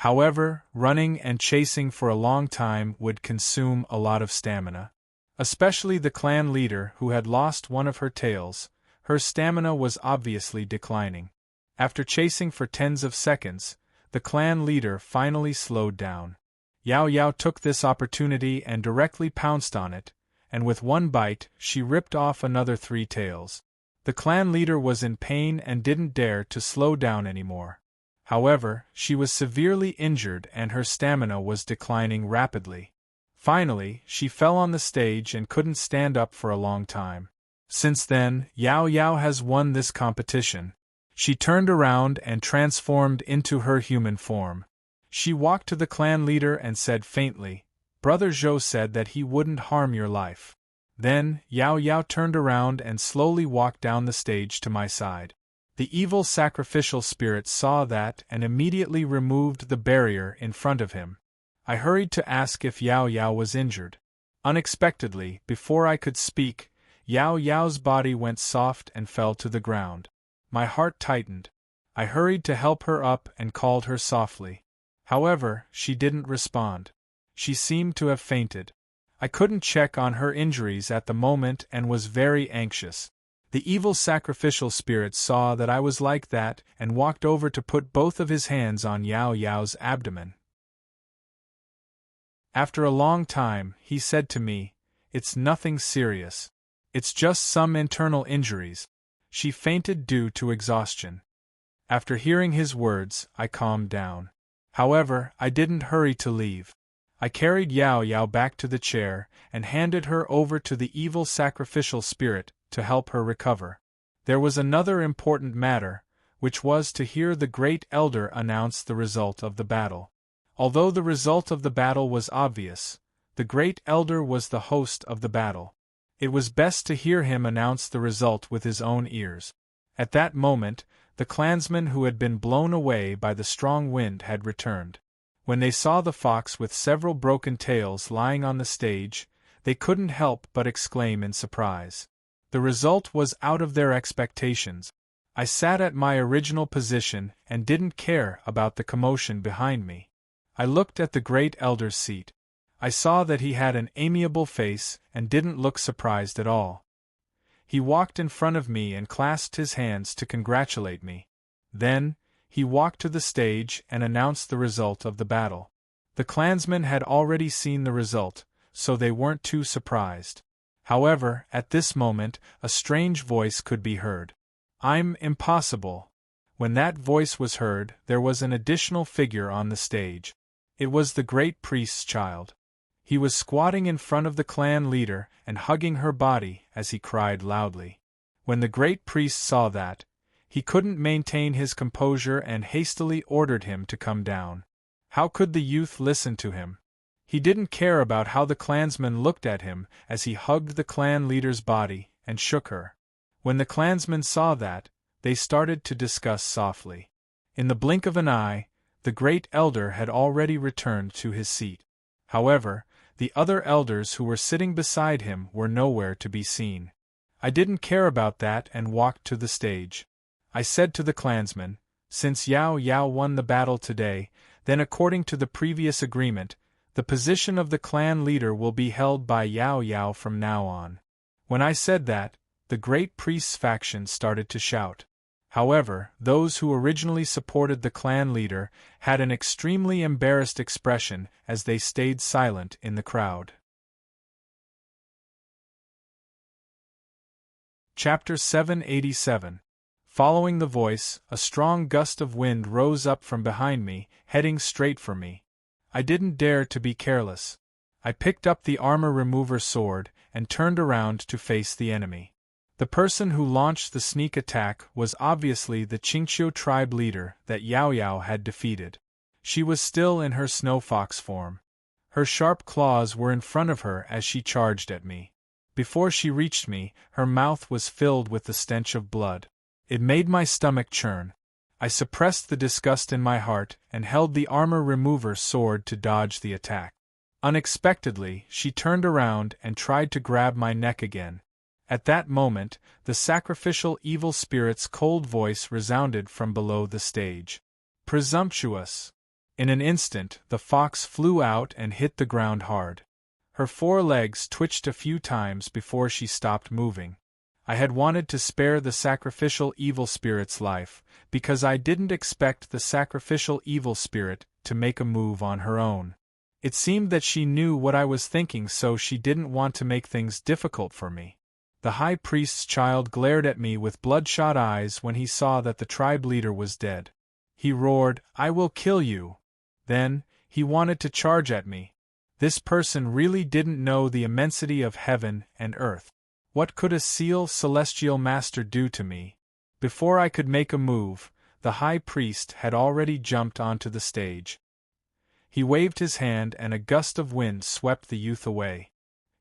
However, running and chasing for a long time would consume a lot of stamina. Especially the clan leader who had lost one of her tails, her stamina was obviously declining. After chasing for tens of seconds, the clan leader finally slowed down. Yao Yao took this opportunity and directly pounced on it, and with one bite she ripped off another 3 tails. The clan leader was in pain and didn't dare to slow down anymore. However, she was severely injured and her stamina was declining rapidly. Finally, she fell on the stage and couldn't stand up for a long time. Since then, Yao Yao has won this competition. She turned around and transformed into her human form. She walked to the clan leader and said faintly, "Brother Zhou said that he wouldn't harm your life." Then, Yao Yao turned around and slowly walked down the stage to my side. The evil sacrificial spirit saw that and immediately removed the barrier in front of him. I hurried to ask if Yao Yao was injured. Unexpectedly, before I could speak, Yao Yao's body went soft and fell to the ground. My heart tightened. I hurried to help her up and called her softly. However, she didn't respond. She seemed to have fainted. I couldn't check on her injuries at the moment and was very anxious. The evil sacrificial spirit saw that I was like that and walked over to put both of his hands on Yao Yao's abdomen. After a long time, he said to me, "It's nothing serious. It's just some internal injuries." She fainted due to exhaustion. After hearing his words, I calmed down. However, I didn't hurry to leave. I carried Yao Yao back to the chair and handed her over to the evil sacrificial spirit to help her recover. There was another important matter, which was to hear the Great Elder announce the result of the battle. Although the result of the battle was obvious, the Great Elder was the host of the battle. It was best to hear him announce the result with his own ears. At that moment, the clansmen who had been blown away by the strong wind had returned. When they saw the fox with several broken tails lying on the stage, they couldn't help but exclaim in surprise. The result was out of their expectations. I sat at my original position and didn't care about the commotion behind me. I looked at the Great Elder's seat. I saw that he had an amiable face and didn't look surprised at all. He walked in front of me and clasped his hands to congratulate me. Then, he walked to the stage and announced the result of the battle. The clansmen had already seen the result, so they weren't too surprised. However, at this moment, a strange voice could be heard. "I'm impossible." When that voice was heard, there was an additional figure on the stage. It was the great priest's child. He was squatting in front of the clan leader and hugging her body as he cried loudly. When the great priest saw that, he couldn't maintain his composure and hastily ordered him to come down. How could the youth listen to him? He didn't care about how the clansmen looked at him as he hugged the clan leader's body and shook her. When the clansmen saw that, they started to discuss softly. In the blink of an eye, the Great Elder had already returned to his seat. However, the other elders who were sitting beside him were nowhere to be seen. I didn't care about that and walked to the stage. I said to the clansmen, "Since Yao Yao won the battle today, then according to the previous agreement, the position of the clan leader will be held by Yao Yao from now on." When I said that, the great priest's faction started to shout. However, those who originally supported the clan leader had an extremely embarrassed expression as they stayed silent in the crowd. Chapter 787. Following the voice, a strong gust of wind rose up from behind me, heading straight for me. I didn't dare to be careless. I picked up the armor remover sword and turned around to face the enemy. The person who launched the sneak attack was obviously the Qingqiu tribe leader that Yao Yao had defeated. She was still in her snow fox form. Her sharp claws were in front of her as she charged at me. Before she reached me, her mouth was filled with the stench of blood. It made my stomach churn. I suppressed the disgust in my heart and held the armor remover sword to dodge the attack. Unexpectedly, she turned around and tried to grab my neck again. At that moment, the sacrificial evil spirit's cold voice resounded from below the stage. "Presumptuous! In an instant, the fox flew out and hit the ground hard. Her 4 legs twitched a few times before she stopped moving. I had wanted to spare the sacrificial evil spirit's life, because I didn't expect the sacrificial evil spirit to make a move on her own. It seemed that she knew what I was thinking, so she didn't want to make things difficult for me. The high priest's child glared at me with bloodshot eyes when he saw that the tribe leader was dead. He roared, "I will kill you!" Then, he wanted to charge at me. This person really didn't know the immensity of heaven and earth. What could a celestial master do to me? Before I could make a move, the high priest had already jumped onto the stage. He waved his hand and a gust of wind swept the youth away.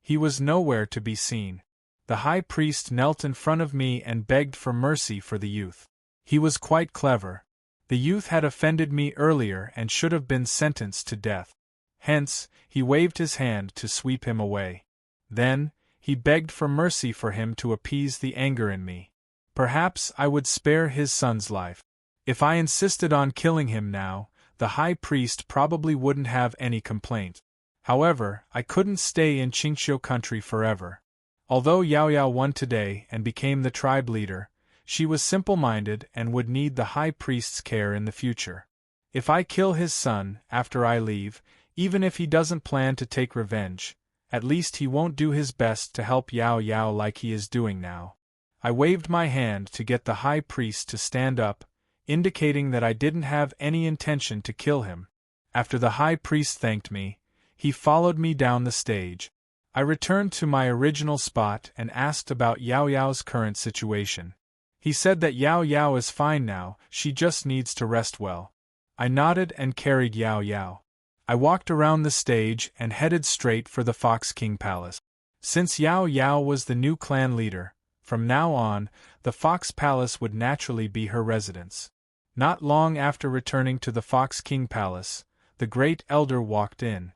He was nowhere to be seen. The high priest knelt in front of me and begged for mercy for the youth. He was quite clever. The youth had offended me earlier and should have been sentenced to death. Hence, he waved his hand to sweep him away. Then, he begged for mercy for him to appease the anger in me. Perhaps I would spare his son's life. If I insisted on killing him now, the high priest probably wouldn't have any complaint. However, I couldn't stay in Qingqiu country forever. Although Yao Yao won today and became the tribe leader, she was simple-minded and would need the high priest's care in the future. If I kill his son after I leave, even if he doesn't plan to take revenge, at least he won't do his best to help Yao Yao like he is doing now. I waved my hand to get the high priest to stand up, indicating that I didn't have any intention to kill him. After the high priest thanked me, he followed me down the stage. I returned to my original spot and asked about Yao Yao's current situation. He said that Yao Yao is fine now, she just needs to rest well. I nodded and carried Yao Yao. I walked around the stage and headed straight for the Fox King Palace. Since Yao Yao was the new clan leader, from now on, the Fox Palace would naturally be her residence. Not long after returning to the Fox King Palace, the Great Elder walked in.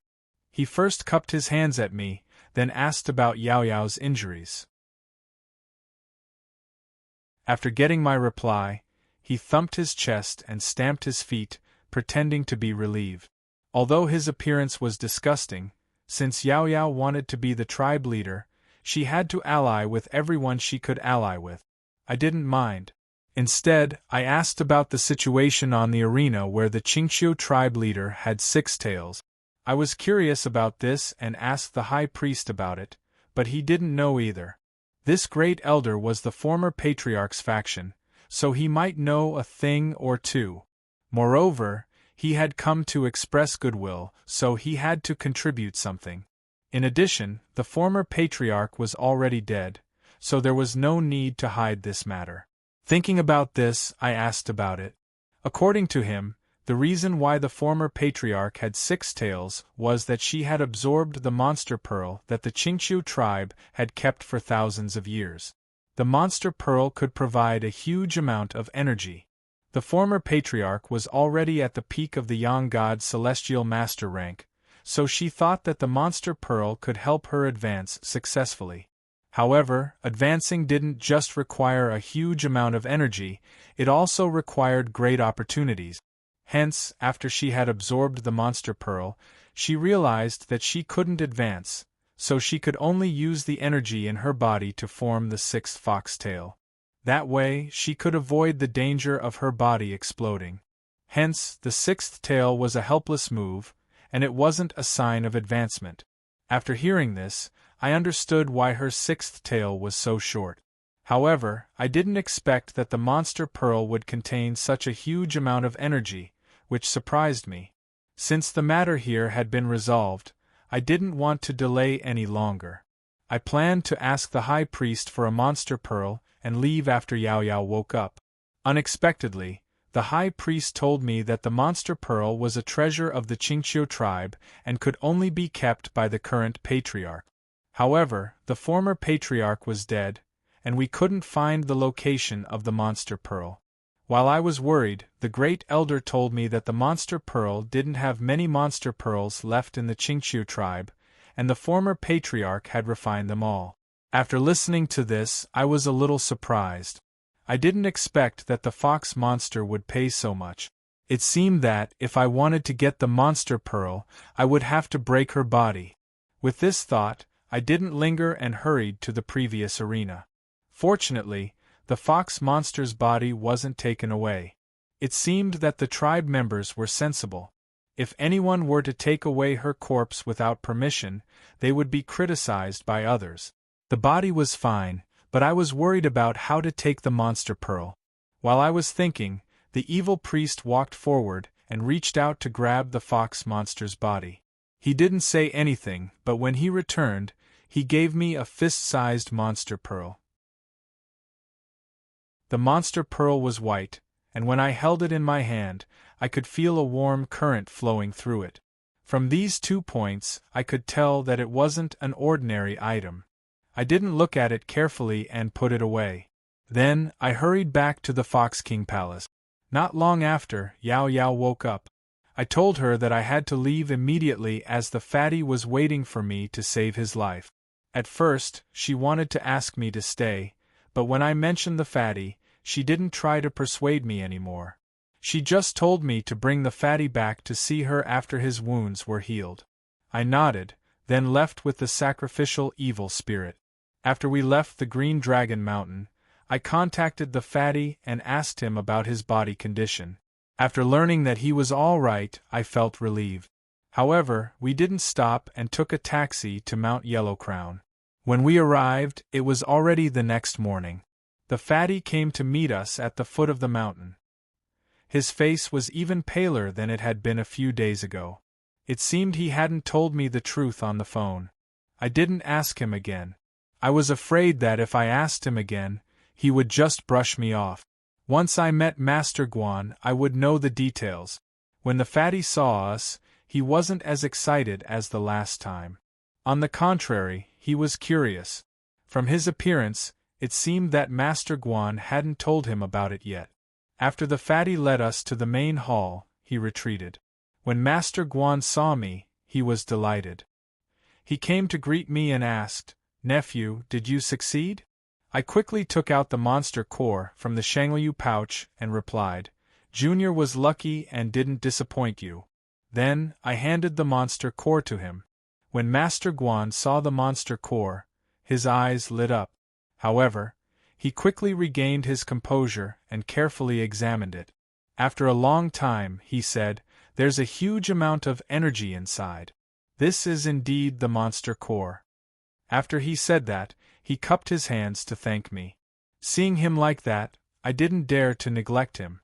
He first cupped his hands at me, then asked about Yao Yao's injuries. After getting my reply, he thumped his chest and stamped his feet, pretending to be relieved. Although his appearance was disgusting, since Yao Yao wanted to be the tribe leader, she had to ally with everyone she could ally with. I didn't mind. Instead, I asked about the situation on the arena where the Qingqiu tribe leader had 6 tails. I was curious about this and asked the high priest about it, but he didn't know either. This great elder was the former patriarch's faction, so he might know a thing or two. Moreover, he had come to express goodwill, so he had to contribute something. In addition, the former patriarch was already dead, so there was no need to hide this matter. Thinking about this, I asked about it. According to him, the reason why the former patriarch had 6 tails was that she had absorbed the monster pearl that the Qingqiu tribe had kept for thousands of years. The monster pearl could provide a huge amount of energy. The former patriarch was already at the peak of the Yang God Celestial Master rank, so she thought that the monster pearl could help her advance successfully. However, advancing didn't just require a huge amount of energy, it also required great opportunities. Hence, after she had absorbed the monster pearl, she realized that she couldn't advance, so she could only use the energy in her body to form the 6th fox tail. That way, she could avoid the danger of her body exploding. Hence, the 6th tail was a helpless move, and it wasn't a sign of advancement. After hearing this, I understood why her 6th tail was so short. However, I didn't expect that the monster pearl would contain such a huge amount of energy, which surprised me. Since the matter here had been resolved, I didn't want to delay any longer. I planned to ask the high priest for a monster pearl and leave after Yao Yao woke up. Unexpectedly, the high priest told me that the monster pearl was a treasure of the Qingqiu tribe and could only be kept by the current patriarch. However, the former patriarch was dead, and we couldn't find the location of the monster pearl. While I was worried, the great elder told me that the monster pearl didn't have many monster pearls left in the Qingqiu tribe, and the former patriarch had refined them all. After listening to this, I was a little surprised. I didn't expect that the fox monster would pay so much. It seemed that, if I wanted to get the monster pearl, I would have to break her body. With this thought, I didn't linger and hurried to the previous arena. Fortunately, the fox monster's body wasn't taken away. It seemed that the tribe members were sensible. If anyone were to take away her corpse without permission, they would be criticized by others. The body was fine, but I was worried about how to take the monster pearl. While I was thinking, the evil priest walked forward and reached out to grab the fox monster's body. He didn't say anything, but when he returned, he gave me a fist-sized monster pearl. The monster pearl was white, and when I held it in my hand, I could feel a warm current flowing through it. From these 2 points, I could tell that it wasn't an ordinary item. I didn't look at it carefully and put it away. Then, I hurried back to the Fox King Palace. Not long after, Yao Yao woke up. I told her that I had to leave immediately as the fatty was waiting for me to save his life. At first, she wanted to ask me to stay, but when I mentioned the fatty, she didn't try to persuade me anymore. She just told me to bring the fatty back to see her after his wounds were healed. I nodded, then left with the sacrificial evil spirit. After we left the Green Dragon Mountain, I contacted the fatty and asked him about his body condition. After learning that he was all right, I felt relieved. However, we didn't stop and took a taxi to Mount Yellow Crown. When we arrived, it was already the next morning. The fatty came to meet us at the foot of the mountain. His face was even paler than it had been a few days ago. It seemed he hadn't told me the truth on the phone. I didn't ask him again. I was afraid that if I asked him again, he would just brush me off. Once I met Master Guan, I would know the details. When the fatty saw us, he wasn't as excited as the last time. On the contrary, he was curious. From his appearance, it seemed that Master Guan hadn't told him about it yet. After the fatty led us to the main hall, he retreated. When Master Guan saw me, he was delighted. He came to greet me and asked, "Nephew, did you succeed?" I quickly took out the monster core from the Shangliu pouch and replied, "Junior was lucky and didn't disappoint you." Then, I handed the monster core to him. When Master Guan saw the monster core, his eyes lit up. However, he quickly regained his composure and carefully examined it. After a long time, he said, "There's a huge amount of energy inside. This is indeed the monster core." After he said that, he cupped his hands to thank me. Seeing him like that, I didn't dare to neglect him.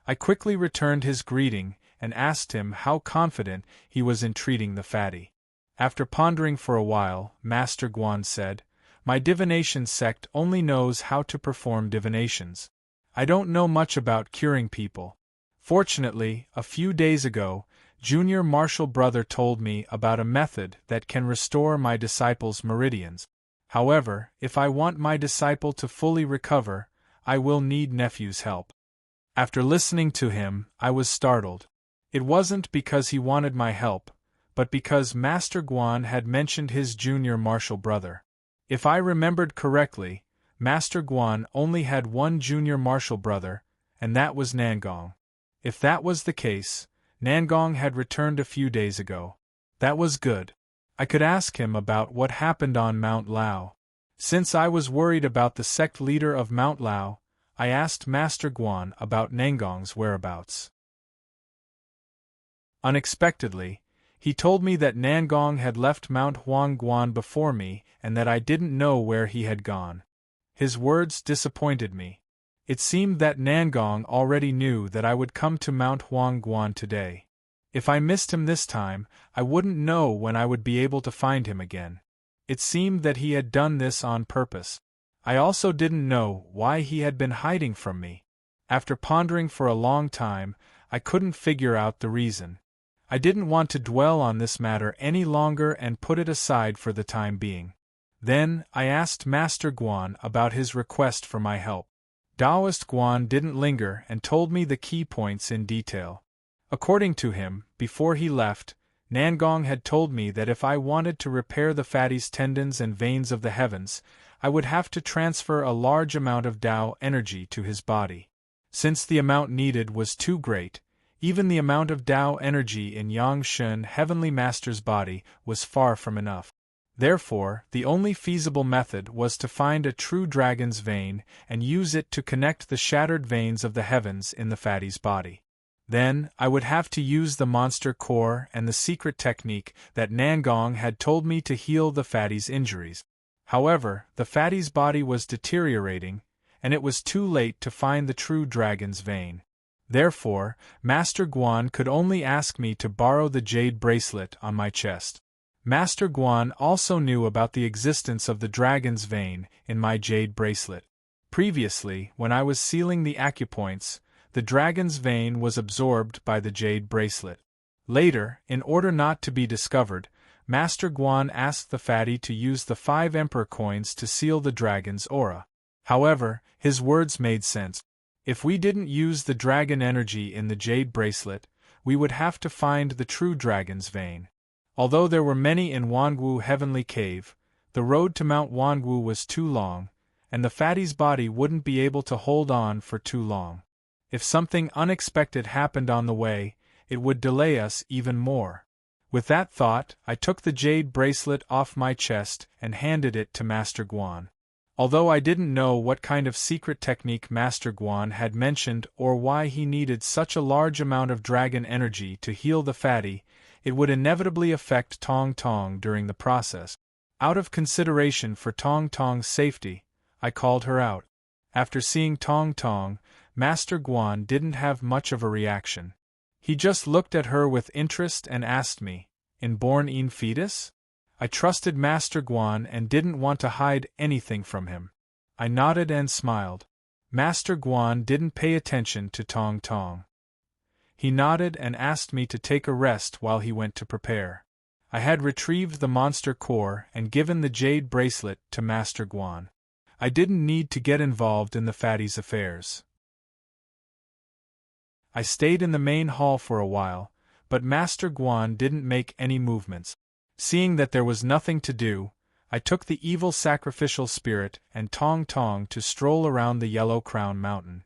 I quickly returned his greeting and asked him how confident he was in treating the fatty. After pondering for a while, Master Guan said, "My divination sect only knows how to perform divinations. I don't know much about curing people. Fortunately, a few days ago, Junior Martial Brother told me about a method that can restore my disciple's meridians. However, if I want my disciple to fully recover, I will need Nephew's help." After listening to him, I was startled. It wasn't because he wanted my help, but because Master Guan had mentioned his Junior Martial Brother. If I remembered correctly, Master Guan only had one Junior Martial Brother, and that was Nangong. If that was the case, Nangong had returned a few days ago. That was good. I could ask him about what happened on Mount Lao. Since I was worried about the sect leader of Mount Lao, I asked Master Guan about Nangong's whereabouts. Unexpectedly, he told me that Nangong had left Mount Huangguan before me and that I didn't know where he had gone. His words disappointed me. It seemed that Nangong already knew that I would come to Mount Huangguan today. If I missed him this time, I wouldn't know when I would be able to find him again. It seemed that he had done this on purpose. I also didn't know why he had been hiding from me. After pondering for a long time, I couldn't figure out the reason. I didn't want to dwell on this matter any longer and put it aside for the time being. Then, I asked Master Guan about his request for my help. Taoist Guan didn't linger and told me the key points in detail. According to him, before he left, Nangong had told me that if I wanted to repair the fatty's tendons and veins of the heavens, I would have to transfer a large amount of Tao energy to his body. Since the amount needed was too great, Even the amount of Tao energy in Yang Shun Heavenly Master's body was far from enough. Therefore, the only feasible method was to find a true dragon's vein and use it to connect the shattered veins of the heavens in the fatty's body. Then, I would have to use the monster core and the secret technique that Nangong had told me to heal the fatty's injuries. However, the fatty's body was deteriorating, and it was too late to find the true dragon's vein. Therefore, Master Guan could only ask me to borrow the jade bracelet on my chest. Master Guan also knew about the existence of the dragon's vein in my jade bracelet. Previously, when I was sealing the acupoints, the dragon's vein was absorbed by the jade bracelet. Later, in order not to be discovered, Master Guan asked the fatty to use the 5 emperor coins to seal the dragon's aura. However, his words made sense. If we didn't use the dragon energy in the jade bracelet, we would have to find the true dragon's vein. Although there were many in Wangu Heavenly Cave, the road to Mount Wangu was too long, and the fatty's body wouldn't be able to hold on for too long. If something unexpected happened on the way, it would delay us even more. With that thought, I took the jade bracelet off my chest and handed it to Master Guan. Although I didn't know what kind of secret technique Master Guan had mentioned or why he needed such a large amount of dragon energy to heal the fatty, it would inevitably affect Tong Tong during the process. Out of consideration for Tong Tong's safety, I called her out. After seeing Tong Tong, Master Guan didn't have much of a reaction. He just looked at her with interest and asked me, "Inborn in fetus?" I trusted Master Guan and didn't want to hide anything from him. I nodded and smiled. Master Guan didn't pay attention to Tong Tong. He nodded and asked me to take a rest while he went to prepare. I had retrieved the monster core and given the jade bracelet to Master Guan. I didn't need to get involved in the fatty's affairs. I stayed in the main hall for a while, but Master Guan didn't make any movements. Seeing that there was nothing to do, I took the evil sacrificial spirit and Tong Tong to stroll around the Yellow Crown Mountain.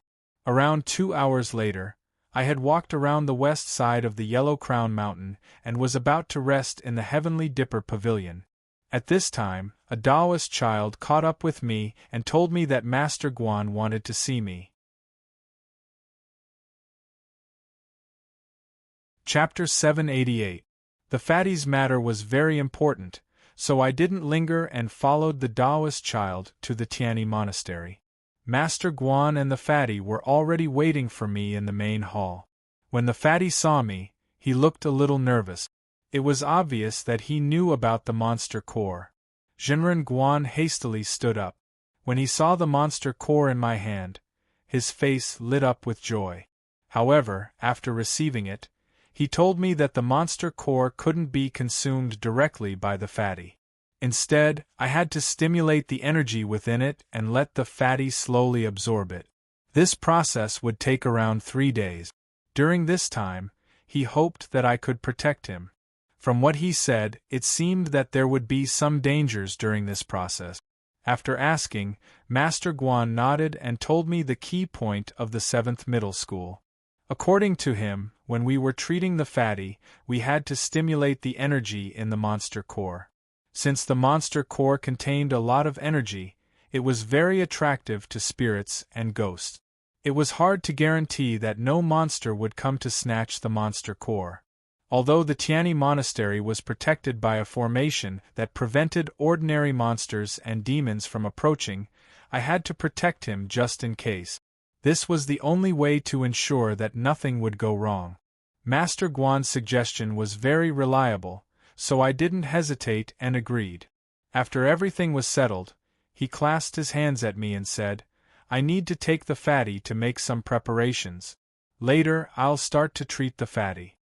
Around 2 hours later, I had walked around the west side of the Yellow Crown Mountain and was about to rest in the Heavenly Dipper Pavilion. At this time, a Taoist child caught up with me and told me that Master Guan wanted to see me. Chapter 788. The fatty's matter was very important, so I didn't linger and followed the Taoist child to the Tianyi monastery. Master Guan and the fatty were already waiting for me in the main hall. When the fatty saw me, he looked a little nervous. It was obvious that he knew about the monster core. Zhenren Guan hastily stood up. When he saw the monster core in my hand, his face lit up with joy. However, after receiving it, he told me that the monster core couldn't be consumed directly by the fatty. Instead, I had to stimulate the energy within it and let the fatty slowly absorb it. This process would take around 3 days. During this time, he hoped that I could protect him. From what he said, it seemed that there would be some dangers during this process. After asking, Master Guan nodded and told me the key point of the 7th middle school. According to him, when we were treating the fatty, we had to stimulate the energy in the monster core. Since the monster core contained a lot of energy, it was very attractive to spirits and ghosts. It was hard to guarantee that no monster would come to snatch the monster core. Although the Tianyi monastery was protected by a formation that prevented ordinary monsters and demons from approaching, I had to protect him just in case. This was the only way to ensure that nothing would go wrong. Master Guan's suggestion was very reliable, so I didn't hesitate and agreed. After everything was settled, he clasped his hands at me and said, "I need to take the fatty to make some preparations. Later, I'll start to treat the fatty.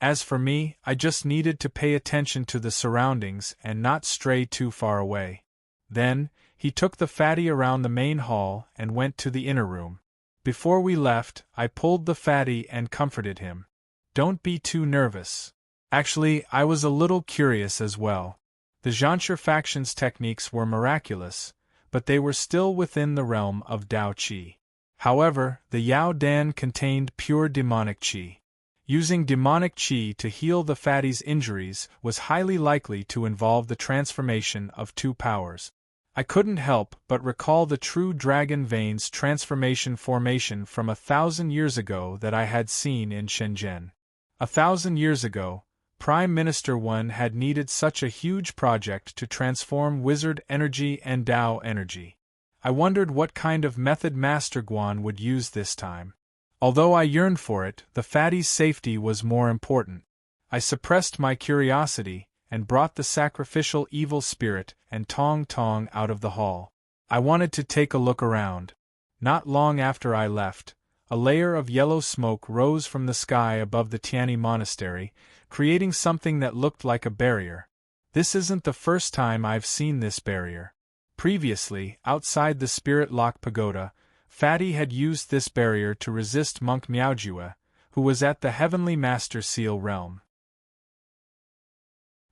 As for me, I just needed to pay attention to the surroundings and not stray too far away." Then, he took the fatty around the main hall and went to the inner room. Before we left, I pulled the fatty and comforted him. "Don't be too nervous." Actually, I was a little curious as well. The Zhanshur faction's techniques were miraculous, but they were still within the realm of Tao Qi. However, the Yao Dan contained pure demonic Qi. Using demonic chi to heal the fatty's injuries was highly likely to involve the transformation of two powers. I couldn't help but recall the true dragon vein's transformation formation from 1,000 years ago that I had seen in Shenzhen. 1,000 years ago, Prime Minister Wen had needed such a huge project to transform wizard energy and Tao energy. I wondered what kind of method Master Guan would use this time. Although I yearned for it, the fatty's safety was more important. I suppressed my curiosity and brought the sacrificial evil spirit and Tong Tong out of the hall. I wanted to take a look around. Not long after I left, a layer of yellow smoke rose from the sky above the Tianyi monastery, creating something that looked like a barrier. This isn't the first time I've seen this barrier. Previously, outside the Spirit Lock Pagoda, Fatty had used this barrier to resist Monk Miaojue, who was at the Heavenly Master Seal realm.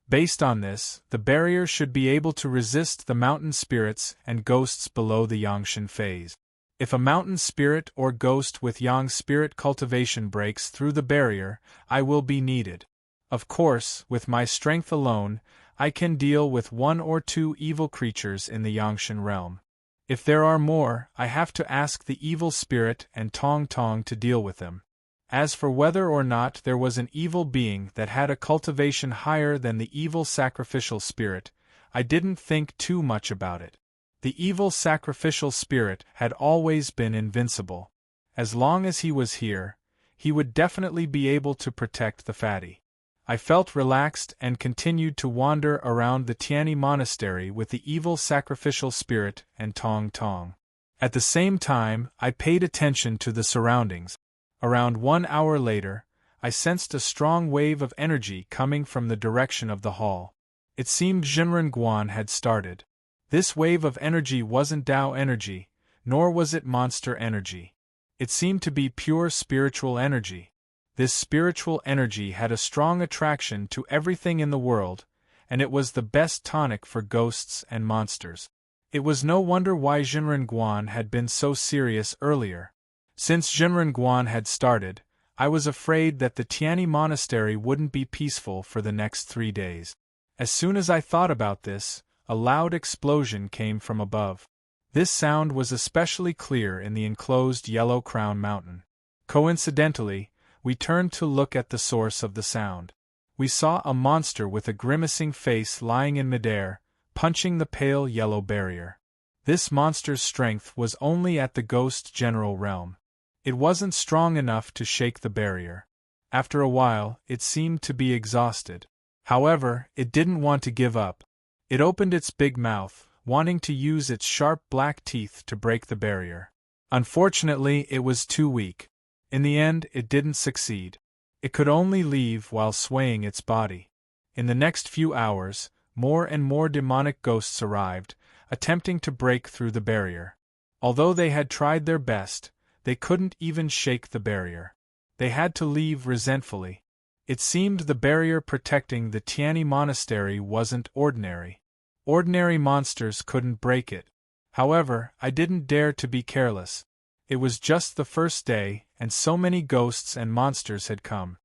Based on this, the barrier should be able to resist the mountain spirits and ghosts below the Yangshan phase. If a mountain spirit or ghost with Yang spirit cultivation breaks through the barrier, I will be needed. Of course, with my strength alone, I can deal with 1 or 2 evil creatures in the Yangshan realm. If there are more, I have to ask the evil spirit and Tong Tong to deal with them. As for whether or not there was an evil being that had a cultivation higher than the evil sacrificial spirit, I didn't think too much about it. The evil sacrificial spirit had always been invincible. As long as he was here, he would definitely be able to protect the fatty. I felt relaxed and continued to wander around the Tianyi monastery with the evil sacrificial spirit and Tong Tong. At the same time, I paid attention to the surroundings. Around 1 hour later, I sensed a strong wave of energy coming from the direction of the hall. It seemed Jinren Guan had started. This wave of energy wasn't Tao energy, nor was it monster energy. It seemed to be pure spiritual energy. This spiritual energy had a strong attraction to everything in the world, and it was the best tonic for ghosts and monsters. It was no wonder why Jinren Guan had been so serious earlier. Since Jinren Guan had started, I was afraid that the Tianyi monastery wouldn't be peaceful for the next 3 days. As soon as I thought about this, a loud explosion came from above. This sound was especially clear in the enclosed Yellow Crown Mountain. Coincidentally, we turned to look at the source of the sound. We saw a monster with a grimacing face lying in midair, punching the pale yellow barrier. This monster's strength was only at the Ghost General realm. It wasn't strong enough to shake the barrier. After a while, it seemed to be exhausted. However, it didn't want to give up. It opened its big mouth, wanting to use its sharp black teeth to break the barrier. Unfortunately, it was too weak. In the end, it didn't succeed. It could only leave while swaying its body. In the next few hours, more and more demonic ghosts arrived, attempting to break through the barrier. Although they had tried their best, they couldn't even shake the barrier. They had to leave resentfully. It seemed the barrier protecting the Tianyi monastery wasn't ordinary. Ordinary monsters couldn't break it. However, I didn't dare to be careless. It was just the first day, and so many ghosts and monsters had come.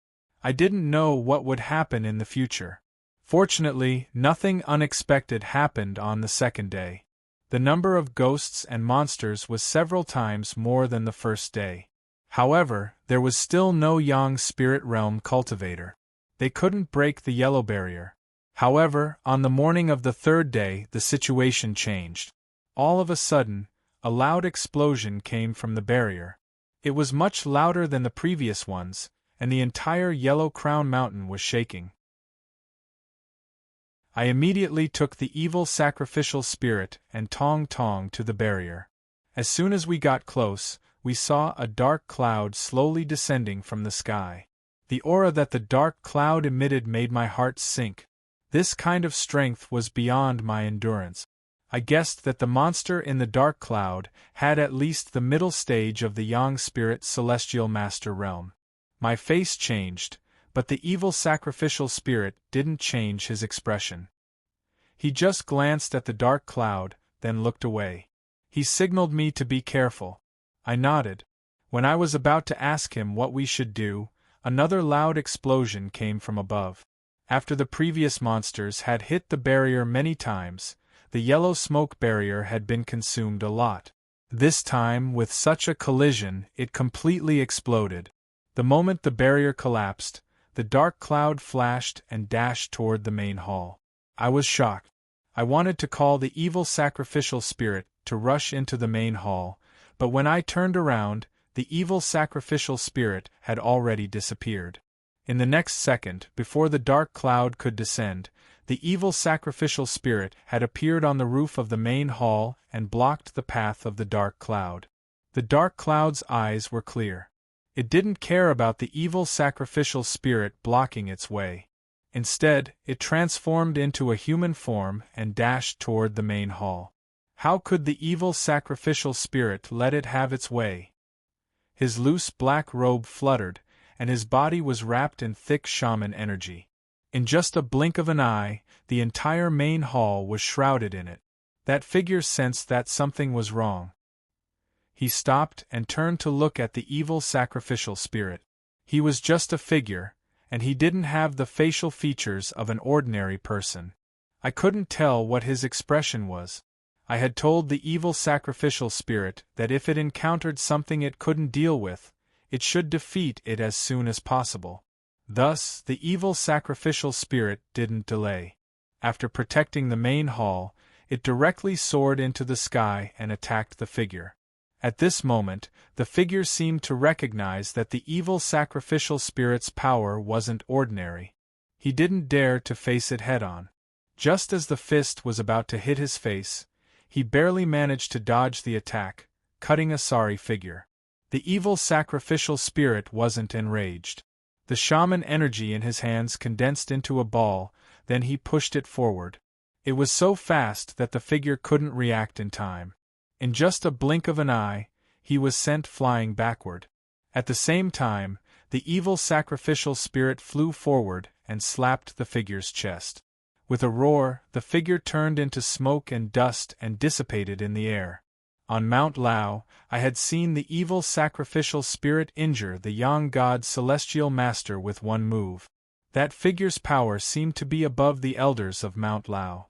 I didn't know what would happen in the future. Fortunately, nothing unexpected happened on the second day. The number of ghosts and monsters was several times more than the first day. However, there was still no Yang Spirit Realm cultivator. They couldn't break the yellow barrier. However, on the morning of the third day, the situation changed. All of a sudden, a loud explosion came from the barrier. It was much louder than the previous ones, and the entire Yellow Crown Mountain was shaking. I immediately took the evil sacrificial spirit and Tong Tong to the barrier. As soon as we got close, we saw a dark cloud slowly descending from the sky. The aura that the dark cloud emitted made my heart sink. This kind of strength was beyond my endurance. I guessed that the monster in the dark cloud had at least the middle stage of the Yang Spirit Celestial Master Realm. My face changed, but the evil sacrificial spirit didn't change his expression. He just glanced at the dark cloud, then looked away. He signaled me to be careful. I nodded. When I was about to ask him what we should do, Another loud explosion came from above. After the previous monsters had hit the barrier many times, the yellow smoke barrier had been consumed a lot. This time, with such a collision, it completely exploded. The moment the barrier collapsed, the dark cloud flashed and dashed toward the main hall. I was shocked. I wanted to call the evil sacrificial spirit to rush into the main hall, but when I turned around, the evil sacrificial spirit had already disappeared. In the next second, before the dark cloud could descend, the evil sacrificial spirit had appeared on the roof of the main hall and blocked the path of the dark cloud. The dark cloud's eyes were clear. It didn't care about the evil sacrificial spirit blocking its way. Instead, it transformed into a human form and dashed toward the main hall. How could the evil sacrificial spirit let it have its way? His loose black robe fluttered, and his body was wrapped in thick shaman energy. In just a blink of an eye, the entire main hall was shrouded in it. That figure sensed that something was wrong. He stopped and turned to look at the evil sacrificial spirit. He was just a figure, and he didn't have the facial features of an ordinary person. I couldn't tell what his expression was. I had told the evil sacrificial spirit that if it encountered something it couldn't deal with, it should defeat it as soon as possible. Thus, the evil sacrificial spirit didn't delay. After protecting the main hall, it directly soared into the sky and attacked the figure. At this moment, the figure seemed to recognize that the evil sacrificial spirit's power wasn't ordinary. He didn't dare to face it head-on. Just as the fist was about to hit his face, he barely managed to dodge the attack, cutting a sorry figure. The evil sacrificial spirit wasn't enraged. The shaman energy in his hands condensed into a ball, then he pushed it forward. It was so fast that the figure couldn't react in time. In just a blink of an eye, he was sent flying backward. At the same time, the evil sacrificial spirit flew forward and slapped the figure's chest. With a roar, the figure turned into smoke and dust and dissipated in the air. On Mount Lao, I had seen the evil sacrificial spirit injure the young god's celestial master with one move. That figure's power seemed to be above the elders of Mount Lao.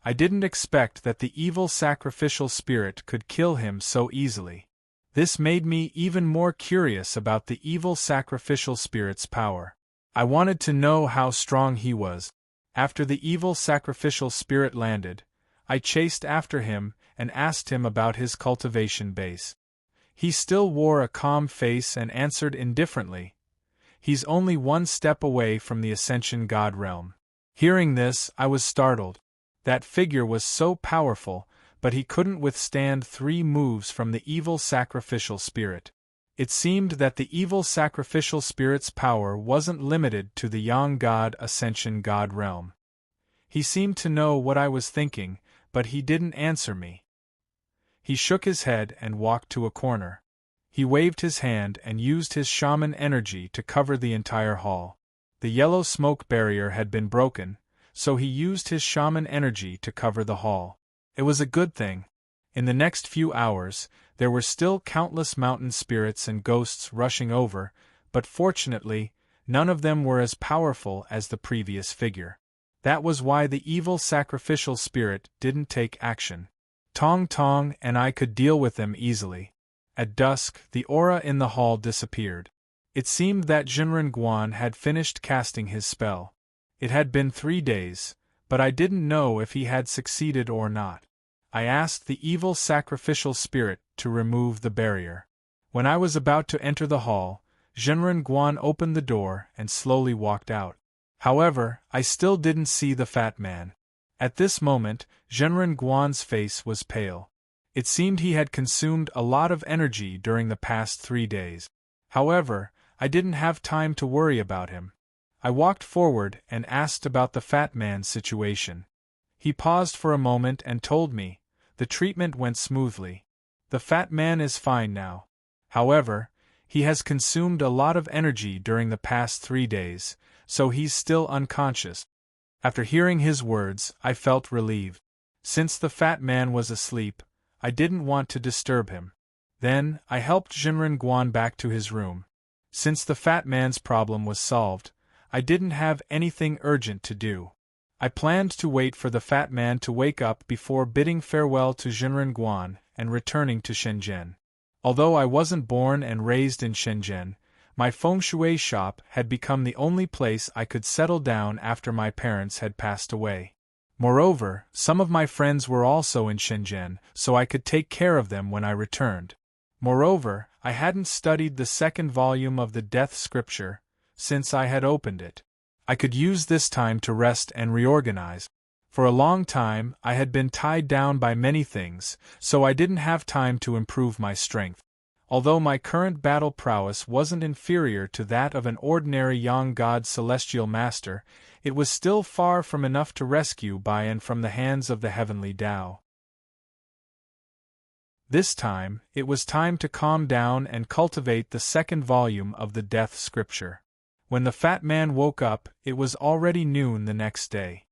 I didn't expect that the evil sacrificial spirit could kill him so easily. This made me even more curious about the evil sacrificial spirit's power. I wanted to know how strong he was. After the evil sacrificial spirit landed, I chased after him and asked him about his cultivation base. He still wore a calm face and answered indifferently, "He's only one step away from the Ascension God realm." Hearing this, I was startled. That figure was so powerful, but he couldn't withstand 3 moves from the evil sacrificial spirit. It seemed that the evil sacrificial spirit's power wasn't limited to the Yang God Ascension God realm. He seemed to know what I was thinking, but he didn't answer me. He shook his head and walked to a corner. He waved his hand and used his shaman energy to cover the entire hall. The yellow smoke barrier had been broken, so he used his shaman energy to cover the hall. It was a good thing. In the next few hours, there were still countless mountain spirits and ghosts rushing over, but fortunately, none of them were as powerful as the previous figure. That was why the evil sacrificial spirit didn't take action. Tong Tong and I could deal with them easily. At dusk, the aura in the hall disappeared. It seemed that Jinren Guan had finished casting his spell. It had been 3 days, but I didn't know if he had succeeded or not. I asked the evil sacrificial spirit to remove the barrier. When I was about to enter the hall, Jinren Guan opened the door and slowly walked out. However, I still didn't see the fat man. At this moment, Jinren Guan's face was pale. It seemed he had consumed a lot of energy during the past 3 days. However, I didn't have time to worry about him. I walked forward and asked about the fat man's situation. He paused for a moment and told me, "The treatment went smoothly. The fat man is fine now. However, he has consumed a lot of energy during the past 3 days, so he's still unconscious." After hearing his words, I felt relieved. Since the fat man was asleep, I didn't want to disturb him. Then, I helped Jinren Guan back to his room. Since the fat man's problem was solved, I didn't have anything urgent to do. I planned to wait for the fat man to wake up before bidding farewell to Jinren and returning to Shenzhen. Although I wasn't born and raised in Shenzhen, my feng shui shop had become the only place I could settle down after my parents had passed away. Moreover, some of my friends were also in Shenzhen, so I could take care of them when I returned. Moreover, I hadn't studied the second volume of the Death Scripture since I had opened it. I could use this time to rest and reorganize. For a long time, I had been tied down by many things, so I didn't have time to improve my strength. Although my current battle prowess wasn't inferior to that of an ordinary Yang God Celestial Master, it was still far from enough to rescue Bayan from the hands of the heavenly Tao. This time, it was time to calm down and cultivate the second volume of the Death Scripture. When the fat man woke up, it was already noon the next day.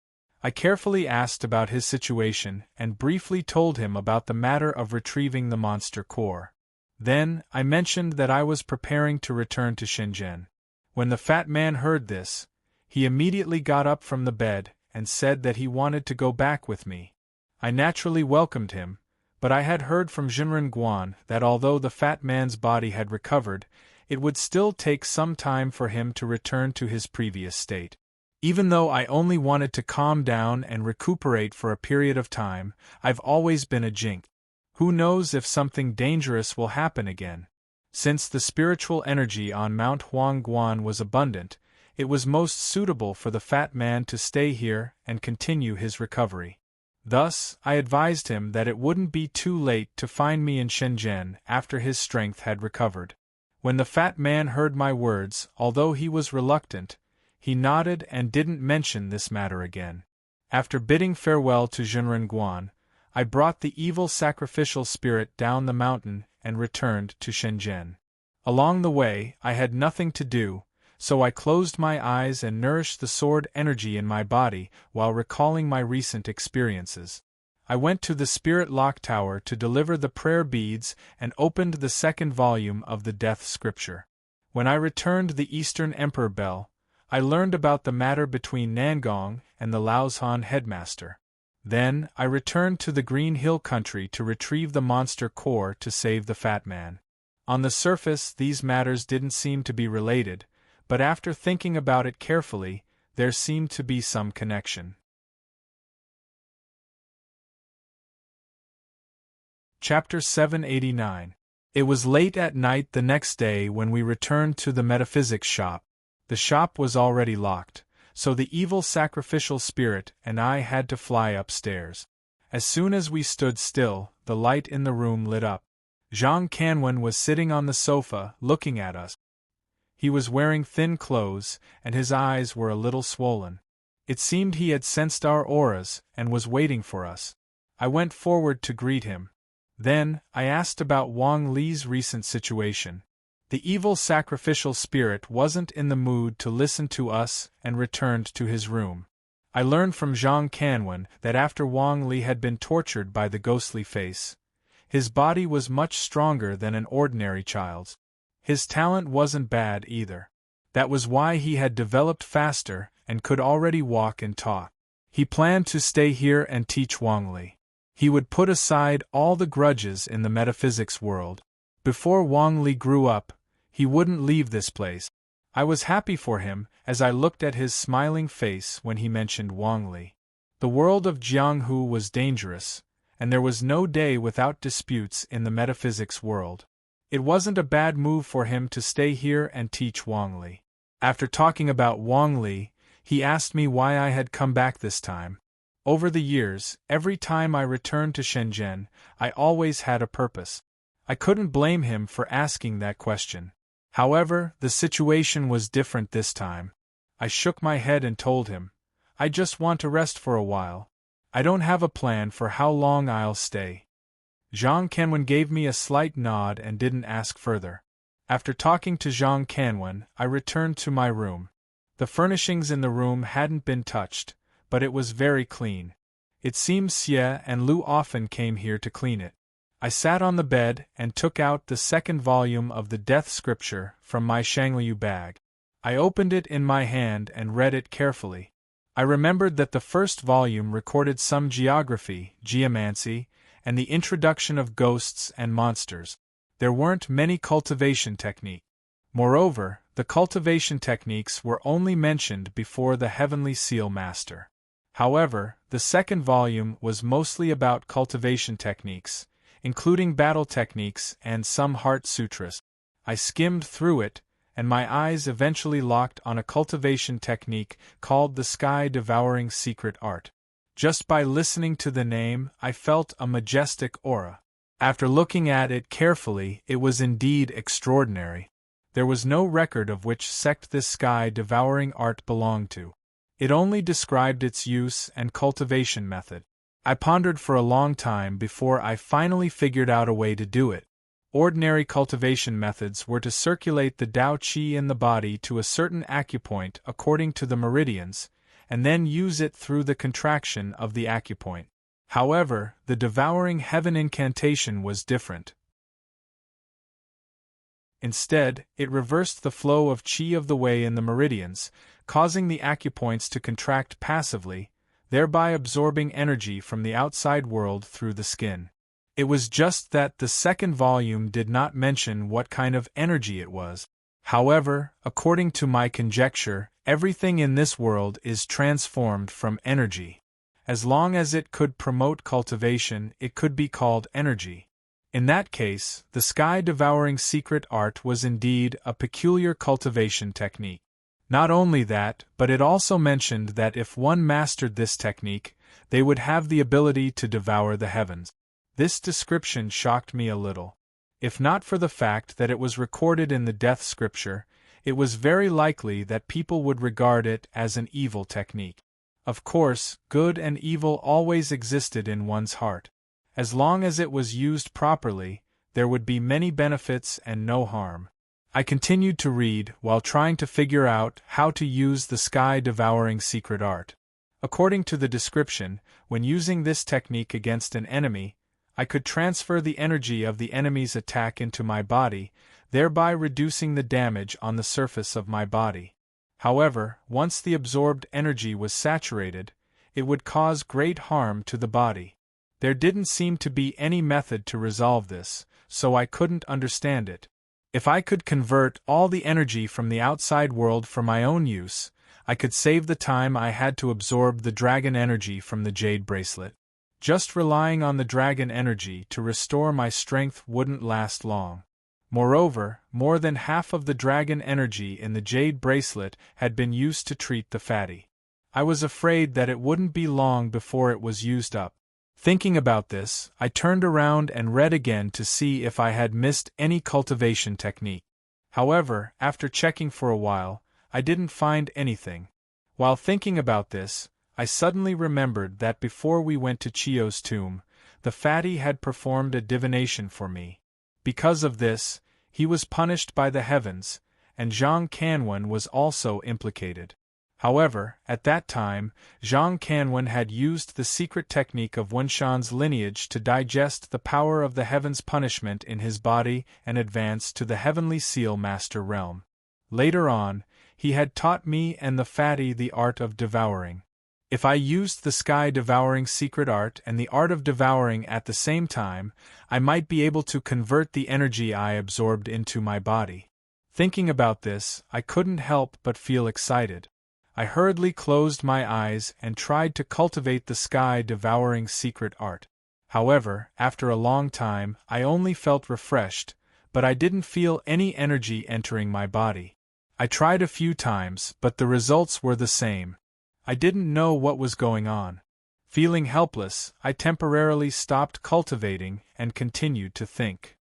I carefully asked about his situation and briefly told him about the matter of retrieving the monster core. Then, I mentioned that I was preparing to return to Shenzhen. When the fat man heard this, he immediately got up from the bed and said that he wanted to go back with me. I naturally welcomed him, but I had heard from Jinren that although the fat man's body had recovered, it would still take some time for him to return to his previous state. Even though I only wanted to calm down and recuperate for a period of time, I've always been a jink. Who knows if something dangerous will happen again? Since the spiritual energy on Mount Huangguan was abundant, it was most suitable for the fat man to stay here and continue his recovery. Thus, I advised him that it wouldn't be too late to find me in Shenzhen after his strength had recovered. When the fat man heard my words, although he was reluctant, he nodded and didn't mention this matter again. After bidding farewell to Jinren, I brought the evil sacrificial spirit down the mountain and returned to Shenzhen. Along the way, I had nothing to do, so I closed my eyes and nourished the sword energy in my body while recalling my recent experiences. I went to the Spirit Lock Tower to deliver the prayer beads and opened the second volume of the Death Scripture. When I returned the Eastern Emperor Bell, I learned about the matter between Nangong and the Laoshan headmaster. Then, I returned to the Green Hill country to retrieve the monster core to save the fat man. On the surface, these matters didn't seem to be related, but after thinking about it carefully, there seemed to be some connection. Chapter 789. It was late at night the next day when we returned to the metaphysics shop. The shop was already locked, so the evil sacrificial spirit and I had to fly upstairs. As soon as we stood still, the light in the room lit up. Zhang Canwen was sitting on the sofa, looking at us. He was wearing thin clothes, and his eyes were a little swollen. It seemed he had sensed our auras and was waiting for us. I went forward to greet him. Then, I asked about Wang Li's recent situation. The evil sacrificial spirit wasn't in the mood to listen to us and returned to his room. I learned from Zhang Canwen that after Wang Li had been tortured by the ghostly face, his body was much stronger than an ordinary child's. His talent wasn't bad either. That was why he had developed faster and could already walk and talk. He planned to stay here and teach Wang Li. He would put aside all the grudges in the metaphysics world. Before Wang Li grew up, he wouldn't leave this place. I was happy for him as I looked at his smiling face when he mentioned Wang Li. The world of Jianghu was dangerous, and there was no day without disputes in the metaphysics world. It wasn't a bad move for him to stay here and teach Wang Li. After talking about Wang Li, he asked me why I had come back this time. Over the years, every time I returned to Shenzhen, I always had a purpose. I couldn't blame him for asking that question. However, the situation was different this time. I shook my head and told him, I just want to rest for a while. I don't have a plan for how long I'll stay. Zhang Canwen gave me a slight nod and didn't ask further. After talking to Zhang Canwen, I returned to my room. The furnishings in the room hadn't been touched, but it was very clean. It seems Xie and Lu often came here to clean it. I sat on the bed and took out the second volume of the Death Scripture from my Shangliu bag. I opened it in my hand and read it carefully. I remembered that the first volume recorded some geography, geomancy, and the introduction of ghosts and monsters. There weren't many cultivation techniques. Moreover, the cultivation techniques were only mentioned before the Heavenly Seal Master. However, the second volume was mostly about cultivation techniques, including battle techniques and some heart sutras. I skimmed through it, and my eyes eventually locked on a cultivation technique called the Sky-Devouring Secret Art. Just by listening to the name, I felt a majestic aura. After looking at it carefully, it was indeed extraordinary. There was no record of which sect this Sky-Devouring Art belonged to. It only described its use and cultivation method. I pondered for a long time before I finally figured out a way to do it. Ordinary cultivation methods were to circulate the Tao Qi in the body to a certain acupoint according to the meridians, and then use it through the contraction of the acupoint. However, the Devouring Heaven incantation was different. Instead, it reversed the flow of Qi of the Way in the meridians, causing the acupoints to contract passively, thereby absorbing energy from the outside world through the skin. It was just that the second volume did not mention what kind of energy it was. However, according to my conjecture, everything in this world is transformed from energy. As long as it could promote cultivation, it could be called energy. In that case, the Sky-Devouring Secret Art was indeed a peculiar cultivation technique. Not only that, but it also mentioned that if one mastered this technique, they would have the ability to devour the heavens. This description shocked me a little. If not for the fact that it was recorded in the Death Scripture, it was very likely that people would regard it as an evil technique. Of course, good and evil always existed in one's heart. As long as it was used properly, there would be many benefits and no harm. I continued to read while trying to figure out how to use the Sky-Devouring Secret Art. According to the description, when using this technique against an enemy, I could transfer the energy of the enemy's attack into my body, thereby reducing the damage on the surface of my body. However, once the absorbed energy was saturated, it would cause great harm to the body. There didn't seem to be any method to resolve this, so I couldn't understand it. If I could convert all the energy from the outside world for my own use, I could save the time I had to absorb the dragon energy from the jade bracelet. Just relying on the dragon energy to restore my strength wouldn't last long. Moreover, more than half of the dragon energy in the jade bracelet had been used to treat the fatty. I was afraid that it wouldn't be long before it was used up. Thinking about this, I turned around and read again to see if I had missed any cultivation technique. However, after checking for a while, I didn't find anything. While thinking about this, I suddenly remembered that before we went to Chio's tomb, the fatty had performed a divination for me. Because of this, he was punished by the heavens, and Zhang Kanwen was also implicated. However, at that time, Zhang Kanwen had used the secret technique of Wenshan's lineage to digest the power of the heavens' punishment in his body and advance to the Heavenly Seal Master realm. Later on, he had taught me and the fatty the art of devouring. If I used the Sky-Devouring Secret Art and the art of devouring at the same time, I might be able to convert the energy I absorbed into my body. Thinking about this, I couldn't help but feel excited. I hurriedly closed my eyes and tried to cultivate the Sky-Devouring Secret Art. However, after a long time, I only felt refreshed, but I didn't feel any energy entering my body. I tried a few times, but the results were the same. I didn't know what was going on. Feeling helpless, I temporarily stopped cultivating and continued to think.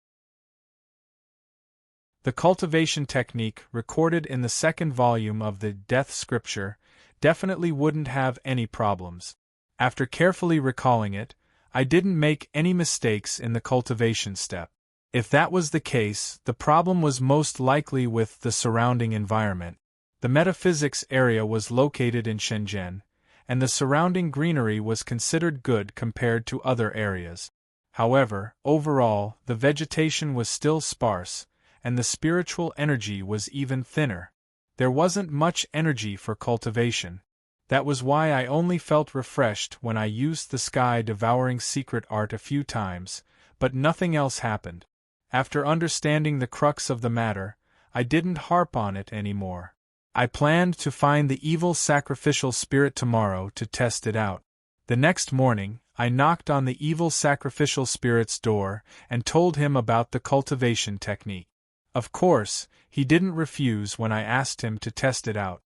The cultivation technique recorded in the second volume of the Death Scripture definitely wouldn't have any problems. After carefully recalling it, I didn't make any mistakes in the cultivation step. If that was the case, the problem was most likely with the surrounding environment. The metaphysics area was located in Shenzhen, and the surrounding greenery was considered good compared to other areas. However, overall, the vegetation was still sparse, and the spiritual energy was even thinner. There wasn't much energy for cultivation. That was why I only felt refreshed when I used the sky-devouring secret art a few times, but nothing else happened. After understanding the crux of the matter, I didn't harp on it anymore. I planned to find the evil sacrificial spirit tomorrow to test it out. The next morning, I knocked on the evil sacrificial spirit's door and told him about the cultivation technique. Of course, he didn't refuse when I asked him to test it out.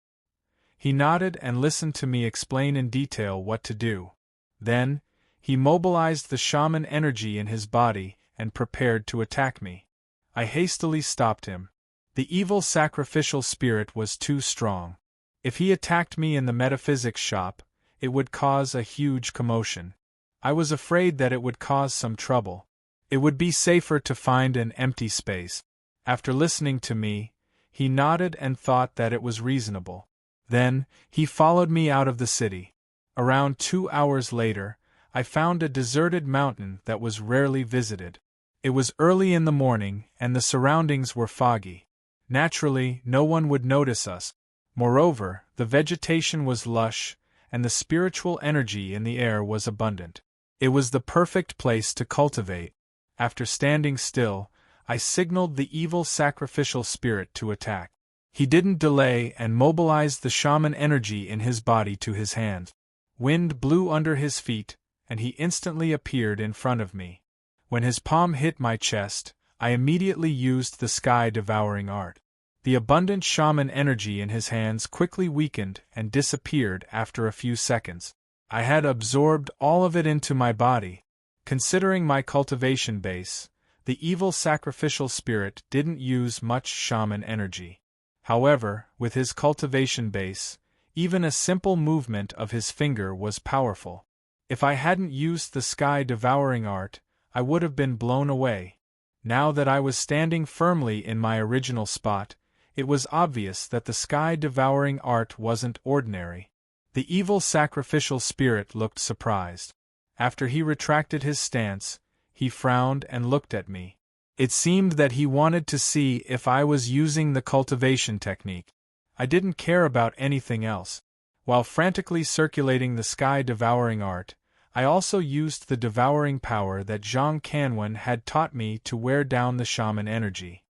He nodded and listened to me explain in detail what to do. Then, he mobilized the shaman energy in his body and prepared to attack me. I hastily stopped him. The evil sacrificial spirit was too strong. If he attacked me in the metaphysics shop, it would cause a huge commotion. I was afraid that it would cause some trouble. It would be safer to find an empty space. After listening to me, he nodded and thought that it was reasonable. Then, he followed me out of the city. Around 2 hours later, I found a deserted mountain that was rarely visited. It was early in the morning, and the surroundings were foggy. Naturally, no one would notice us. Moreover, the vegetation was lush, and the spiritual energy in the air was abundant. It was the perfect place to cultivate. After standing still, I signaled the evil sacrificial spirit to attack. He didn't delay and mobilized the shaman energy in his body to his hand. Wind blew under his feet, and he instantly appeared in front of me. When his palm hit my chest, I immediately used the sky-devouring art. The abundant shaman energy in his hands quickly weakened and disappeared after a few seconds. I had absorbed all of it into my body. Considering my cultivation base, the evil sacrificial spirit didn't use much shaman energy. However, with his cultivation base, even a simple movement of his finger was powerful. If I hadn't used the sky-devouring art, I would have been blown away. Now that I was standing firmly in my original spot, it was obvious that the sky-devouring art wasn't ordinary. The evil sacrificial spirit looked surprised. After he retracted his stance, he frowned and looked at me. It seemed that he wanted to see if I was using the cultivation technique. I didn't care about anything else. While frantically circulating the sky-devouring art, I also used the devouring power that Zhang Kanwen had taught me to wear down the shaman energy.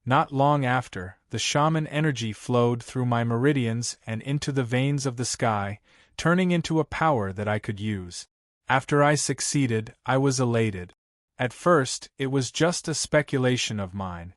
Not long after, the shaman energy flowed through my meridians and into the veins of the sky, turning into a power that I could use. After I succeeded, I was elated. At first, it was just a speculation of mine.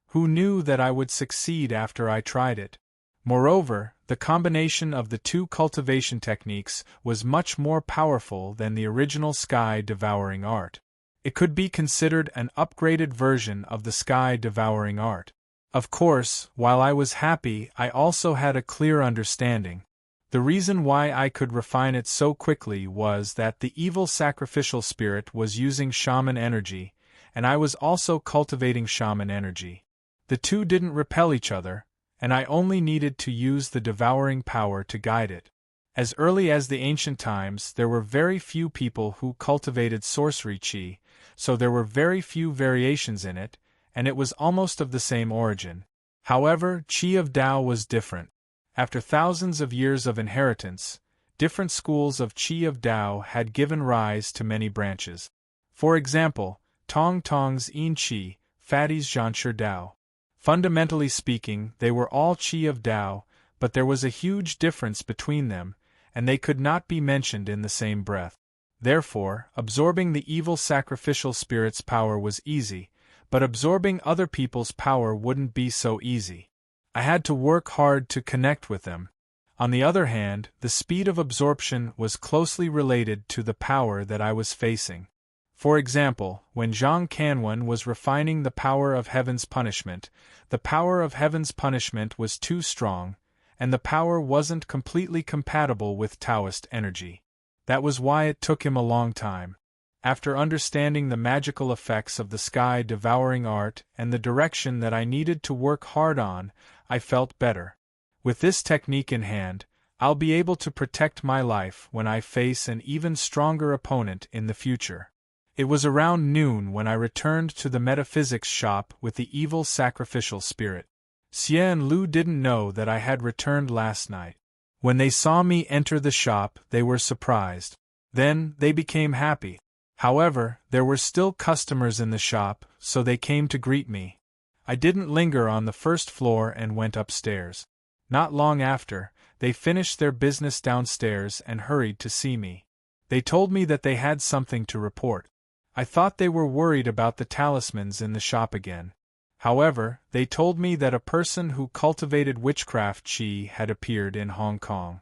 Who knew that I would succeed after I tried it? Moreover, the combination of the two cultivation techniques was much more powerful than the original sky-devouring art. It could be considered an upgraded version of the sky-devouring art. Of course, while I was happy, I also had a clear understanding. The reason why I could refine it so quickly was that the evil sacrificial spirit was using shaman energy, and I was also cultivating shaman energy. The two didn't repel each other, and I only needed to use the devouring power to guide it. As early as the ancient times, there were very few people who cultivated sorcery qi, so there were very few variations in it, and it was almost of the same origin. However, qi of Tao was different. After thousands of years of inheritance, different schools of qi of Tao had given rise to many branches. For example, Tong Tong's Yin Qi, Fatty's Zhanshi Dao. Fundamentally speaking, they were all qi of Tao, but there was a huge difference between them, and they could not be mentioned in the same breath. Therefore, absorbing the evil sacrificial spirit's power was easy, but absorbing other people's power wouldn't be so easy. I had to work hard to connect with them. On the other hand, the speed of absorption was closely related to the power that I was facing. For example, when Zhang Kanwen was refining the power of heaven's punishment, the power of heaven's punishment was too strong, and the power wasn't completely compatible with Taoist energy. That was why it took him a long time. After understanding the magical effects of the sky-devouring art and the direction that I needed to work hard on, I felt better. With this technique in hand, I'll be able to protect my life when I face an even stronger opponent in the future. It was around noon when I returned to the metaphysics shop with the evil sacrificial spirit. Xie and Lu didn't know that I had returned last night. When they saw me enter the shop, they were surprised. Then, they became happy. However, there were still customers in the shop, so they came to greet me. I didn't linger on the first floor and went upstairs. Not long after, they finished their business downstairs and hurried to see me. They told me that they had something to report. I thought they were worried about the talismans in the shop again. However, they told me that a person who cultivated witchcraft qi had appeared in Hong Kong.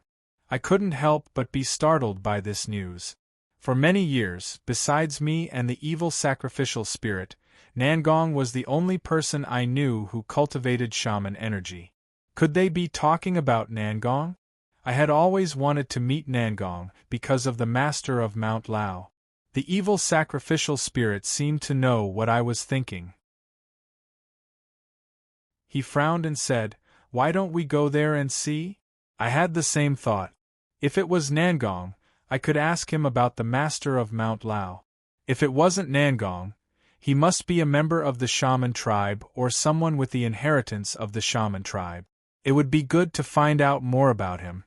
I couldn't help but be startled by this news. For many years, besides me and the evil sacrificial spirit, Nangong was the only person I knew who cultivated shaman energy. Could they be talking about Nangong? I had always wanted to meet Nangong because of the master of Mount Lao. The evil sacrificial spirit seemed to know what I was thinking. He frowned and said, "Why don't we go there and see?" I had the same thought. If it was Nangong, I could ask him about the master of Mount Lao. If it wasn't Nangong, he must be a member of the shaman tribe or someone with the inheritance of the shaman tribe. It would be good to find out more about him.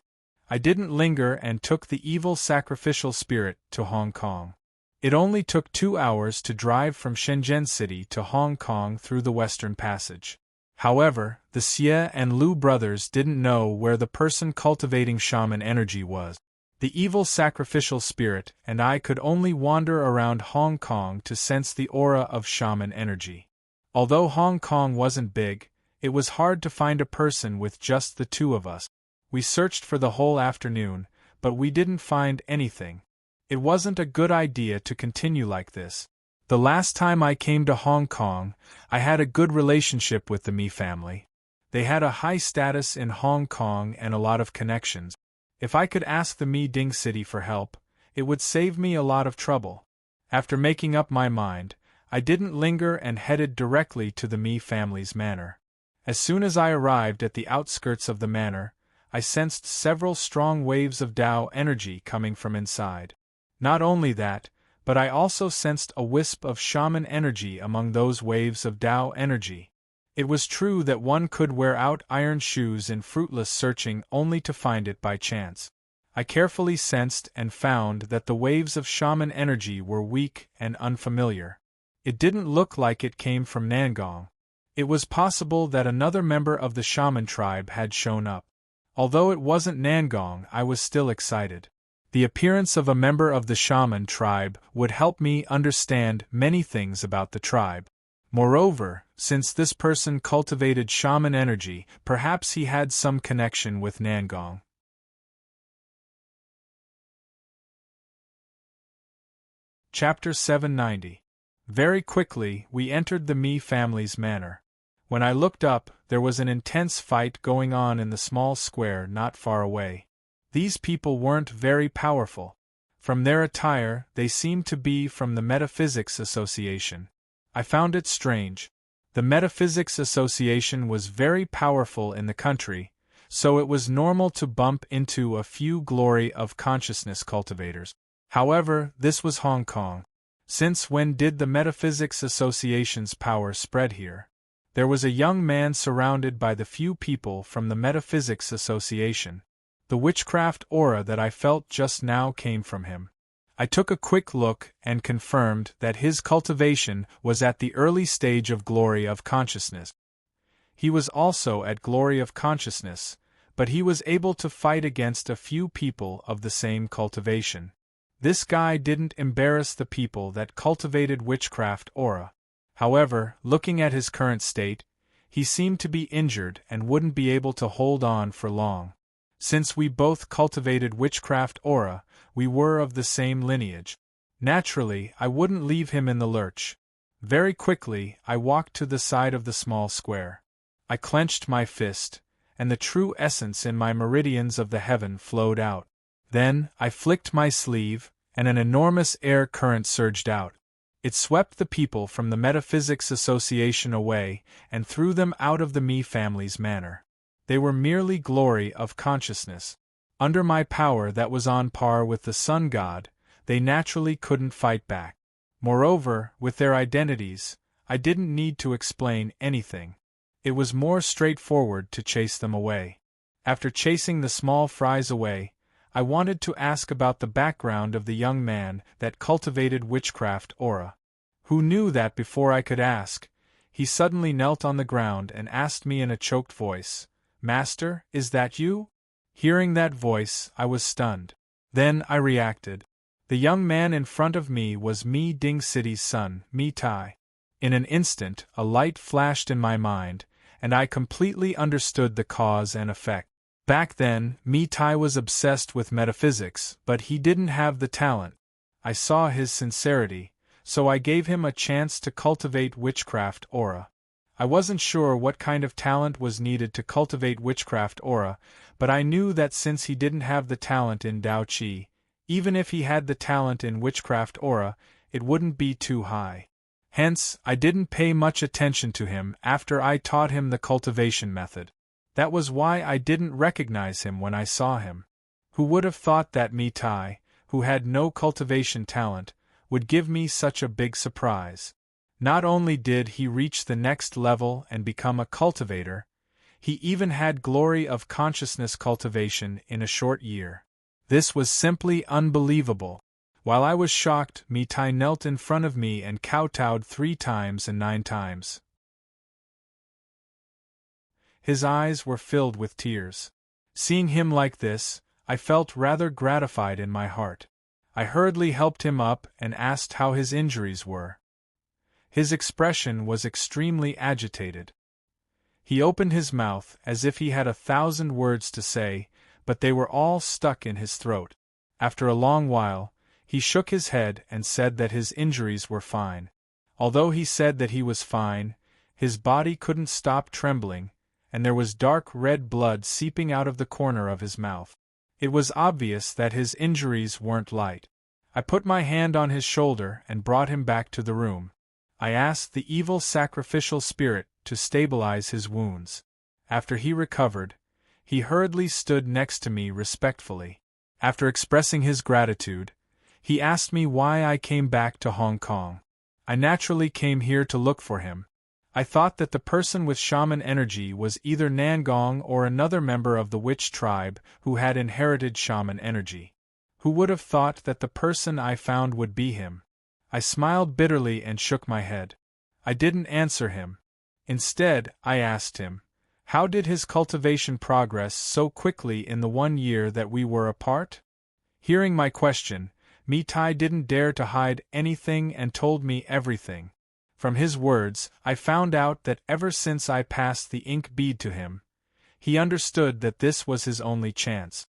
I didn't linger and took the evil sacrificial spirit to Hong Kong. It only took 2 hours to drive from Shenzhen City to Hong Kong through the Western Passage. However, the Xie and Lu brothers didn't know where the person cultivating shaman energy was. The evil sacrificial spirit and I could only wander around Hong Kong to sense the aura of shaman energy. Although Hong Kong wasn't big, it was hard to find a person with just the two of us. We searched for the whole afternoon, but we didn't find anything. It wasn't a good idea to continue like this. The last time I came to Hong Kong, I had a good relationship with the Mi family. They had a high status in Hong Kong and a lot of connections. If I could ask the Mi Ding City for help, it would save me a lot of trouble. After making up my mind, I didn't linger and headed directly to the Mi family's manor. As soon as I arrived at the outskirts of the manor, I sensed several strong waves of Tao energy coming from inside. Not only that, but I also sensed a wisp of shaman energy among those waves of Tao energy. It was true that one could wear out iron shoes in fruitless searching only to find it by chance. I carefully sensed and found that the waves of shaman energy were weak and unfamiliar. It didn't look like it came from Nangong. It was possible that another member of the shaman tribe had shown up. Although it wasn't Nangong, I was still excited. The appearance of a member of the shaman tribe would help me understand many things about the tribe. Moreover, since this person cultivated shaman energy, perhaps he had some connection with Nangong. Chapter 790. Very quickly, we entered the Mi family's manor. When I looked up, there was an intense fight going on in the small square not far away. These people weren't very powerful. From their attire, they seemed to be from the Metaphysics Association. I found it strange. The Metaphysics Association was very powerful in the country, so it was normal to bump into a few glory of consciousness cultivators. However, this was Hong Kong. Since when did the Metaphysics Association's power spread here? There was a young man surrounded by the few people from the Metaphysics Association. The witchcraft aura that I felt just now came from him. I took a quick look and confirmed that his cultivation was at the early stage of glory of consciousness. He was also at glory of consciousness, but he was able to fight against a few people of the same cultivation. This guy didn't embarrass the people that cultivated witchcraft aura. However, looking at his current state, he seemed to be injured and wouldn't be able to hold on for long. Since we both cultivated witchcraft aura, we were of the same lineage. Naturally, I wouldn't leave him in the lurch. Very quickly, I walked to the side of the small square. I clenched my fist, and the true essence in my meridians of the heaven flowed out. Then, I flicked my sleeve, and an enormous air current surged out. It swept the people from the Metaphysics Association away and threw them out of the Mi family's manor. They were merely glory of consciousness. Under my power that was on par with the sun god, they naturally couldn't fight back. Moreover, with their identities, I didn't need to explain anything. It was more straightforward to chase them away. After chasing the small fries away, I wanted to ask about the background of the young man that cultivated witchcraft aura. Who knew that before I could ask, he suddenly knelt on the ground and asked me in a choked voice, "Master, is that you?" Hearing that voice, I was stunned. Then I reacted. The young man in front of me was Mi Ding City's son, Mi Tai. In an instant, a light flashed in my mind, and I completely understood the cause and effect. Back then, Mi Tai was obsessed with metaphysics, but he didn't have the talent. I saw his sincerity, so I gave him a chance to cultivate witchcraft aura. I wasn't sure what kind of talent was needed to cultivate witchcraft aura, but I knew that since he didn't have the talent in Dao Qi, even if he had the talent in witchcraft aura, it wouldn't be too high. Hence, I didn't pay much attention to him after I taught him the cultivation method. That was why I didn't recognize him when I saw him. Who would have thought that Mi Tai, who had no cultivation talent, would give me such a big surprise? Not only did he reach the next level and become a cultivator, he even had glory of consciousness cultivation in a short year. This was simply unbelievable. While I was shocked, Mi Tai knelt in front of me and kowtowed 3 times and 9 times. His eyes were filled with tears. Seeing him like this, I felt rather gratified in my heart. I hurriedly helped him up and asked how his injuries were. His expression was extremely agitated. He opened his mouth as if he had 1,000 words to say, but they were all stuck in his throat. After a long while, he shook his head and said that his injuries were fine. Although he said that he was fine, his body couldn't stop trembling, and there was dark red blood seeping out of the corner of his mouth. It was obvious that his injuries weren't light. I put my hand on his shoulder and brought him back to the room. I asked the evil sacrificial spirit to stabilize his wounds. After he recovered, he hurriedly stood next to me respectfully. After expressing his gratitude, he asked me why I came back to Hong Kong. I naturally came here to look for him. I thought that the person with shaman energy was either Nangong or another member of the witch tribe who had inherited shaman energy. Who would have thought that the person I found would be him? I smiled bitterly and shook my head. I didn't answer him. Instead, I asked him, how did his cultivation progress so quickly in the 1 year that we were apart? Hearing my question, Mi Tai didn't dare to hide anything and told me everything. From his words, I found out that ever since I passed the ink bead to him, he understood that this was his only chance.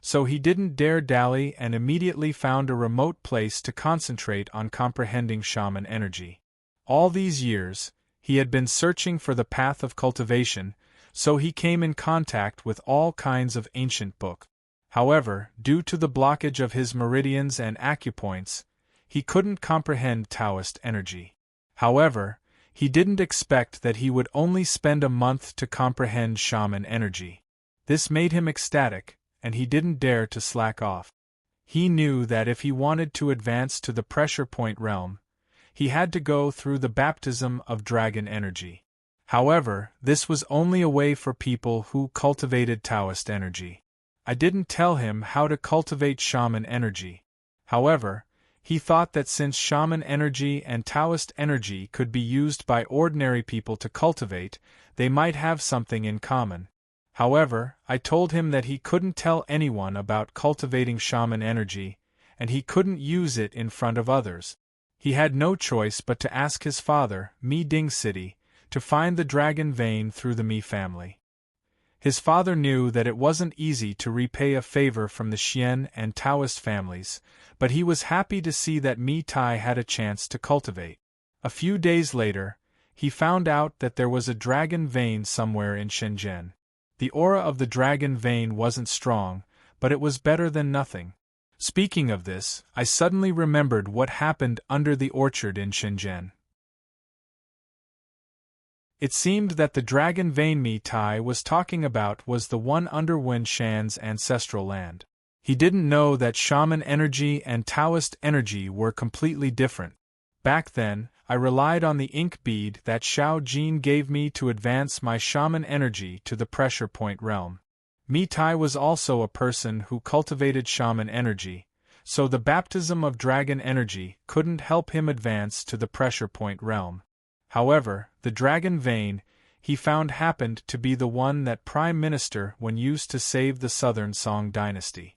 So he didn't dare dally and immediately found a remote place to concentrate on comprehending shaman energy. All these years, he had been searching for the path of cultivation, so he came in contact with all kinds of ancient books. However, due to the blockage of his meridians and acupoints, he couldn't comprehend Taoist energy. However, he didn't expect that he would only spend a month to comprehend shaman energy. This made him ecstatic, and he didn't dare to slack off. He knew that if he wanted to advance to the pressure point realm, he had to go through the baptism of dragon energy. However, this was only a way for people who cultivated Taoist energy. I didn't tell him how to cultivate shaman energy. However, he thought that since shaman energy and Taoist energy could be used by ordinary people to cultivate, they might have something in common. However, I told him that he couldn't tell anyone about cultivating shaman energy, and he couldn't use it in front of others. He had no choice but to ask his father, Mi Ding City, to find the dragon vein through the Mi family. His father knew that it wasn't easy to repay a favor from the Xian and Taoist families, but he was happy to see that Mi Tai had a chance to cultivate. A few days later, he found out that there was a dragon vein somewhere in Shenzhen. The aura of the dragon vein wasn't strong, but it was better than nothing. Speaking of this, I suddenly remembered what happened under the orchard in Shenzhen. It seemed that the dragon vein Mi Tai was talking about was the one under Wen Shan's ancestral land. He didn't know that shaman energy and Taoist energy were completely different. Back then, I relied on the ink bead that Xiao Jin gave me to advance my shaman energy to the pressure point realm. Mi Tai was also a person who cultivated shaman energy, so the baptism of dragon energy couldn't help him advance to the pressure point realm. However, the dragon vein, he found, happened to be the one that Prime Minister Wen used to save the Southern Song dynasty.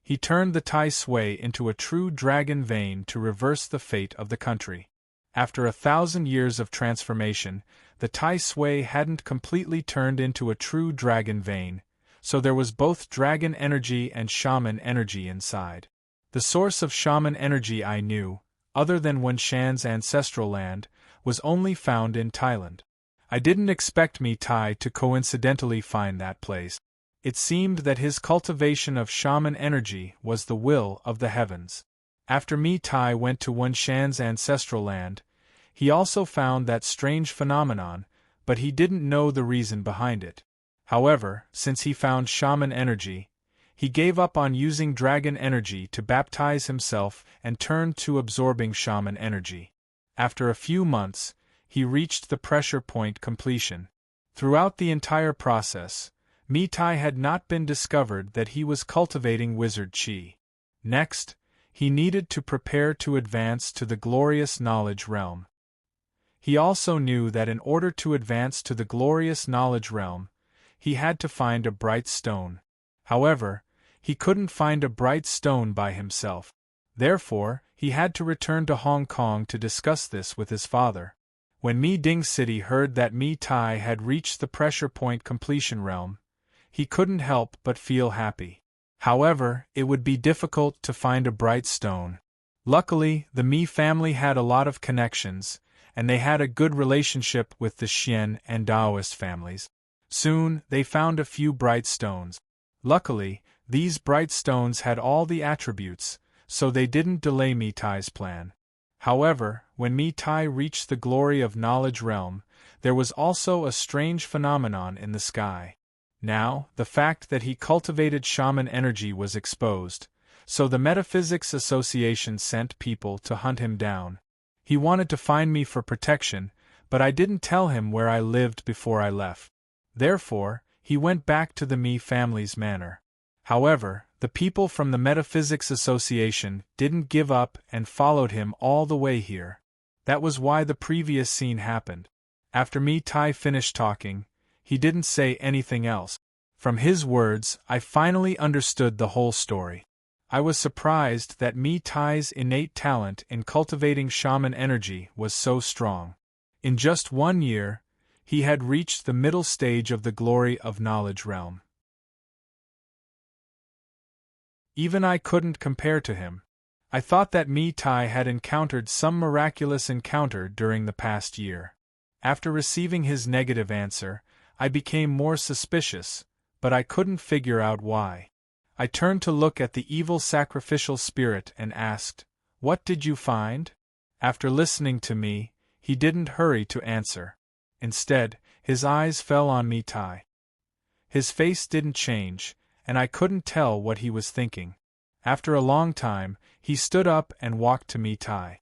He turned the Tai Sui into a true dragon vein to reverse the fate of the country. After 1,000 years of transformation, the Tai Sui hadn't completely turned into a true dragon vein, so there was both dragon energy and shaman energy inside. The source of shaman energy I knew, other than Wen Shan's ancestral land, was only found in Thailand. I didn't expect Mi Tai to coincidentally find that place. It seemed that his cultivation of shaman energy was the will of the heavens. After Mi Tai went to Wen Shan's ancestral land, he also found that strange phenomenon, but he didn't know the reason behind it. However, since he found shaman energy, he gave up on using dragon energy to baptize himself and turned to absorbing shaman energy. After a few months, he reached the pressure point completion. Throughout the entire process, Mi Tai had not been discovered that he was cultivating wizard chi. Next, he needed to prepare to advance to the glorious knowledge realm. He also knew that in order to advance to the glorious knowledge realm, he had to find a bright stone. However, he couldn't find a bright stone by himself. Therefore, he had to return to Hong Kong to discuss this with his father. When Mi Ding City heard that Mi Tai had reached the pressure point completion realm, he couldn't help but feel happy. However, it would be difficult to find a bright stone. Luckily, the Mi family had a lot of connections, and they had a good relationship with the Xian and Daoist families. Soon, they found a few bright stones. Luckily, these bright stones had all the attributes, so they didn't delay Mi Tai's plan. However, when Mi Tai reached the glory of knowledge realm, there was also a strange phenomenon in the sky. Now, the fact that he cultivated shaman energy was exposed, so the Metaphysics Association sent people to hunt him down. He wanted to find me for protection, but I didn't tell him where I lived before I left. Therefore, he went back to the Mi family's manor. However, the people from the Metaphysics Association didn't give up and followed him all the way here. That was why the previous scene happened. After Mi Tai finished talking, he didn't say anything else. From his words, I finally understood the whole story. I was surprised that Mi Tai's innate talent in cultivating shaman energy was so strong. In just 1 year, he had reached the middle stage of the glory of knowledge realm. Even I couldn't compare to him. I thought that Mi Tai had encountered some miraculous encounter during the past year. After receiving his negative answer, I became more suspicious, but I couldn't figure out why. I turned to look at the evil sacrificial spirit and asked, "What did you find?" After listening to me, he didn't hurry to answer. Instead, his eyes fell on Mi Tai. His face didn't change, and I couldn't tell what he was thinking. After a long time, he stood up and walked to Mi Tai.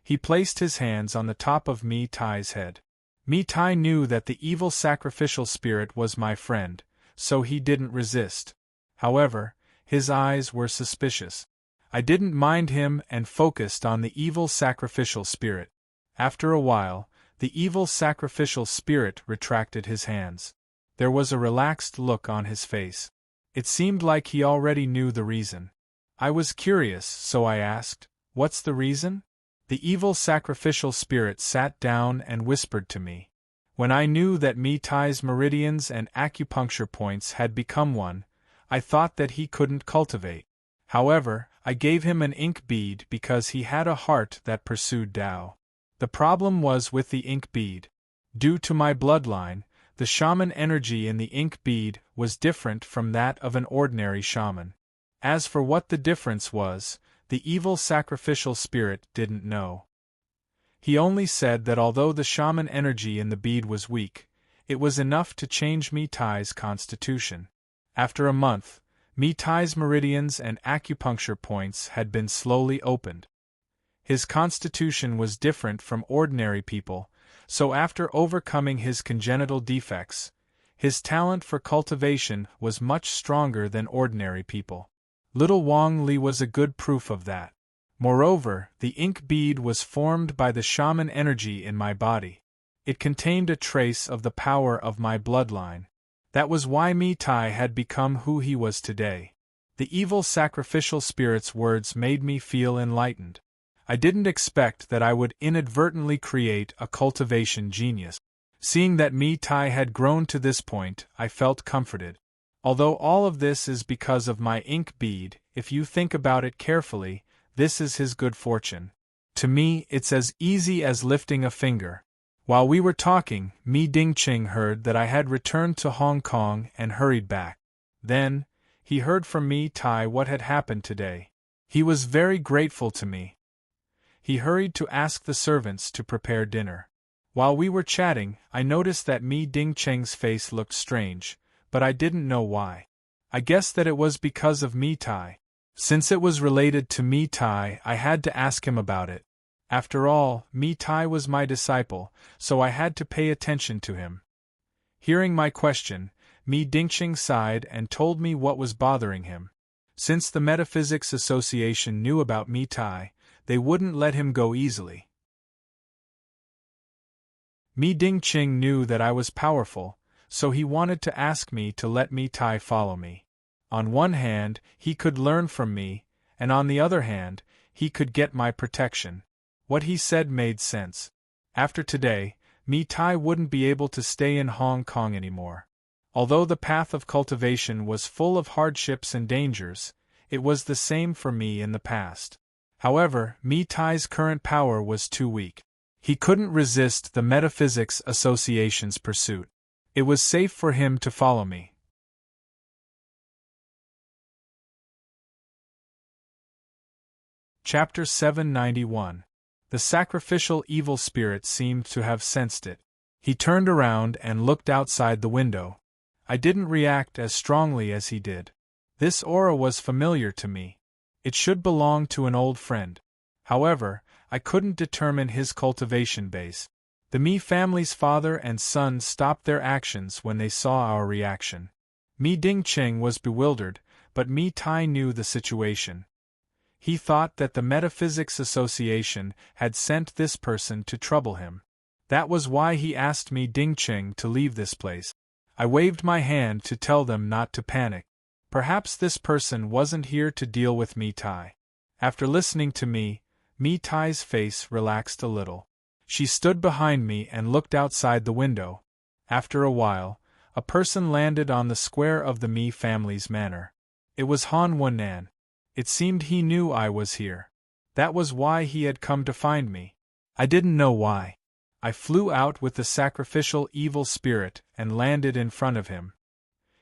He placed his hands on the top of Mi Tai's head. Mi Tai knew that the evil sacrificial spirit was my friend, so he didn't resist. However, his eyes were suspicious. I didn't mind him and focused on the evil sacrificial spirit. After a while, the evil sacrificial spirit retracted his hands. There was a relaxed look on his face. It seemed like he already knew the reason. I was curious, so I asked, "What's the reason?" The evil sacrificial spirit sat down and whispered to me. When I knew that Mi Tai's meridians and acupuncture points had become one, I thought that he couldn't cultivate. However, I gave him an ink bead because he had a heart that pursued Tao. The problem was with the ink bead. Due to my bloodline, the shaman energy in the ink bead was different from that of an ordinary shaman. As for what the difference was, the evil sacrificial spirit didn't know. He only said that although the shaman energy in the bead was weak, it was enough to change Mi Tai's constitution. After a month, Mi Tai's meridians and acupuncture points had been slowly opened. His constitution was different from ordinary people, so after overcoming his congenital defects, his talent for cultivation was much stronger than ordinary people. Little Wang Li was a good proof of that. Moreover, the ink bead was formed by the shaman energy in my body. It contained a trace of the power of my bloodline. That was why Mi Tai had become who he was today. The evil sacrificial spirit's words made me feel enlightened. I didn't expect that I would inadvertently create a cultivation genius. Seeing that Mi Tai had grown to this point, I felt comforted. Although all of this is because of my ink bead, if you think about it carefully, this is his good fortune. To me, it's as easy as lifting a finger. While we were talking, Mi Dingqing heard that I had returned to Hong Kong and hurried back. Then, he heard from Mi Tai what had happened today. He was very grateful to me. He hurried to ask the servants to prepare dinner. While we were chatting, I noticed that Mi Dingqing's face looked strange, but I didn't know why. I guessed that it was because of Mi Tai. Since it was related to Mi Tai, I had to ask him about it. After all, Mi Tai was my disciple, so I had to pay attention to him. Hearing my question, Mi Dingqing sighed and told me what was bothering him. Since the Metaphysics Association knew about Mi Tai, they wouldn't let him go easily. Mi Dingqing knew that I was powerful, so he wanted to ask me to let Mi Tai follow me. On one hand, he could learn from me, and on the other hand, he could get my protection. What he said made sense. After today, Mi Tai wouldn't be able to stay in Hong Kong anymore. Although the path of cultivation was full of hardships and dangers, it was the same for me in the past. However, Mi Tai's current power was too weak. He couldn't resist the Metaphysics Association's pursuit. It was safe for him to follow me. Chapter 791. The sacrificial evil spirit seemed to have sensed it. He turned around and looked outside the window. I didn't react as strongly as he did. This aura was familiar to me. It should belong to an old friend. However, I couldn't determine his cultivation base. The Mi family's father and son stopped their actions when they saw our reaction. Mi Dingqing was bewildered, but Mi Tai knew the situation. He thought that the Metaphysics Association had sent this person to trouble him. That was why he asked Mi Dingqing to leave this place. I waved my hand to tell them not to panic. Perhaps this person wasn't here to deal with Mi Tai. After listening to me, Mi Tai's face relaxed a little. She stood behind me and looked outside the window. After a while, a person landed on the square of the Mi family's manor. It was Han Wennan. It seemed he knew I was here. That was why he had come to find me. I didn't know why. I flew out with the sacrificial evil spirit and landed in front of him.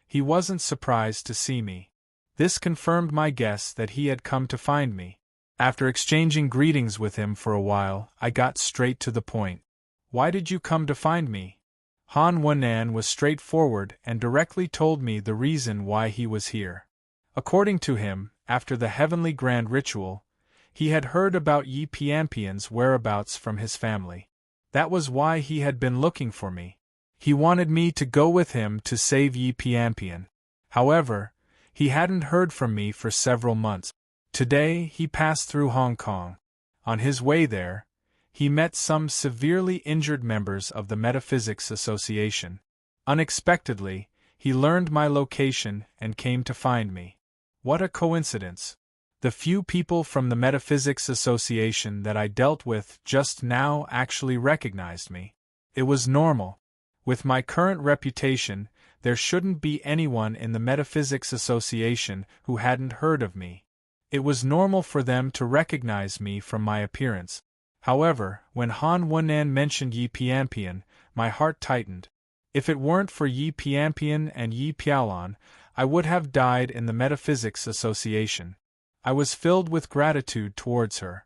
He wasn't surprised to see me. This confirmed my guess that he had come to find me. After exchanging greetings with him for a while, I got straight to the point. Why did you come to find me? Han Wennan was straightforward and directly told me the reason why he was here. According to him, after the heavenly grand ritual, he had heard about Yi Piampian's whereabouts from his family. That was why he had been looking for me. He wanted me to go with him to save Yi Piampian. However, he hadn't heard from me for several months. Today, he passed through Hong Kong. On his way there, he met some severely injured members of the Metaphysics Association. Unexpectedly, he learned my location and came to find me. What a coincidence. The few people from the Metaphysics Association that I dealt with just now actually recognized me. It was normal. With my current reputation, there shouldn't be anyone in the Metaphysics Association who hadn't heard of me. It was normal for them to recognize me from my appearance. However, when Han Wennan mentioned Yi Piampian, my heart tightened. If it weren't for Yi Piampian and Yi Piaolan, I would have died in the Metaphysics Association. I was filled with gratitude towards her.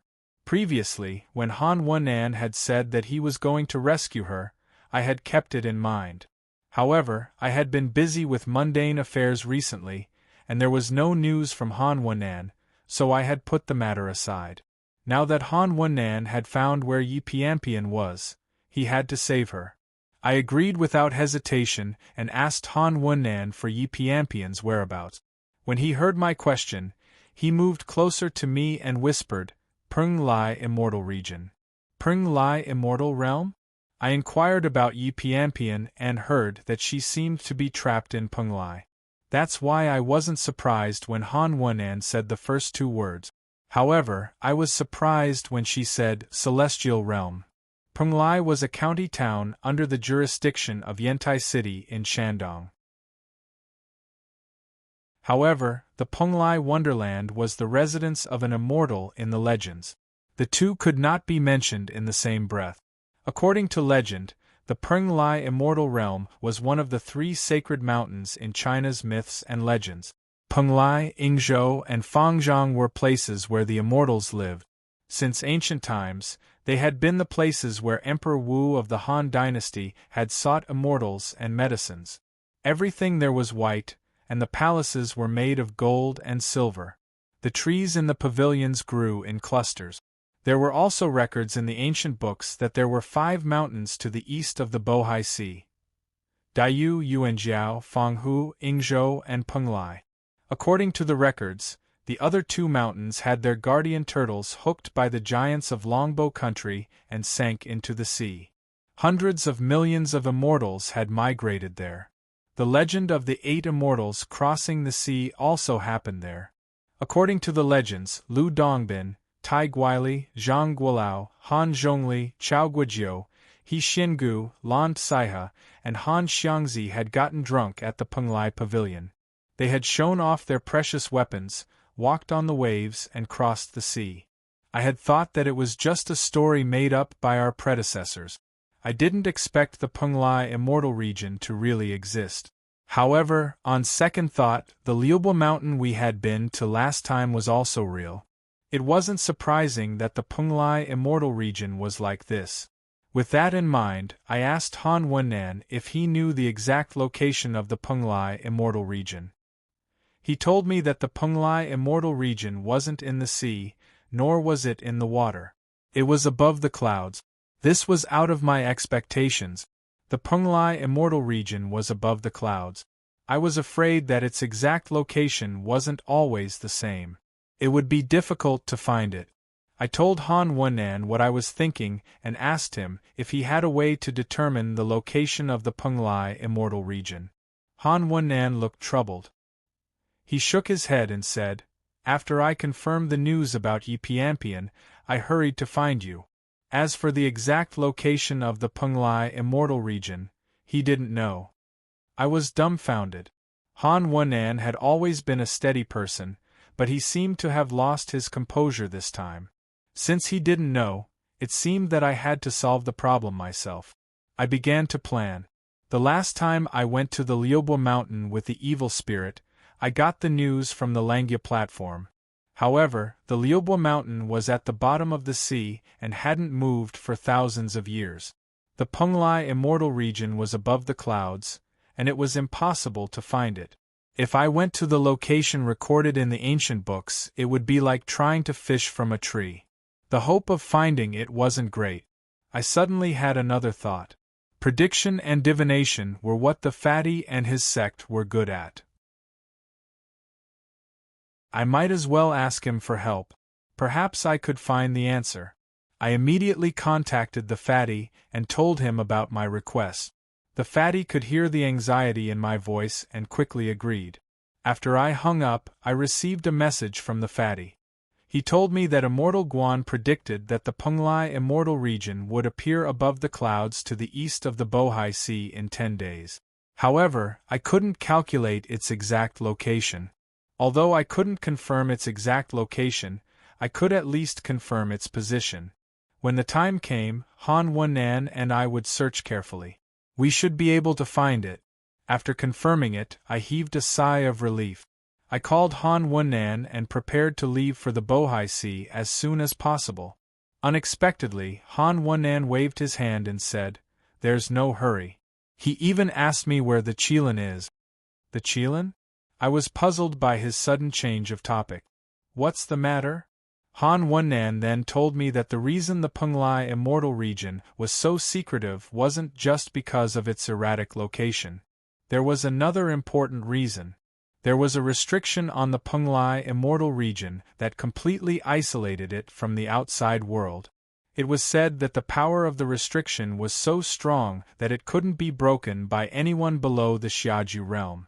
Previously, when Han Wen'an had said that he was going to rescue her, I had kept it in mind. However, I had been busy with mundane affairs recently, and there was no news from Han Wen'an, so I had put the matter aside. Now that Han Wen'an had found where Yi Pianpian was, he had to save her. I agreed without hesitation and asked Han Wen'an for Yi Pianpian's whereabouts. When he heard my question, he moved closer to me and whispered, "Peng Lai Immortal Region." "Peng Lai Immortal Realm?" I inquired about Yi Pianpian and heard that she seemed to be trapped in Peng Lai. That's why I wasn't surprised when Han Wen'an said the first two words. However, I was surprised when she said Celestial Realm. Peng Lai was a county town under the jurisdiction of Yantai City in Shandong. However, the Peng Lai Wonderland was the residence of an immortal in the legends. The two could not be mentioned in the same breath. According to legend, the Peng Lai Immortal Realm was one of the three sacred mountains in China's myths and legends. Peng Lai, Yingzhou, and Fangzhong were places where the immortals lived. Since ancient times, they had been the places where Emperor Wu of the Han Dynasty had sought immortals and medicines. Everything there was white, and the palaces were made of gold and silver. The trees in the pavilions grew in clusters. There were also records in the ancient books that there were 5 mountains to the east of the Bohai Sea: Daiyu, Yuanjiao, Fanghu, Yingzhou, and Peng Lai. According to the records, the other 2 mountains had their guardian turtles hooked by the giants of Longbow country and sank into the sea. Hundreds of millions of immortals had migrated there. The legend of the 8 immortals crossing the sea also happened there. According to the legends, Lu Dongbin, Tai Guili, Zhang Guolao, Han Zhongli, Chao Guijiu, He Xingu, Lan Saiha, and Han Xiangzi had gotten drunk at the Peng Lai Pavilion. They had shown off their precious weapons, walked on the waves, and crossed the sea. I had thought that it was just a story made up by our predecessors. I didn't expect the Peng Lai Immortal Region to really exist. However, on second thought, the Liubo mountain we had been to last time was also real. It wasn't surprising that the Peng Lai Immortal Region was like this. With that in mind, I asked Han Wen'an if he knew the exact location of the Peng Lai Immortal Region. He told me that the Peng Lai Immortal Region wasn't in the sea, nor was it in the water. It was above the clouds. This was out of my expectations. The Peng Lai Immortal Region was above the clouds. I was afraid that its exact location wasn't always the same. It would be difficult to find it. I told Han Wen'an what I was thinking and asked him if he had a way to determine the location of the Peng Lai Immortal Region. Han Wen'an looked troubled. He shook his head and said, "After I confirmed the news about Yi Pianpian, I hurried to find you." As for the exact location of the Peng Lai Immortal Region, he didn't know. I was dumbfounded. Han Wen'an had always been a steady person, but he seemed to have lost his composure this time. Since he didn't know, it seemed that I had to solve the problem myself. I began to plan. The last time I went to the Liubo mountain with the evil spirit, I got the news from the Langya platform. However, the Liubo mountain was at the bottom of the sea and hadn't moved for thousands of years. The Peng Lai Immortal Region was above the clouds, and it was impossible to find it. If I went to the location recorded in the ancient books, it would be like trying to fish from a tree. The hope of finding it wasn't great. I suddenly had another thought. Prediction and divination were what the fatty and his sect were good at. I might as well ask him for help. Perhaps I could find the answer. I immediately contacted the fatty and told him about my request. The fatty could hear the anxiety in my voice and quickly agreed. After I hung up, I received a message from the fatty. He told me that Immortal Guan predicted that the Peng Lai Immortal Region would appear above the clouds to the east of the Bohai Sea in 10 days. However, I couldn't calculate its exact location. Although I couldn't confirm its exact location, I could at least confirm its position. When the time came, Han Wen'an and I would search carefully. We should be able to find it. After confirming it, I heaved a sigh of relief. I called Han Wen'an and prepared to leave for the Bohai Sea as soon as possible. Unexpectedly, Han Wennan waved his hand and said, "There's no hurry." He even asked me where the Qilin is. The Qilin? I was puzzled by his sudden change of topic. What's the matter? Han Wennan then told me that the reason the Penglai immortal region was so secretive wasn't just because of its erratic location. There was another important reason. There was a restriction on the Penglai immortal region that completely isolated it from the outside world. It was said that the power of the restriction was so strong that it couldn't be broken by anyone below the Xiaju realm.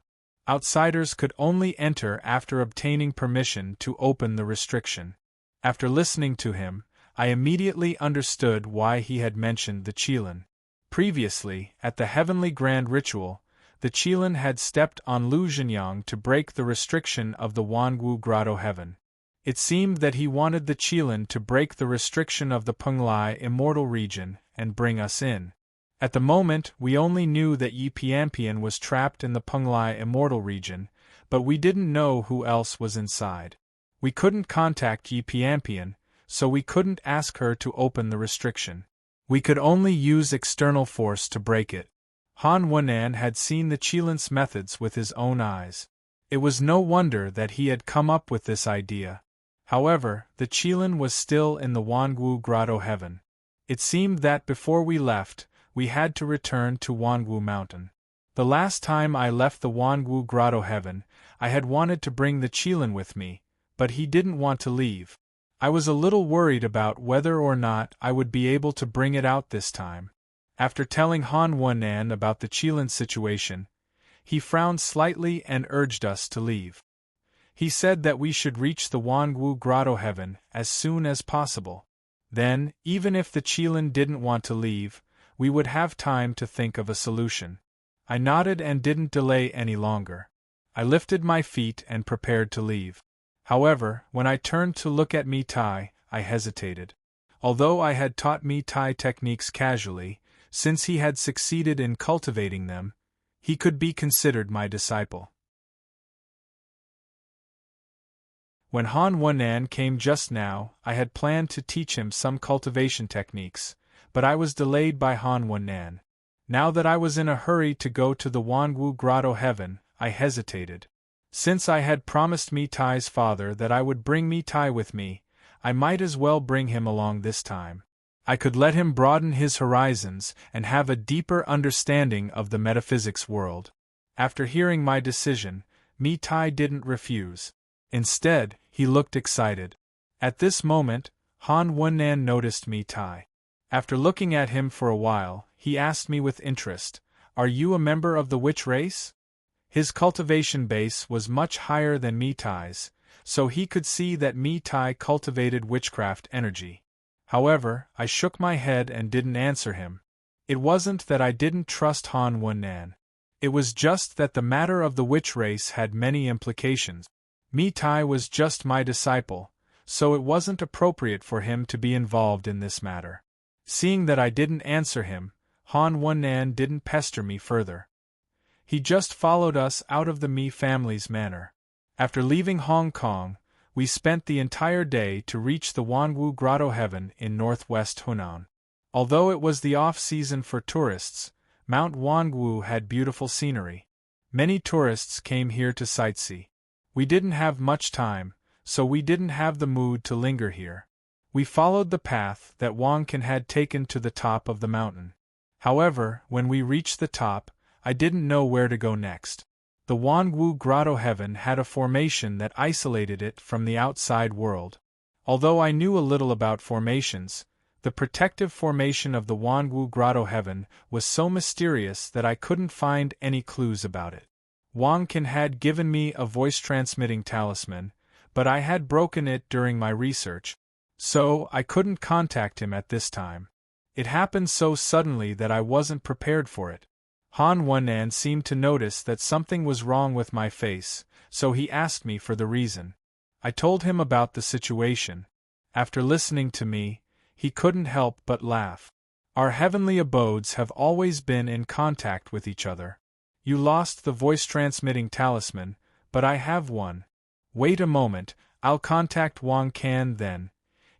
Outsiders could only enter after obtaining permission to open the restriction. After listening to him, I immediately understood why he had mentioned the Qilin. Previously, at the Heavenly Grand Ritual, the Qilin had stepped on Lu Zhenyang to break the restriction of the Wangu Grotto Heaven. It seemed that he wanted the Qilin to break the restriction of the Penglai immortal region and bring us in. At the moment, we only knew that Yi Pianpian was trapped in the Penglai immortal region, but we didn't know who else was inside. We couldn't contact Yi Pianpian, so we couldn't ask her to open the restriction. We could only use external force to break it. Han Wennan had seen the Qilin's methods with his own eyes. It was no wonder that he had come up with this idea. However, the Qilin was still in the Wangu Grotto Heaven. It seemed that before we left, we had to return to Wangu Mountain. The last time I left the Wangu Grotto Heaven, I had wanted to bring the Qilin with me, but he didn't want to leave. I was a little worried about whether or not I would be able to bring it out this time. After telling Han Wennan about the Qilin situation, he frowned slightly and urged us to leave. He said that we should reach the Wangu Grotto Heaven as soon as possible. Then, even if the Qilin didn't want to leave, we would have time to think of a solution. I nodded and didn't delay any longer. I lifted my feet and prepared to leave. However, when I turned to look at Mi Tai, I hesitated. Although I had taught Mi Tai techniques casually, since he had succeeded in cultivating them, he could be considered my disciple. When Han Wennan came just now, I had planned to teach him some cultivation techniques, but I was delayed by Han Wennan. Now that I was in a hurry to go to the Wangu Grotto Heaven, I hesitated. Since I had promised Mi Tai's father that I would bring Mi Tai with me, I might as well bring him along this time. I could let him broaden his horizons and have a deeper understanding of the metaphysics world. After hearing my decision, Mi Tai didn't refuse. Instead, he looked excited. At this moment, Han Wennan noticed Mi Tai. After looking at him for a while, he asked me with interest, "Are you a member of the witch race?" His cultivation base was much higher than Mi Tai's, so he could see that Mi Tai cultivated witchcraft energy. However, I shook my head and didn't answer him. It wasn't that I didn't trust Han Wennan. It was just that the matter of the witch race had many implications. Mi Tai was just my disciple, so it wasn't appropriate for him to be involved in this matter. Seeing that I didn't answer him, Han Wennan didn't pester me further. He just followed us out of the Mi family's manor. After leaving Hong Kong, we spent the entire day to reach the Wangu Grotto Heaven in northwest Hunan. Although it was the off-season for tourists, Mount Wangu had beautiful scenery. Many tourists came here to sightsee. We didn't have much time, so we didn't have the mood to linger here. We followed the path that Wang Can had taken to the top of the mountain. However, when we reached the top, I didn't know where to go next. The Wangu Grotto Heaven had a formation that isolated it from the outside world. Although I knew a little about formations, the protective formation of the Wangu Grotto Heaven was so mysterious that I couldn't find any clues about it. Wang Can had given me a voice-transmitting talisman, but I had broken it during my research, so I couldn't contact him at this time. It happened so suddenly that I wasn't prepared for it. Han Wennan seemed to notice that something was wrong with my face, so he asked me for the reason. I told him about the situation. After listening to me, he couldn't help but laugh. Our heavenly abodes have always been in contact with each other. You lost the voice-transmitting talisman, but I have one. Wait a moment, I'll contact Wang Can then.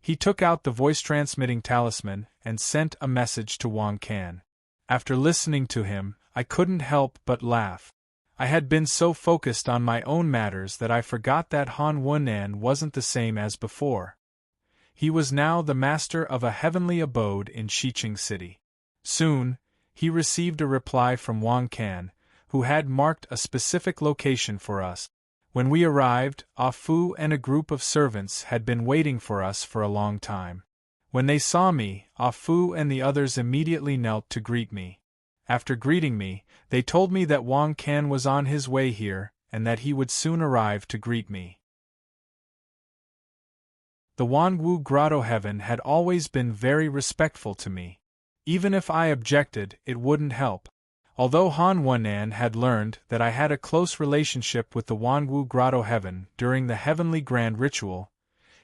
He took out the voice-transmitting talisman and sent a message to Wang Can. After listening to him, I couldn't help but laugh. I had been so focused on my own matters that I forgot that Han Wunan wasn't the same as before. He was now the master of a heavenly abode in Xiqing City. Soon, he received a reply from Wang Can, who had marked a specific location for us. When we arrived, Ah Fu and a group of servants had been waiting for us for a long time. When they saw me, Ah Fu and the others immediately knelt to greet me. After greeting me, they told me that Wang Can was on his way here, and that he would soon arrive to greet me. The Wanwu Grotto Heaven had always been very respectful to me. Even if I objected, it wouldn't help. Although Han Wunan had learned that I had a close relationship with the Wanwu Grotto Heaven during the Heavenly Grand Ritual,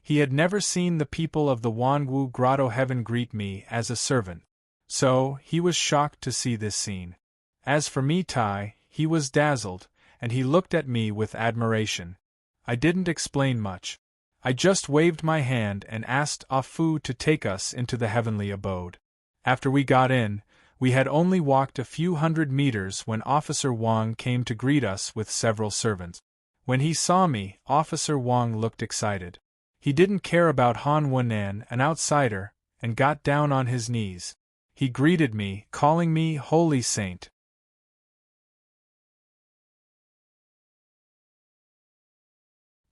he had never seen the people of the Wanwu Grotto Heaven greet me as a servant. So, he was shocked to see this scene. As for me Tai, he was dazzled, and he looked at me with admiration. I didn't explain much. I just waved my hand and asked Ah Fu to take us into the heavenly abode. After we got in, we had only walked a few hundred meters when Officer Wang came to greet us with several servants. When he saw me, Officer Wang looked excited. He didn't care about Han Wunan, an outsider, and got down on his knees. He greeted me, calling me Holy Saint.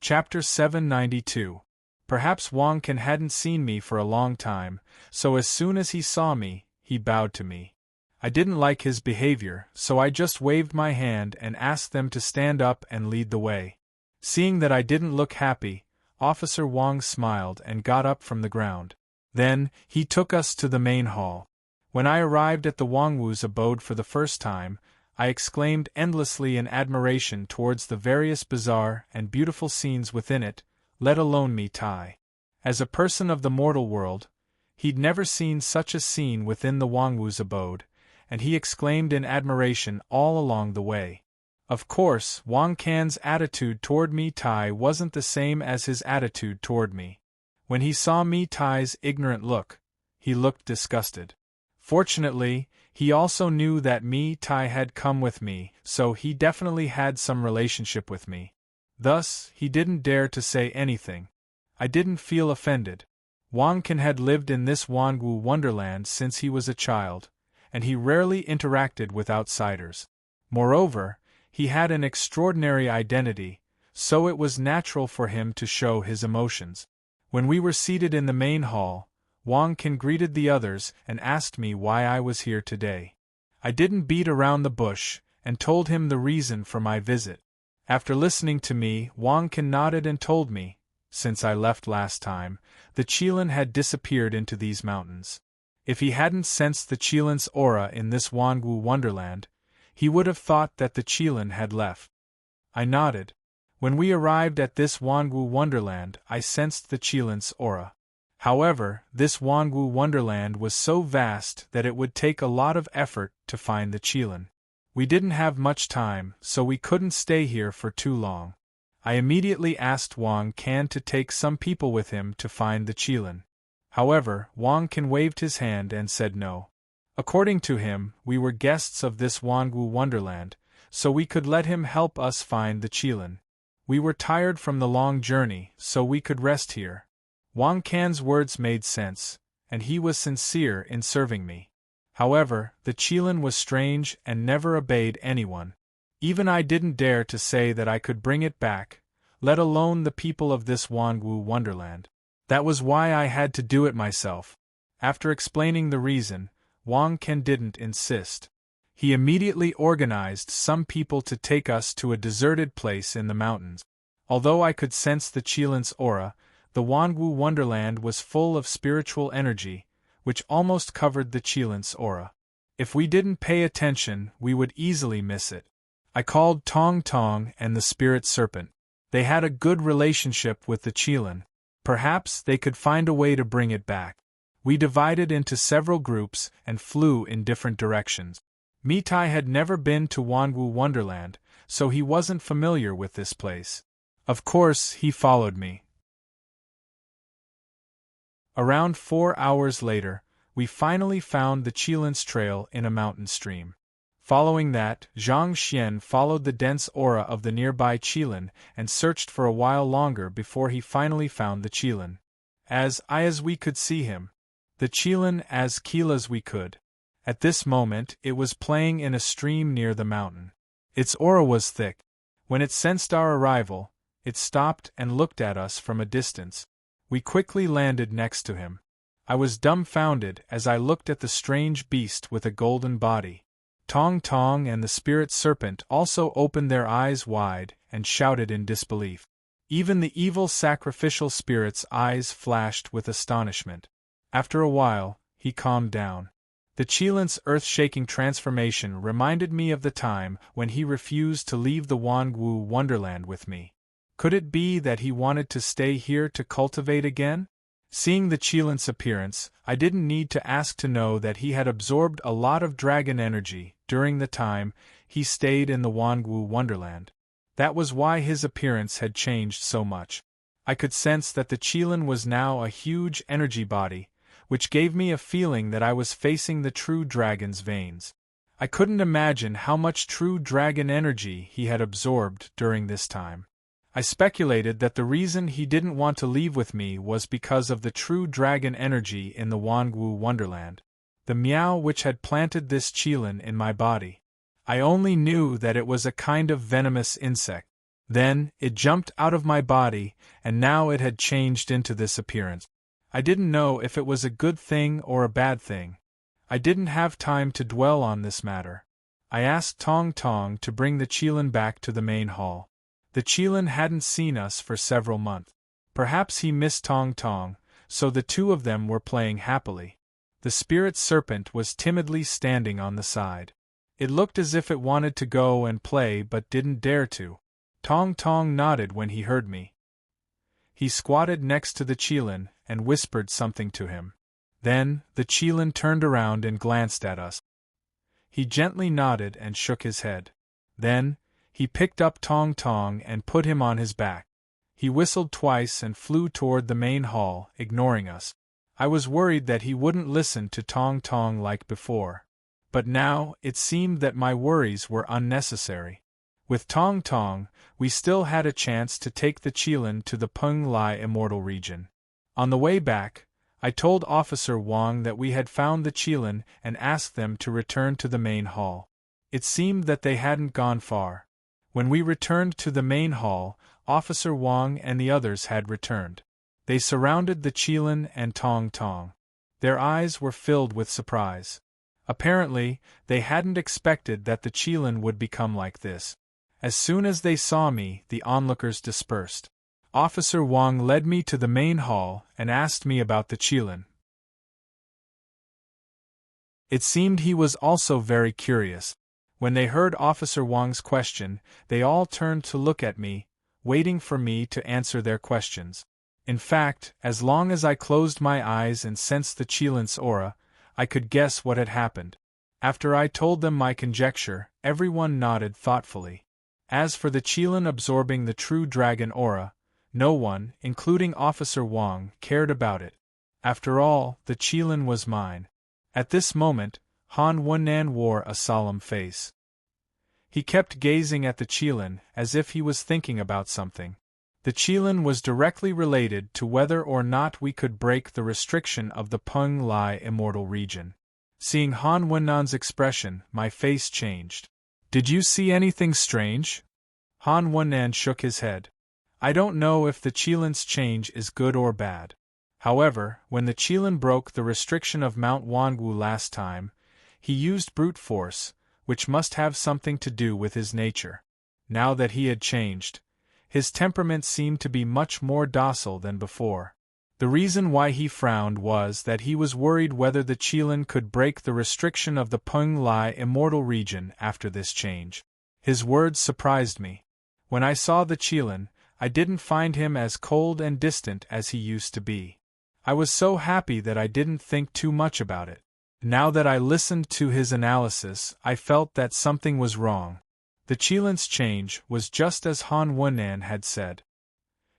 Chapter 792. Perhaps Wang Can hadn't seen me for a long time, so as soon as he saw me, he bowed to me. I didn't like his behavior, so I just waved my hand and asked them to stand up and lead the way. Seeing that I didn't look happy, Officer Wang smiled and got up from the ground. Then, he took us to the main hall. When I arrived at the Wangwu's abode for the first time, I exclaimed endlessly in admiration towards the various bizarre and beautiful scenes within it, let alone me Tai. As a person of the mortal world, he'd never seen such a scene within the Wangwu's abode, and he exclaimed in admiration all along the way. Of course, Wang Can's attitude toward me Tai wasn't the same as his attitude toward me. When he saw me Tai's ignorant look, he looked disgusted. Fortunately, he also knew that me Tai had come with me, so he definitely had some relationship with me. Thus, he didn't dare to say anything. I didn't feel offended. Wang Can had lived in this Wanwu wonderland since he was a child, and he rarely interacted with outsiders. Moreover, he had an extraordinary identity, so it was natural for him to show his emotions. When we were seated in the main hall, Wang Can greeted the others and asked me why I was here today. I didn't beat around the bush, and told him the reason for my visit. After listening to me, Wang Can nodded and told me, since I left last time, the Qilin had disappeared into these mountains. If he hadn't sensed the Qilin's aura in this Wanwu wonderland, he would have thought that the Qilin had left. I nodded. When we arrived at this Wanwu wonderland, I sensed the Qilin's aura. However, this Wanwu wonderland was so vast that it would take a lot of effort to find the Qilin. We didn't have much time, so we couldn't stay here for too long. I immediately asked Wang Can to take some people with him to find the Qilin. However, Wang Can waved his hand and said no. According to him, we were guests of this Wanwu wonderland, so we could let him help us find the Qilin. We were tired from the long journey, so we could rest here. Wang Can's words made sense, and he was sincere in serving me. However, the Qilin was strange and never obeyed anyone. Even I didn't dare to say that I could bring it back, let alone the people of this Wanwu wonderland. That was why I had to do it myself. After explaining the reason, Wang Can didn't insist. He immediately organized some people to take us to a deserted place in the mountains. Although I could sense the Qilin's aura, the Wanwu wonderland was full of spiritual energy, which almost covered the Qilin's aura. If we didn't pay attention, we would easily miss it. I called Tong Tong and the spirit serpent. They had a good relationship with the Qilin. Perhaps they could find a way to bring it back. We divided into several groups and flew in different directions. Mitai had never been to Wanwu Wonderland, so he wasn't familiar with this place. Of course, he followed me. Around 4 hours later, we finally found the Qilin's trail in a mountain stream. Following that, Zhang Xian followed the dense aura of the nearby Qilin and searched for a while longer before he finally found the Qilin. As we could see him. The Qilin as keen as we could. At this moment, it was playing in a stream near the mountain. Its aura was thick. When it sensed our arrival, it stopped and looked at us from a distance. We quickly landed next to him. I was dumbfounded as I looked at the strange beast with a golden body. Tong Tong and the spirit serpent also opened their eyes wide and shouted in disbelief. Even the evil sacrificial spirit's eyes flashed with astonishment. After a while, he calmed down. The Qilin's earth-shaking transformation reminded me of the time when he refused to leave the Wangwu Wonderland with me. Could it be that he wanted to stay here to cultivate again? Seeing the Qilin's appearance, I didn't need to ask to know that he had absorbed a lot of dragon energy during the time he stayed in the Wangwu Wonderland. That was why his appearance had changed so much. I could sense that the Qilin was now a huge energy body, which gave me a feeling that I was facing the true dragon's veins. I couldn't imagine how much true dragon energy he had absorbed during this time. I speculated that the reason he didn't want to leave with me was because of the true dragon energy in the Wangwu Wonderland. The meow which had planted this Qilin in my body. I only knew that it was a kind of venomous insect. Then, it jumped out of my body, and now it had changed into this appearance. I didn't know if it was a good thing or a bad thing. I didn't have time to dwell on this matter. I asked Tong Tong to bring the Qilin back to the main hall. The Qilin hadn't seen us for several months. Perhaps he missed Tong Tong, so the two of them were playing happily. The spirit serpent was timidly standing on the side. It looked as if it wanted to go and play but didn't dare to. Tong Tong nodded when he heard me. He squatted next to the Qilin and whispered something to him. Then, the Qilin turned around and glanced at us. He gently nodded and shook his head. Then, he picked up Tong Tong and put him on his back. He whistled twice and flew toward the main hall, ignoring us. I was worried that he wouldn't listen to Tong Tong like before. But now, it seemed that my worries were unnecessary. With Tong Tong, we still had a chance to take the Qilin to the Peng Lai Immortal Region. On the way back, I told Officer Wang that we had found the Qilin and asked them to return to the main hall. It seemed that they hadn't gone far. When we returned to the main hall, Officer Wang and the others had returned. They surrounded the Qilin and Tong Tong. Their eyes were filled with surprise. Apparently, they hadn't expected that the Qilin would become like this. As soon as they saw me, the onlookers dispersed. Officer Wang led me to the main hall and asked me about the Qilin. It seemed he was also very curious. When they heard Officer Wang's question, they all turned to look at me, waiting for me to answer their questions. In fact, as long as I closed my eyes and sensed the Qilin's aura, I could guess what had happened. After I told them my conjecture, everyone nodded thoughtfully. As for the Qilin absorbing the true dragon aura, no one, including Officer Wang, cared about it. After all, the Qilin was mine. At this moment, Han Wennan wore a solemn face. He kept gazing at the Qilin as if he was thinking about something. The Qilin was directly related to whether or not we could break the restriction of the Peng Lai Immortal Region. Seeing Han Wennan's expression, my face changed. "Did you see anything strange?" Han Wennan shook his head. "I don't know if the Qilin's change is good or bad. However, when the Qilin broke the restriction of Mount Wangwu last time, he used brute force, which must have something to do with his nature. Now that he had changed, his temperament seemed to be much more docile than before. The reason why he frowned was that he was worried whether the Qilin could break the restriction of the Peng Lai Immortal Region after this change. His words surprised me. When I saw the Qilin, I didn't find him as cold and distant as he used to be. I was so happy that I didn't think too much about it. Now that I listened to his analysis, I felt that something was wrong. The Qilin's change was just as Han Wennan had said.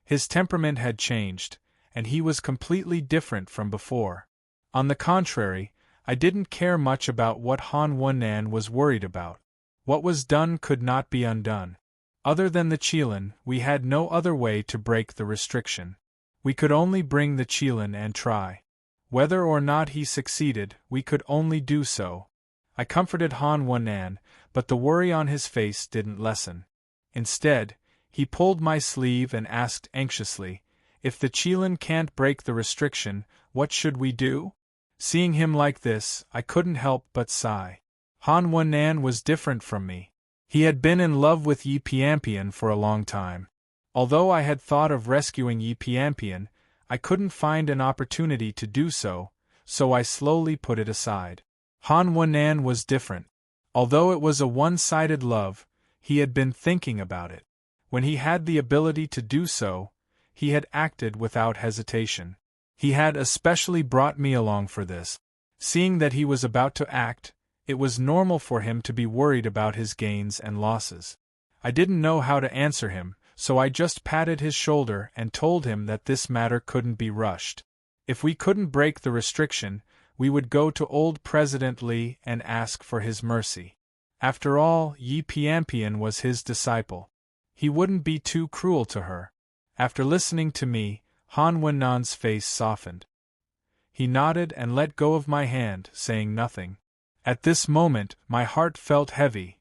His temperament had changed, and he was completely different from before. On the contrary, I didn't care much about what Han Wennan was worried about. What was done could not be undone. Other than the Qilin, we had no other way to break the restriction. We could only bring the Qilin and try. Whether or not he succeeded, we could only do so. I comforted Han Wennan, but the worry on his face didn't lessen. Instead, he pulled my sleeve and asked anxiously, "If the Qilin can't break the restriction, what should we do?" Seeing him like this, I couldn't help but sigh. Han Wennan was different from me. He had been in love with Yi Piampian for a long time. Although I had thought of rescuing Yi Piampian, I couldn't find an opportunity to do so, so I slowly put it aside. Han Wennan was different. Although it was a one-sided love, he had been thinking about it. When he had the ability to do so, he had acted without hesitation. He had especially brought me along for this. Seeing that he was about to act, it was normal for him to be worried about his gains and losses. I didn't know how to answer him, so I just patted his shoulder and told him that this matter couldn't be rushed. If we couldn't break the restriction, we would go to old President Li and ask for his mercy. After all, Yi Piampian was his disciple. He wouldn't be too cruel to her. After listening to me, Han Wennan's face softened. He nodded and let go of my hand, saying nothing. At this moment, my heart felt heavy.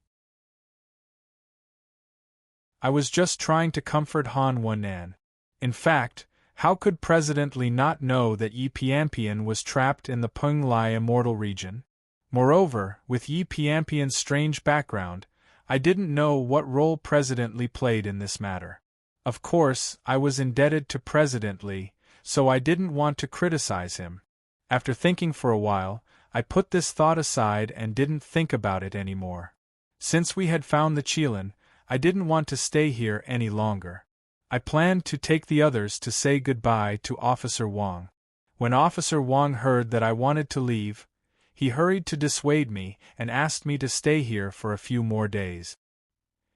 I was just trying to comfort Han Wennan. In fact, how could President Li not know that Yi Piampian was trapped in the Peng Lai immortal region? Moreover, with Yi Piampian's strange background, I didn't know what role President Li played in this matter. Of course, I was indebted to President Li, so I didn't want to criticize him. After thinking for a while, I put this thought aside and didn't think about it anymore. Since we had found the Qilin, I didn't want to stay here any longer. I planned to take the others to say goodbye to Officer Wang. When Officer Wang heard that I wanted to leave, he hurried to dissuade me and asked me to stay here for a few more days.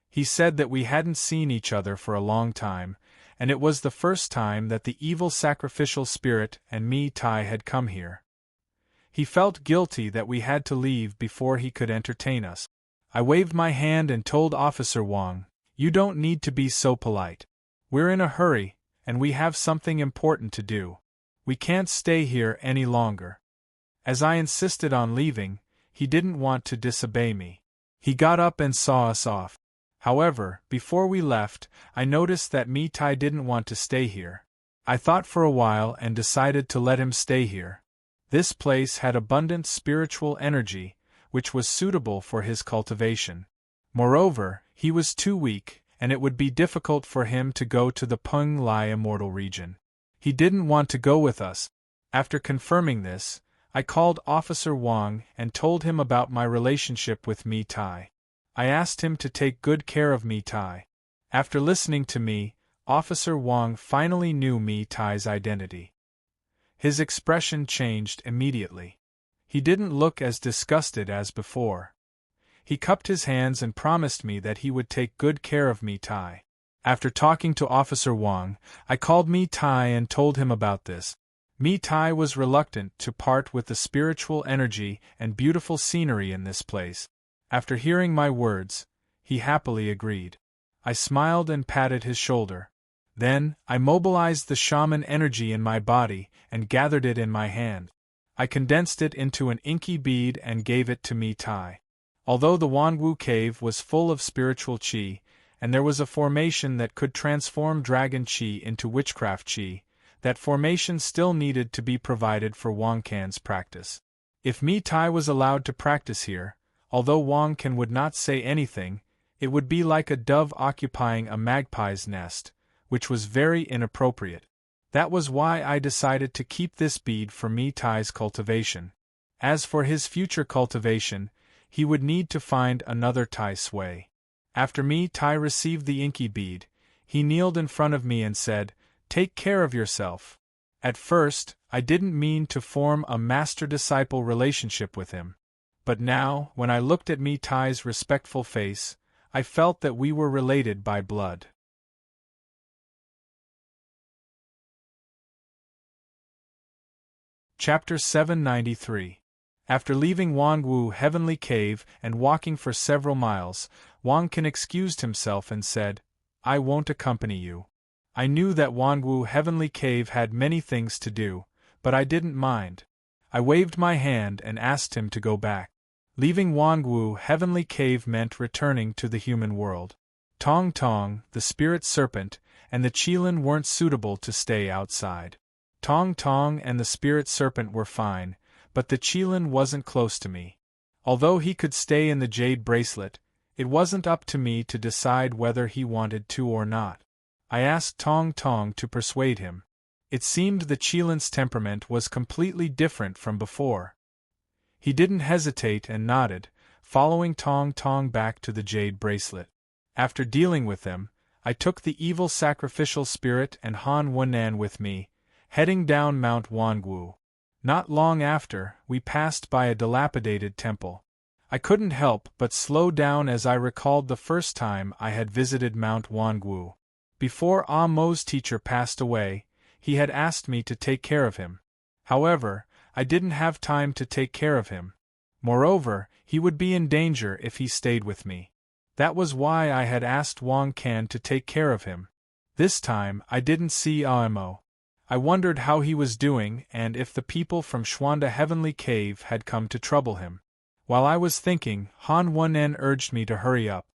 He said that we hadn't seen each other for a long time, and it was the first time that the evil sacrificial spirit and me Tai had come here. He felt guilty that we had to leave before he could entertain us. I waved my hand and told Officer Wang, "You don't need to be so polite. We're in a hurry, and we have something important to do. We can't stay here any longer." As I insisted on leaving, he didn't want to disobey me. He got up and saw us off. However, before we left, I noticed that me Tai didn't want to stay here. I thought for a while and decided to let him stay here. This place had abundant spiritual energy, which was suitable for his cultivation. Moreover, he was too weak, and it would be difficult for him to go to the Peng Lai immortal region. He didn't want to go with us. After confirming this, I called Officer Wang and told him about my relationship with me Tai. I asked him to take good care of me Tai. After listening to me, Officer Wang finally knew me Tai's identity. His expression changed immediately. He didn't look as disgusted as before. He cupped his hands and promised me that he would take good care of me Tai. After talking to Officer Wang, I called me Tai and told him about this. Me Tai was reluctant to part with the spiritual energy and beautiful scenery in this place. After hearing my words, he happily agreed. I smiled and patted his shoulder. Then, I mobilized the shaman energy in my body and gathered it in my hand. I condensed it into an inky bead and gave it to me Tai. Although the Wanwu cave was full of spiritual qi, and there was a formation that could transform dragon qi into witchcraft qi, that formation still needed to be provided for Wang Can's practice. If me Tai was allowed to practice here, although Wang Can would not say anything, it would be like a dove occupying a magpie's nest, which was very inappropriate. That was why I decided to keep this bead for me Tai's cultivation. As for his future cultivation, he would need to find another Tai Sui. After me Tai received the inky bead, he kneeled in front of me and said, "Take care of yourself." At first, I didn't mean to form a master-disciple relationship with him. But now, when I looked at me Tai's respectful face, I felt that we were related by blood. Chapter 793. After leaving Wangwu Heavenly Cave and walking for several miles, Wang Can excused himself and said, "I won't accompany you." I knew that Wangwu Heavenly Cave had many things to do, but I didn't mind. I waved my hand and asked him to go back. Leaving Wangwu Heavenly Cave meant returning to the human world. Tong Tong, the spirit serpent, and the Qilin weren't suitable to stay outside. Tong Tong and the spirit serpent were fine, but the Qilin wasn't close to me. Although he could stay in the jade bracelet, it wasn't up to me to decide whether he wanted to or not. I asked Tong Tong to persuade him. It seemed the Qilin's temperament was completely different from before. He didn't hesitate and nodded, following Tong Tong back to the jade bracelet. After dealing with them, I took the evil sacrificial spirit and Han Wennan with me, heading down Mount Wangwu. Not long after, we passed by a dilapidated temple. I couldn't help but slow down as I recalled the first time I had visited Mount Wangwu. Before Ah Mo's teacher passed away, he had asked me to take care of him. However, I didn't have time to take care of him. Moreover, he would be in danger if he stayed with me. That was why I had asked Wang Can to take care of him. This time, I didn't see Ah Mo. I wondered how he was doing and if the people from Xuanda Heavenly Cave had come to trouble him. While I was thinking, Han Wennan urged me to hurry up.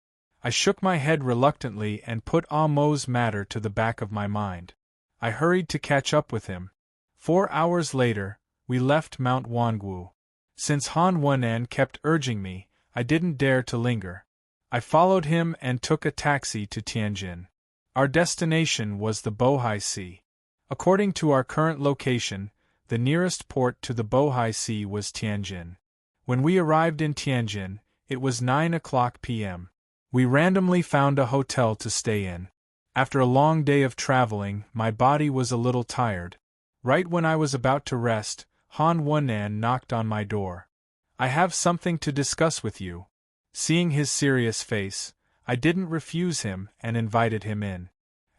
I shook my head reluctantly and put Ah Mo's matter to the back of my mind. I hurried to catch up with him. 4 hours later, we left Mount Wangwu. Since Han Wennan kept urging me, I didn't dare to linger. I followed him and took a taxi to Tianjin. Our destination was the Bohai Sea. According to our current location, the nearest port to the Bohai Sea was Tianjin. When we arrived in Tianjin, it was 9:00 p.m. We randomly found a hotel to stay in. After a long day of traveling, my body was a little tired. Right when I was about to rest, Han Wennan knocked on my door. "I have something to discuss with you." Seeing his serious face, I didn't refuse him and invited him in.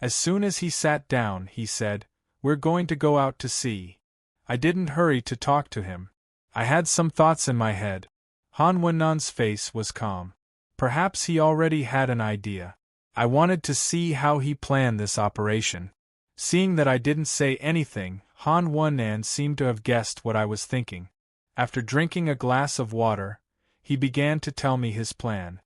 As soon as he sat down, he said, "We're going to go out to sea." I didn't hurry to talk to him. I had some thoughts in my head. Han Wennan's face was calm. Perhaps he already had an idea. I wanted to see how he planned this operation. Seeing that I didn't say anything, Han Wennan seemed to have guessed what I was thinking. After drinking a glass of water, he began to tell me his plan.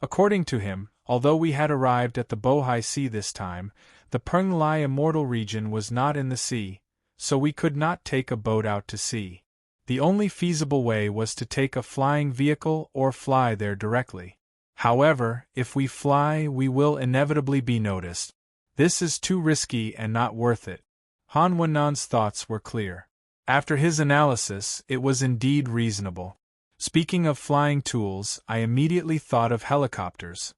According to him, although we had arrived at the Bohai Sea this time, the Penglai Immortal region was not in the sea, so we could not take a boat out to sea. The only feasible way was to take a flying vehicle or fly there directly. However, if we fly, we will inevitably be noticed. This is too risky and not worth it. Han Wennan's thoughts were clear. After his analysis, it was indeed reasonable. Speaking of flying tools, I immediately thought of helicopters.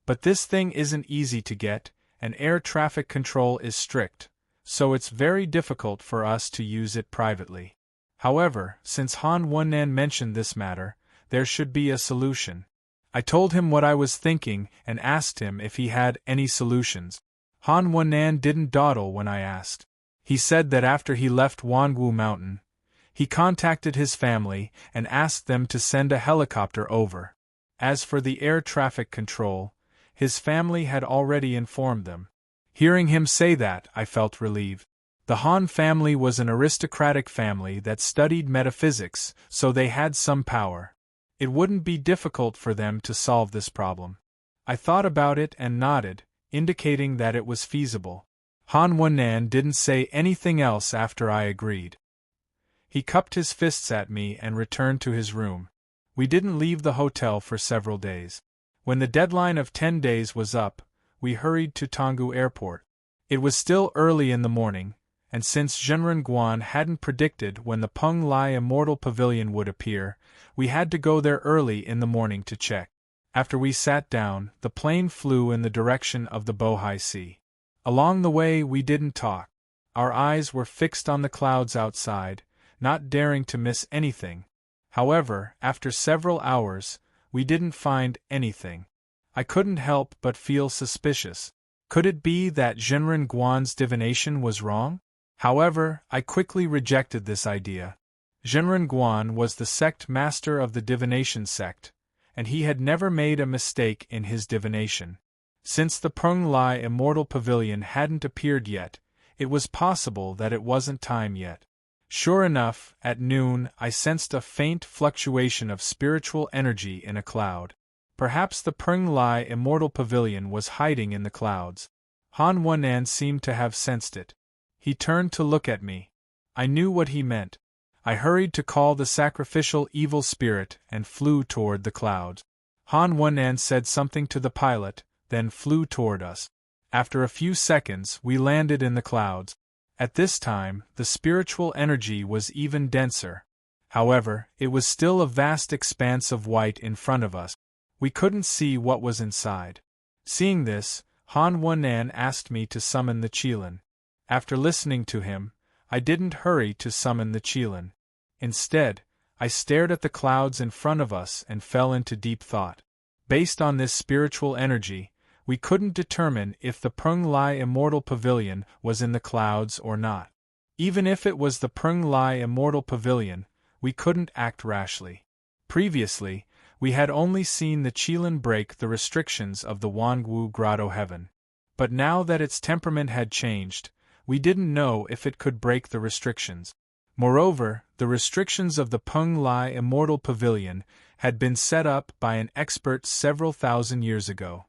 But this thing isn't easy to get, and air traffic control is strict, so it's very difficult for us to use it privately. However, since Han Wennan mentioned this matter, there should be a solution. I told him what I was thinking and asked him if he had any solutions. Han Wennan didn't dawdle when I asked. He said that after he left Wangwu Mountain, he contacted his family and asked them to send a helicopter over. As for the air traffic control, his family had already informed them. Hearing him say that, I felt relieved. The Han family was an aristocratic family that studied metaphysics, so they had some power. It wouldn't be difficult for them to solve this problem. I thought about it and nodded, indicating that it was feasible. Han Wennan didn't say anything else after I agreed. He cupped his fists at me and returned to his room. We didn't leave the hotel for several days. When the deadline of 10 days was up, we hurried to Tonggu Airport. It was still early in the morning, and since Zhenren Guan hadn't predicted when the Penglai Immortal Pavilion would appear, we had to go there early in the morning to check. After we sat down, the plane flew in the direction of the Bohai Sea. Along the way we didn't talk. Our eyes were fixed on the clouds outside, not daring to miss anything. However, after several hours, we didn't find anything. I couldn't help but feel suspicious. Could it be that Zhenren Guan's divination was wrong? However, I quickly rejected this idea. Zhenren Guan was the sect master of the divination sect, and he had never made a mistake in his divination. Since the Peng Lai Immortal Pavilion hadn't appeared yet, it was possible that it wasn't time yet. Sure enough, at noon I sensed a faint fluctuation of spiritual energy in a cloud. Perhaps the Peng Lai Immortal Pavilion was hiding in the clouds. Han Wen'an seemed to have sensed it. He turned to look at me. I knew what he meant. I hurried to call the sacrificial evil spirit and flew toward the clouds. Han Wen'an said something to the pilot, then flew toward us. After a few seconds, we landed in the clouds. At this time, the spiritual energy was even denser. However, it was still a vast expanse of white in front of us. We couldn't see what was inside. Seeing this, Han Wen'an asked me to summon the Qilin. After listening to him, I didn't hurry to summon the Qilin. Instead, I stared at the clouds in front of us and fell into deep thought. Based on this spiritual energy, we couldn't determine if the Peng Lai Immortal Pavilion was in the clouds or not. Even if it was the Peng Lai Immortal Pavilion, we couldn't act rashly. Previously, we had only seen the Qilin break the restrictions of the Wangwu Grotto Heaven. But now that its temperament had changed, we didn't know if it could break the restrictions. Moreover, the restrictions of the Peng Lai Immortal Pavilion had been set up by an expert several thousand years ago.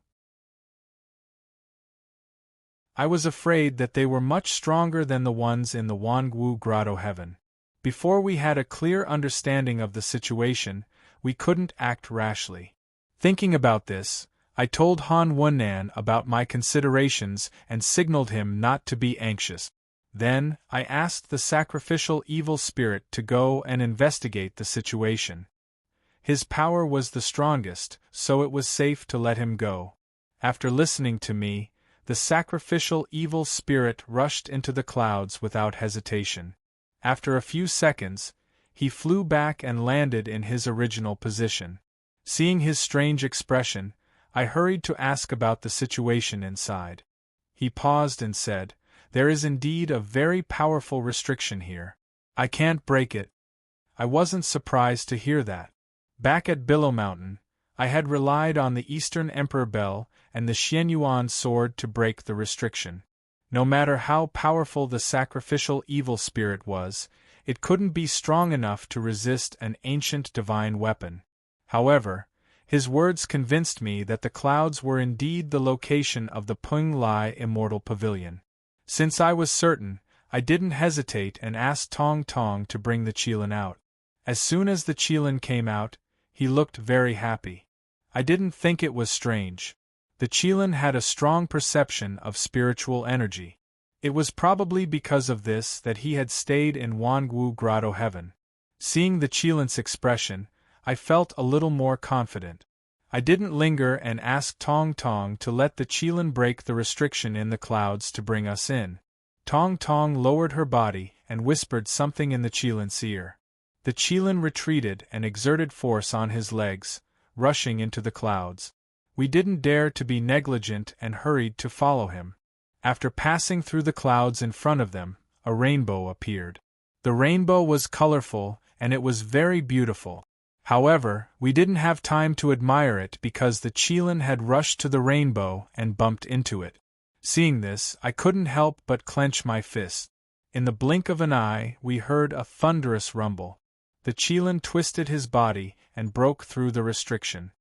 I was afraid that they were much stronger than the ones in the Wangwu Grotto Heaven. Before we had a clear understanding of the situation, we couldn't act rashly. Thinking about this, I told Han Wen'an about my considerations and signaled him not to be anxious. Then, I asked the sacrificial evil spirit to go and investigate the situation. His power was the strongest, so it was safe to let him go. After listening to me, the sacrificial evil spirit rushed into the clouds without hesitation. After a few seconds, he flew back and landed in his original position. Seeing his strange expression, I hurried to ask about the situation inside. He paused and said, "There is indeed a very powerful restriction here. I can't break it." I wasn't surprised to hear that. Back at Billow Mountain, I had relied on the Eastern Emperor Bell and the Xianyuan sword to break the restriction. No matter how powerful the sacrificial evil spirit was, it couldn't be strong enough to resist an ancient divine weapon. However, his words convinced me that the clouds were indeed the location of the Peng Lai Immortal Pavilion. Since I was certain, I didn't hesitate and asked Tong Tong to bring the Qilin out. As soon as the Qilin came out, he looked very happy. I didn't think it was strange. The Qilin had a strong perception of spiritual energy. It was probably because of this that he had stayed in Wangwu Grotto Heaven. Seeing the Qilin's expression, I felt a little more confident. I didn't linger and asked Tong Tong to let the Qilin break the restriction in the clouds to bring us in. Tong Tong lowered her body and whispered something in the Qilin's ear. The Qilin retreated and exerted force on his legs, rushing into the clouds. We didn't dare to be negligent and hurried to follow him. After passing through the clouds in front of them, a rainbow appeared. The rainbow was colorful and it was very beautiful. However, we didn't have time to admire it because the Qilin had rushed to the rainbow and bumped into it. Seeing this, I couldn't help but clench my fist. In the blink of an eye, we heard a thunderous rumble. The Qilin twisted his body and broke through the restriction.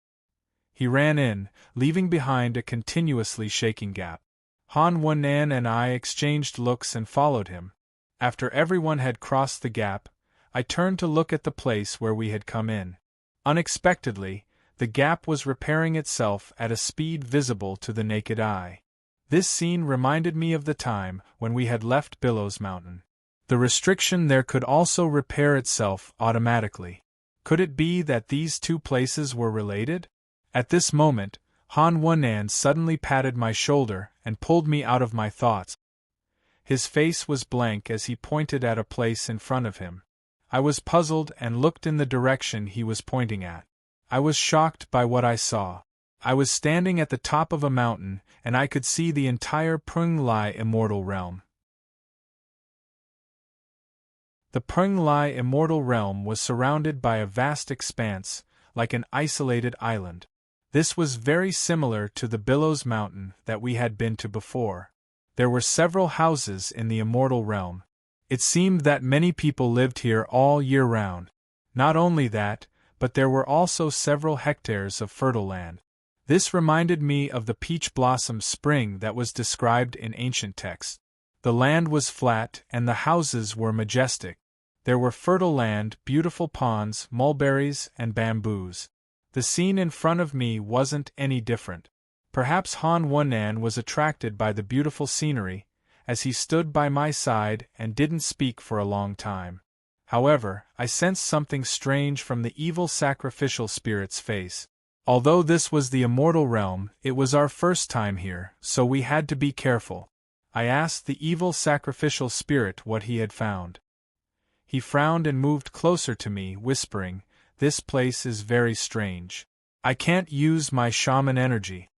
He ran in, leaving behind a continuously shaking gap. Han Wen'an and I exchanged looks and followed him. After everyone had crossed the gap, I turned to look at the place where we had come in. Unexpectedly, the gap was repairing itself at a speed visible to the naked eye. This scene reminded me of the time when we had left Billows Mountain. The restriction there could also repair itself automatically. Could it be that these two places were related? At this moment, Han Wen'an suddenly patted my shoulder and pulled me out of my thoughts. His face was blank as he pointed at a place in front of him. I was puzzled and looked in the direction he was pointing at. I was shocked by what I saw. I was standing at the top of a mountain, and I could see the entire Peng Lai Immortal Realm. The Peng-Lai immortal realm was surrounded by a vast expanse, like an isolated island. This was very similar to the Billows Mountain that we had been to before. There were several houses in the immortal realm. It seemed that many people lived here all year round. Not only that, but there were also several hectares of fertile land. This reminded me of the peach blossom spring that was described in ancient texts. The land was flat and the houses were majestic. There were fertile land, beautiful ponds, mulberries, and bamboos. The scene in front of me wasn't any different. Perhaps Han Wunan was attracted by the beautiful scenery, as he stood by my side and didn't speak for a long time. However, I sensed something strange from the evil sacrificial spirit's face. Although this was the immortal realm, it was our first time here, so we had to be careful. I asked the evil sacrificial spirit what he had found. He frowned and moved closer to me, whispering, "This place is very strange. I can't use my shaman energy."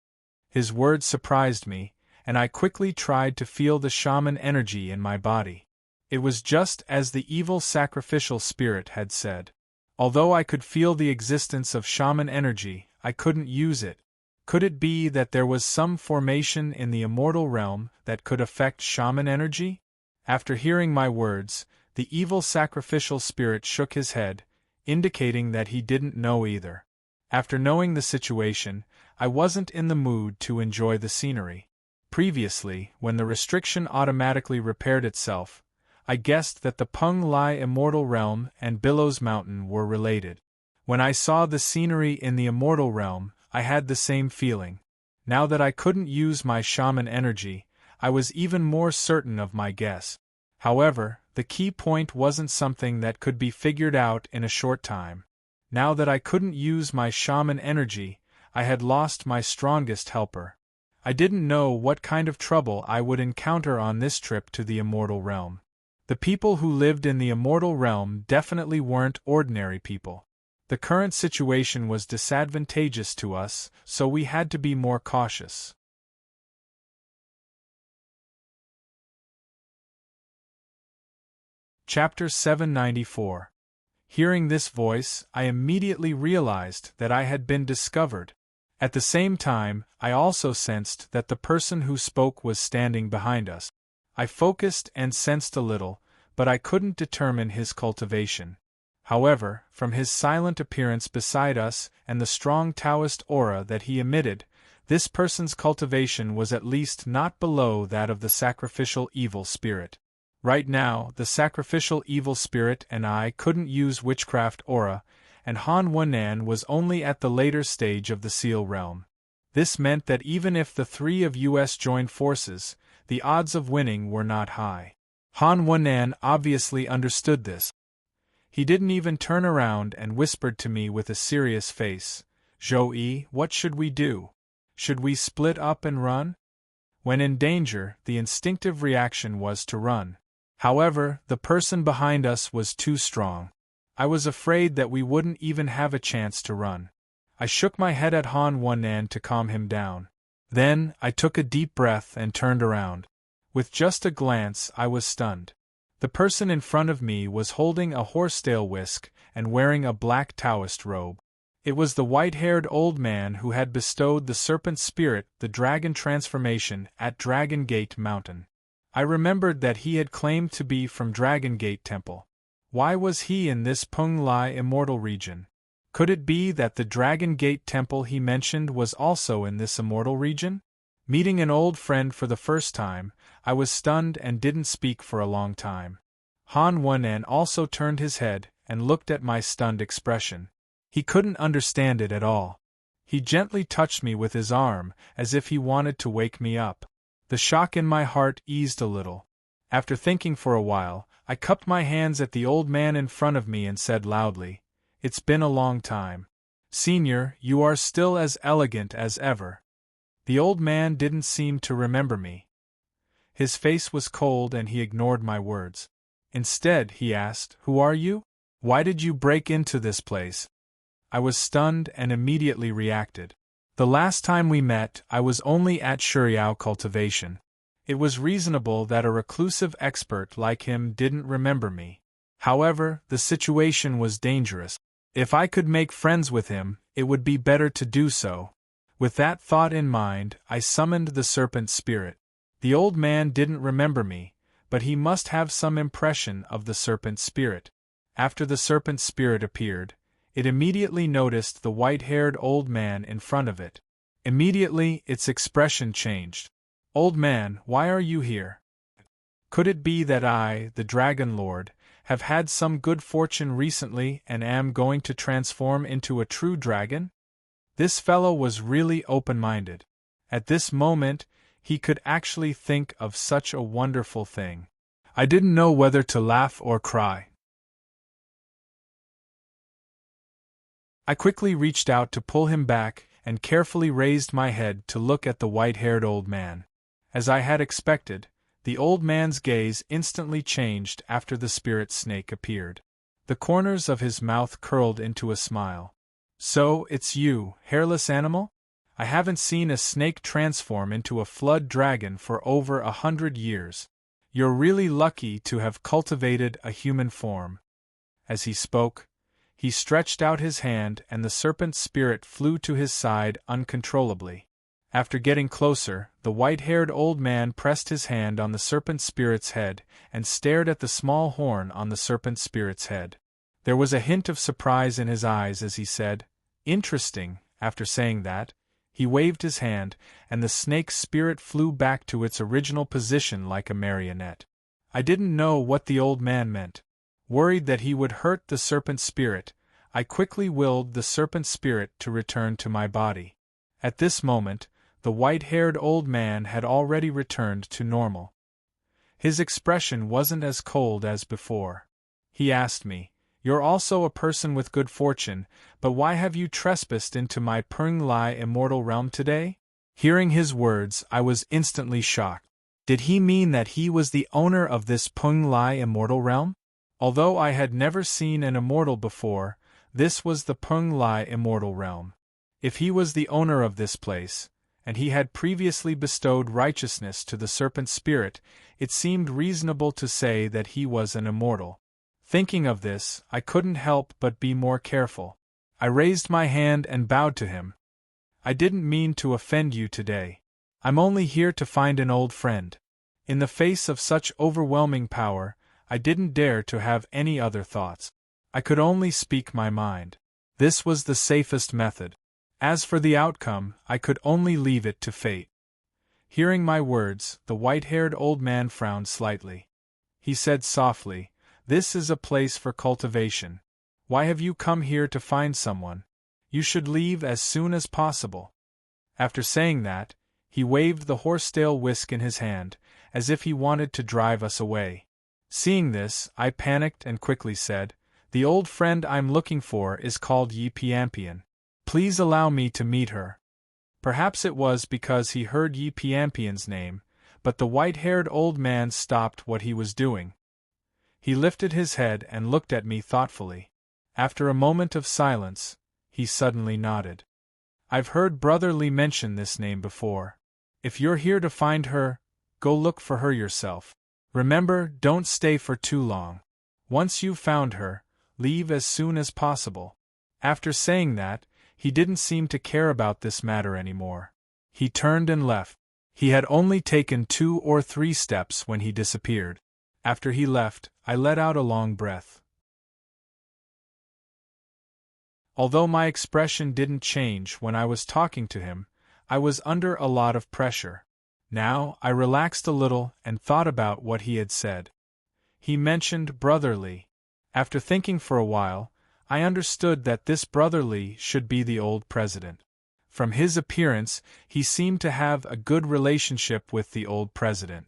His words surprised me, and I quickly tried to feel the shaman energy in my body. It was just as the evil sacrificial spirit had said. Although I could feel the existence of shaman energy, I couldn't use it. Could it be that there was some formation in the immortal realm that could affect shaman energy? After hearing my words, the evil sacrificial spirit shook his head, indicating that he didn't know either. After knowing the situation, I wasn't in the mood to enjoy the scenery. Previously, when the restriction automatically repaired itself, I guessed that the Peng-Lai immortal realm and Billows Mountain were related. When I saw the scenery in the immortal realm, I had the same feeling. Now that I couldn't use my shaman energy, I was even more certain of my guess. However, the key point wasn't something that could be figured out in a short time. Now that I couldn't use my shaman energy, I had lost my strongest helper. I didn't know what kind of trouble I would encounter on this trip to the immortal realm. The people who lived in the immortal realm definitely weren't ordinary people. The current situation was disadvantageous to us, so we had to be more cautious. Chapter 794. Hearing this voice, I immediately realized that I had been discovered. At the same time, I also sensed that the person who spoke was standing behind us. I focused and sensed a little, but I couldn't determine his cultivation. However, from his silent appearance beside us and the strong Taoist aura that he emitted, this person's cultivation was at least not below that of the sacrificial evil spirit. Right now, the sacrificial evil spirit and I couldn't use witchcraft aura, and Han Wunan was only at the later stage of the seal realm. This meant that even if the three of us joined forces, the odds of winning were not high. Han Wunan obviously understood this. He didn't even turn around and whispered to me with a serious face, "Zhou-Yi, what should we do? Should we split up and run?" When in danger, the instinctive reaction was to run. However, the person behind us was too strong. I was afraid that we wouldn't even have a chance to run. I shook my head at Han Wunan to calm him down. Then, I took a deep breath and turned around. With just a glance, I was stunned. The person in front of me was holding a horsetail whisk and wearing a black Taoist robe. It was the white-haired old man who had bestowed the serpent spirit, the dragon transformation, at Dragon Gate Mountain. I remembered that he had claimed to be from Dragon Gate Temple. Why was he in this Peng-Lai immortal region? Could it be that the Dragon Gate Temple he mentioned was also in this immortal region? Meeting an old friend for the first time, I was stunned and didn't speak for a long time. Han Wunan also turned his head and looked at my stunned expression. He couldn't understand it at all. He gently touched me with his arm, as if he wanted to wake me up. The shock in my heart eased a little. After thinking for a while, I cupped my hands at the old man in front of me and said loudly, "It's been a long time. Senior, you are still as elegant as ever." The old man didn't seem to remember me. His face was cold and he ignored my words. Instead, he asked, "Who are you? Why did you break into this place?" I was stunned and immediately reacted. The last time we met, I was only at Shuriao cultivation. It was reasonable that a reclusive expert like him didn't remember me. However, the situation was dangerous. If I could make friends with him, it would be better to do so. With that thought in mind, I summoned the serpent spirit. The old man didn't remember me, but he must have some impression of the serpent spirit. After the serpent spirit appeared, it immediately noticed the white-haired old man in front of it. Immediately, its expression changed. "Old man, why are you here? Could it be that I, the Dragon Lord, have had some good fortune recently and am going to transform into a true dragon?" This fellow was really open-minded. At this moment, he could actually think of such a wonderful thing. I didn't know whether to laugh or cry. I quickly reached out to pull him back and carefully raised my head to look at the white-haired old man. As I had expected, the old man's gaze instantly changed after the spirit snake appeared. The corners of his mouth curled into a smile. "So, it's you, hairless animal? I haven't seen a snake transform into a flood dragon for over 100 years. You're really lucky to have cultivated a human form." As he spoke, he stretched out his hand and the serpent spirit flew to his side uncontrollably. After getting closer, the white-haired old man pressed his hand on the serpent spirit's head and stared at the small horn on the serpent spirit's head. There was a hint of surprise in his eyes as he said, "Interesting." After saying that, he waved his hand, and the snake's spirit flew back to its original position like a marionette. I didn't know what the old man meant. Worried that he would hurt the serpent spirit, I quickly willed the serpent spirit to return to my body. At this moment, the white-haired old man had already returned to normal. His expression wasn't as cold as before. He asked me, "You're also a person with good fortune, but why have you trespassed into my Peng Lai immortal realm today?" Hearing his words, I was instantly shocked. Did he mean that he was the owner of this Peng Lai immortal realm? Although I had never seen an immortal before, this was the Peng Lai immortal realm. If he was the owner of this place, and he had previously bestowed righteousness to the serpent spirit, it seemed reasonable to say that he was an immortal. Thinking of this, I couldn't help but be more careful. I raised my hand and bowed to him. "I didn't mean to offend you today. I'm only here to find an old friend." In the face of such overwhelming power, I didn't dare to have any other thoughts. I could only speak my mind. This was the safest method. As for the outcome, I could only leave it to fate. Hearing my words, the white-haired old man frowned slightly. He said softly, "This is a place for cultivation. Why have you come here to find someone? You should leave as soon as possible." After saying that, he waved the horsetail whisk in his hand, as if he wanted to drive us away. Seeing this, I panicked and quickly said, "The old friend I'm looking for is called Yi Piampian. Please allow me to meet her." Perhaps it was because he heard Yi Piampian's name, but the white-haired old man stopped what he was doing. He lifted his head and looked at me thoughtfully. After a moment of silence, he suddenly nodded. "I've heard Brother Li mention this name before. If you're here to find her, go look for her yourself. Remember, don't stay for too long. Once you've found her, leave as soon as possible." After saying that, he didn't seem to care about this matter anymore. He turned and left. He had only taken 2 or 3 steps when he disappeared. After he left, I let out a long breath. Although my expression didn't change when I was talking to him, I was under a lot of pressure. Now, I relaxed a little and thought about what he had said. He mentioned Brother Li. After thinking for a while, I understood that this Brother Li should be the old president. From his appearance, he seemed to have a good relationship with the old president.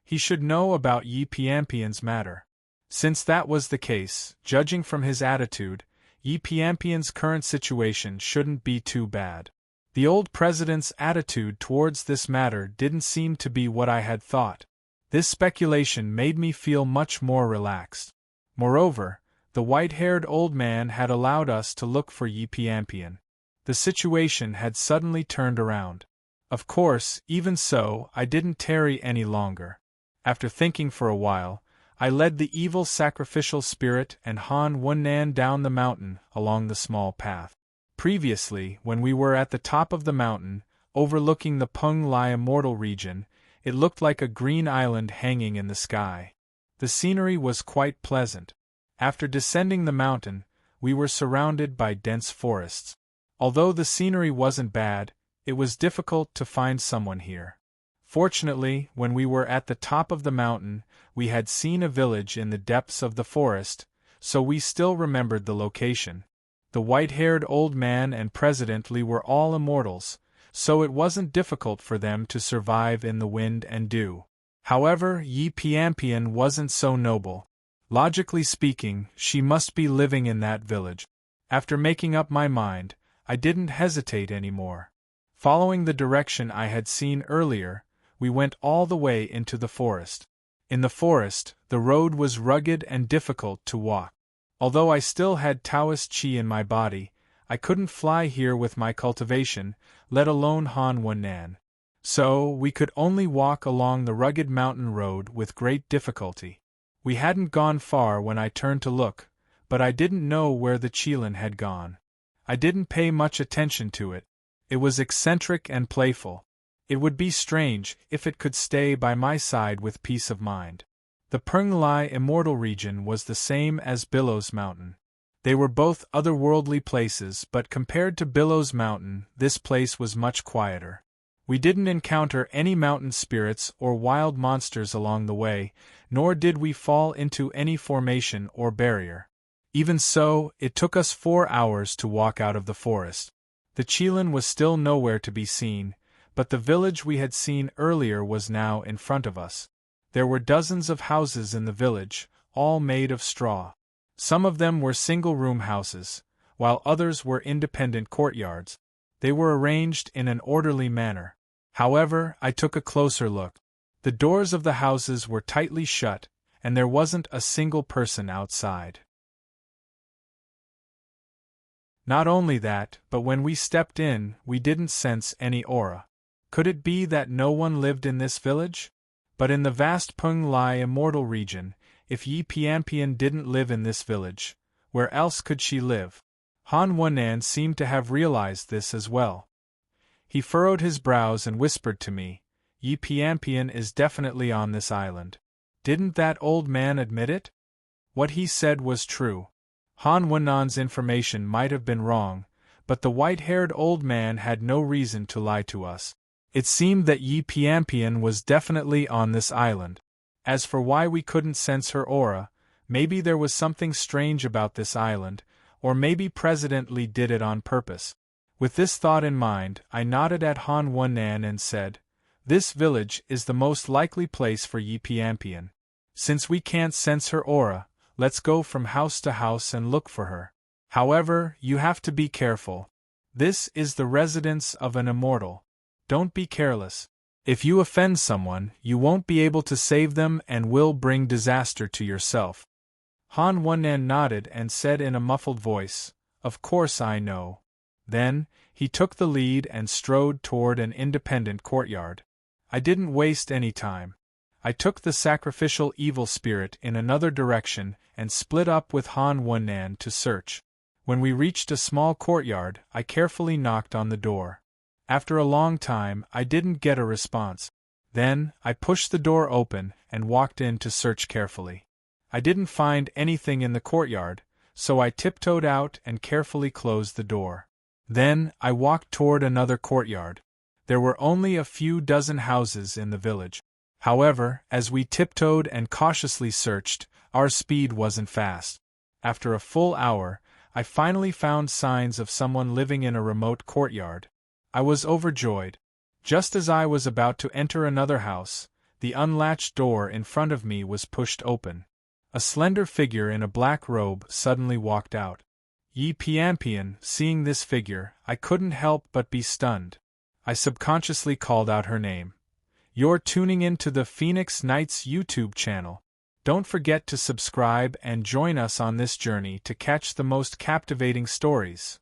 He should know about Yi Piampian's matter. Since that was the case, judging from his attitude, Yi Piampian's current situation shouldn't be too bad. The old president's attitude towards this matter didn't seem to be what I had thought. This speculation made me feel much more relaxed. Moreover, the white-haired old man had allowed us to look for Yi Piampian. The situation had suddenly turned around. Of course, even so, I didn't tarry any longer. After thinking for a while, I led the evil sacrificial spirit and Han Wunnan down the mountain along the small path. Previously, when we were at the top of the mountain, overlooking the Peng Lai immortal region, it looked like a green island hanging in the sky. The scenery was quite pleasant. After descending the mountain, we were surrounded by dense forests. Although the scenery wasn't bad, it was difficult to find someone here. Fortunately, when we were at the top of the mountain, we had seen a village in the depths of the forest, so we still remembered the location. The white-haired old man and President Li were all immortals, so it wasn't difficult for them to survive in the wind and dew. However, Yi Piampian wasn't so noble. Logically speaking, she must be living in that village. After making up my mind, I didn't hesitate anymore. Following the direction I had seen earlier, we went all the way into the forest. In the forest, the road was rugged and difficult to walk. Although I still had Taoist qi in my body, I couldn't fly here with my cultivation, let alone Han Wunnan. So, we could only walk along the rugged mountain road with great difficulty. We hadn't gone far when I turned to look, but I didn't know where the Qilin had gone. I didn't pay much attention to it. It was eccentric and playful. It would be strange if it could stay by my side with peace of mind. The Peng Lai immortal region was the same as Billows Mountain. They were both otherworldly places, but compared to Billows Mountain, this place was much quieter. We didn't encounter any mountain spirits or wild monsters along the way, nor did we fall into any formation or barrier. Even so, it took us 4 hours to walk out of the forest. The Qilin was still nowhere to be seen, but the village we had seen earlier was now in front of us. There were dozens of houses in the village, all made of straw. Some of them were single-room houses, while others were independent courtyards. They were arranged in an orderly manner. However, I took a closer look. The doors of the houses were tightly shut, and there wasn't a single person outside. Not only that, but when we stepped in, we didn't sense any aura. Could it be that no one lived in this village? But in the vast Peng Lai immortal region, if Yi Piampian didn't live in this village, where else could she live? Han Wunnan seemed to have realized this as well. He furrowed his brows and whispered to me, Yi Piampian is definitely on this island. Didn't that old man admit it? What he said was true. Han Wunnan's information might have been wrong, but the white-haired old man had no reason to lie to us. It seemed that Yi Piampian was definitely on this island. As for why we couldn't sense her aura, maybe there was something strange about this island, or maybe President Li did it on purpose. With this thought in mind, I nodded at Han Wunnan and said, "This village is the most likely place for Yi Piampian. Since we can't sense her aura, let's go from house to house and look for her. However, you have to be careful. This is the residence of an immortal. Don't be careless. If you offend someone, you won't be able to save them and will bring disaster to yourself." Han Wunnan nodded and said in a muffled voice, "Of course I know." Then, he took the lead and strode toward an independent courtyard. I didn't waste any time. I took the sacrificial evil spirit in another direction and split up with Han Wunnan to search. When we reached a small courtyard, I carefully knocked on the door. After a long time, I didn't get a response. Then, I pushed the door open and walked in to search carefully. I didn't find anything in the courtyard, so I tiptoed out and carefully closed the door. Then, I walked toward another courtyard. There were only a few dozen houses in the village. However, as we tiptoed and cautiously searched, our speed wasn't fast. After a full hour, I finally found signs of someone living in a remote courtyard. I was overjoyed. Just as I was about to enter another house, the unlatched door in front of me was pushed open. A slender figure in a black robe suddenly walked out. Yi Piampian, seeing this figure, I couldn't help but be stunned. I subconsciously called out her name. You're tuning in to the Phoenix Nights YouTube channel. Don't forget to subscribe and join us on this journey to catch the most captivating stories.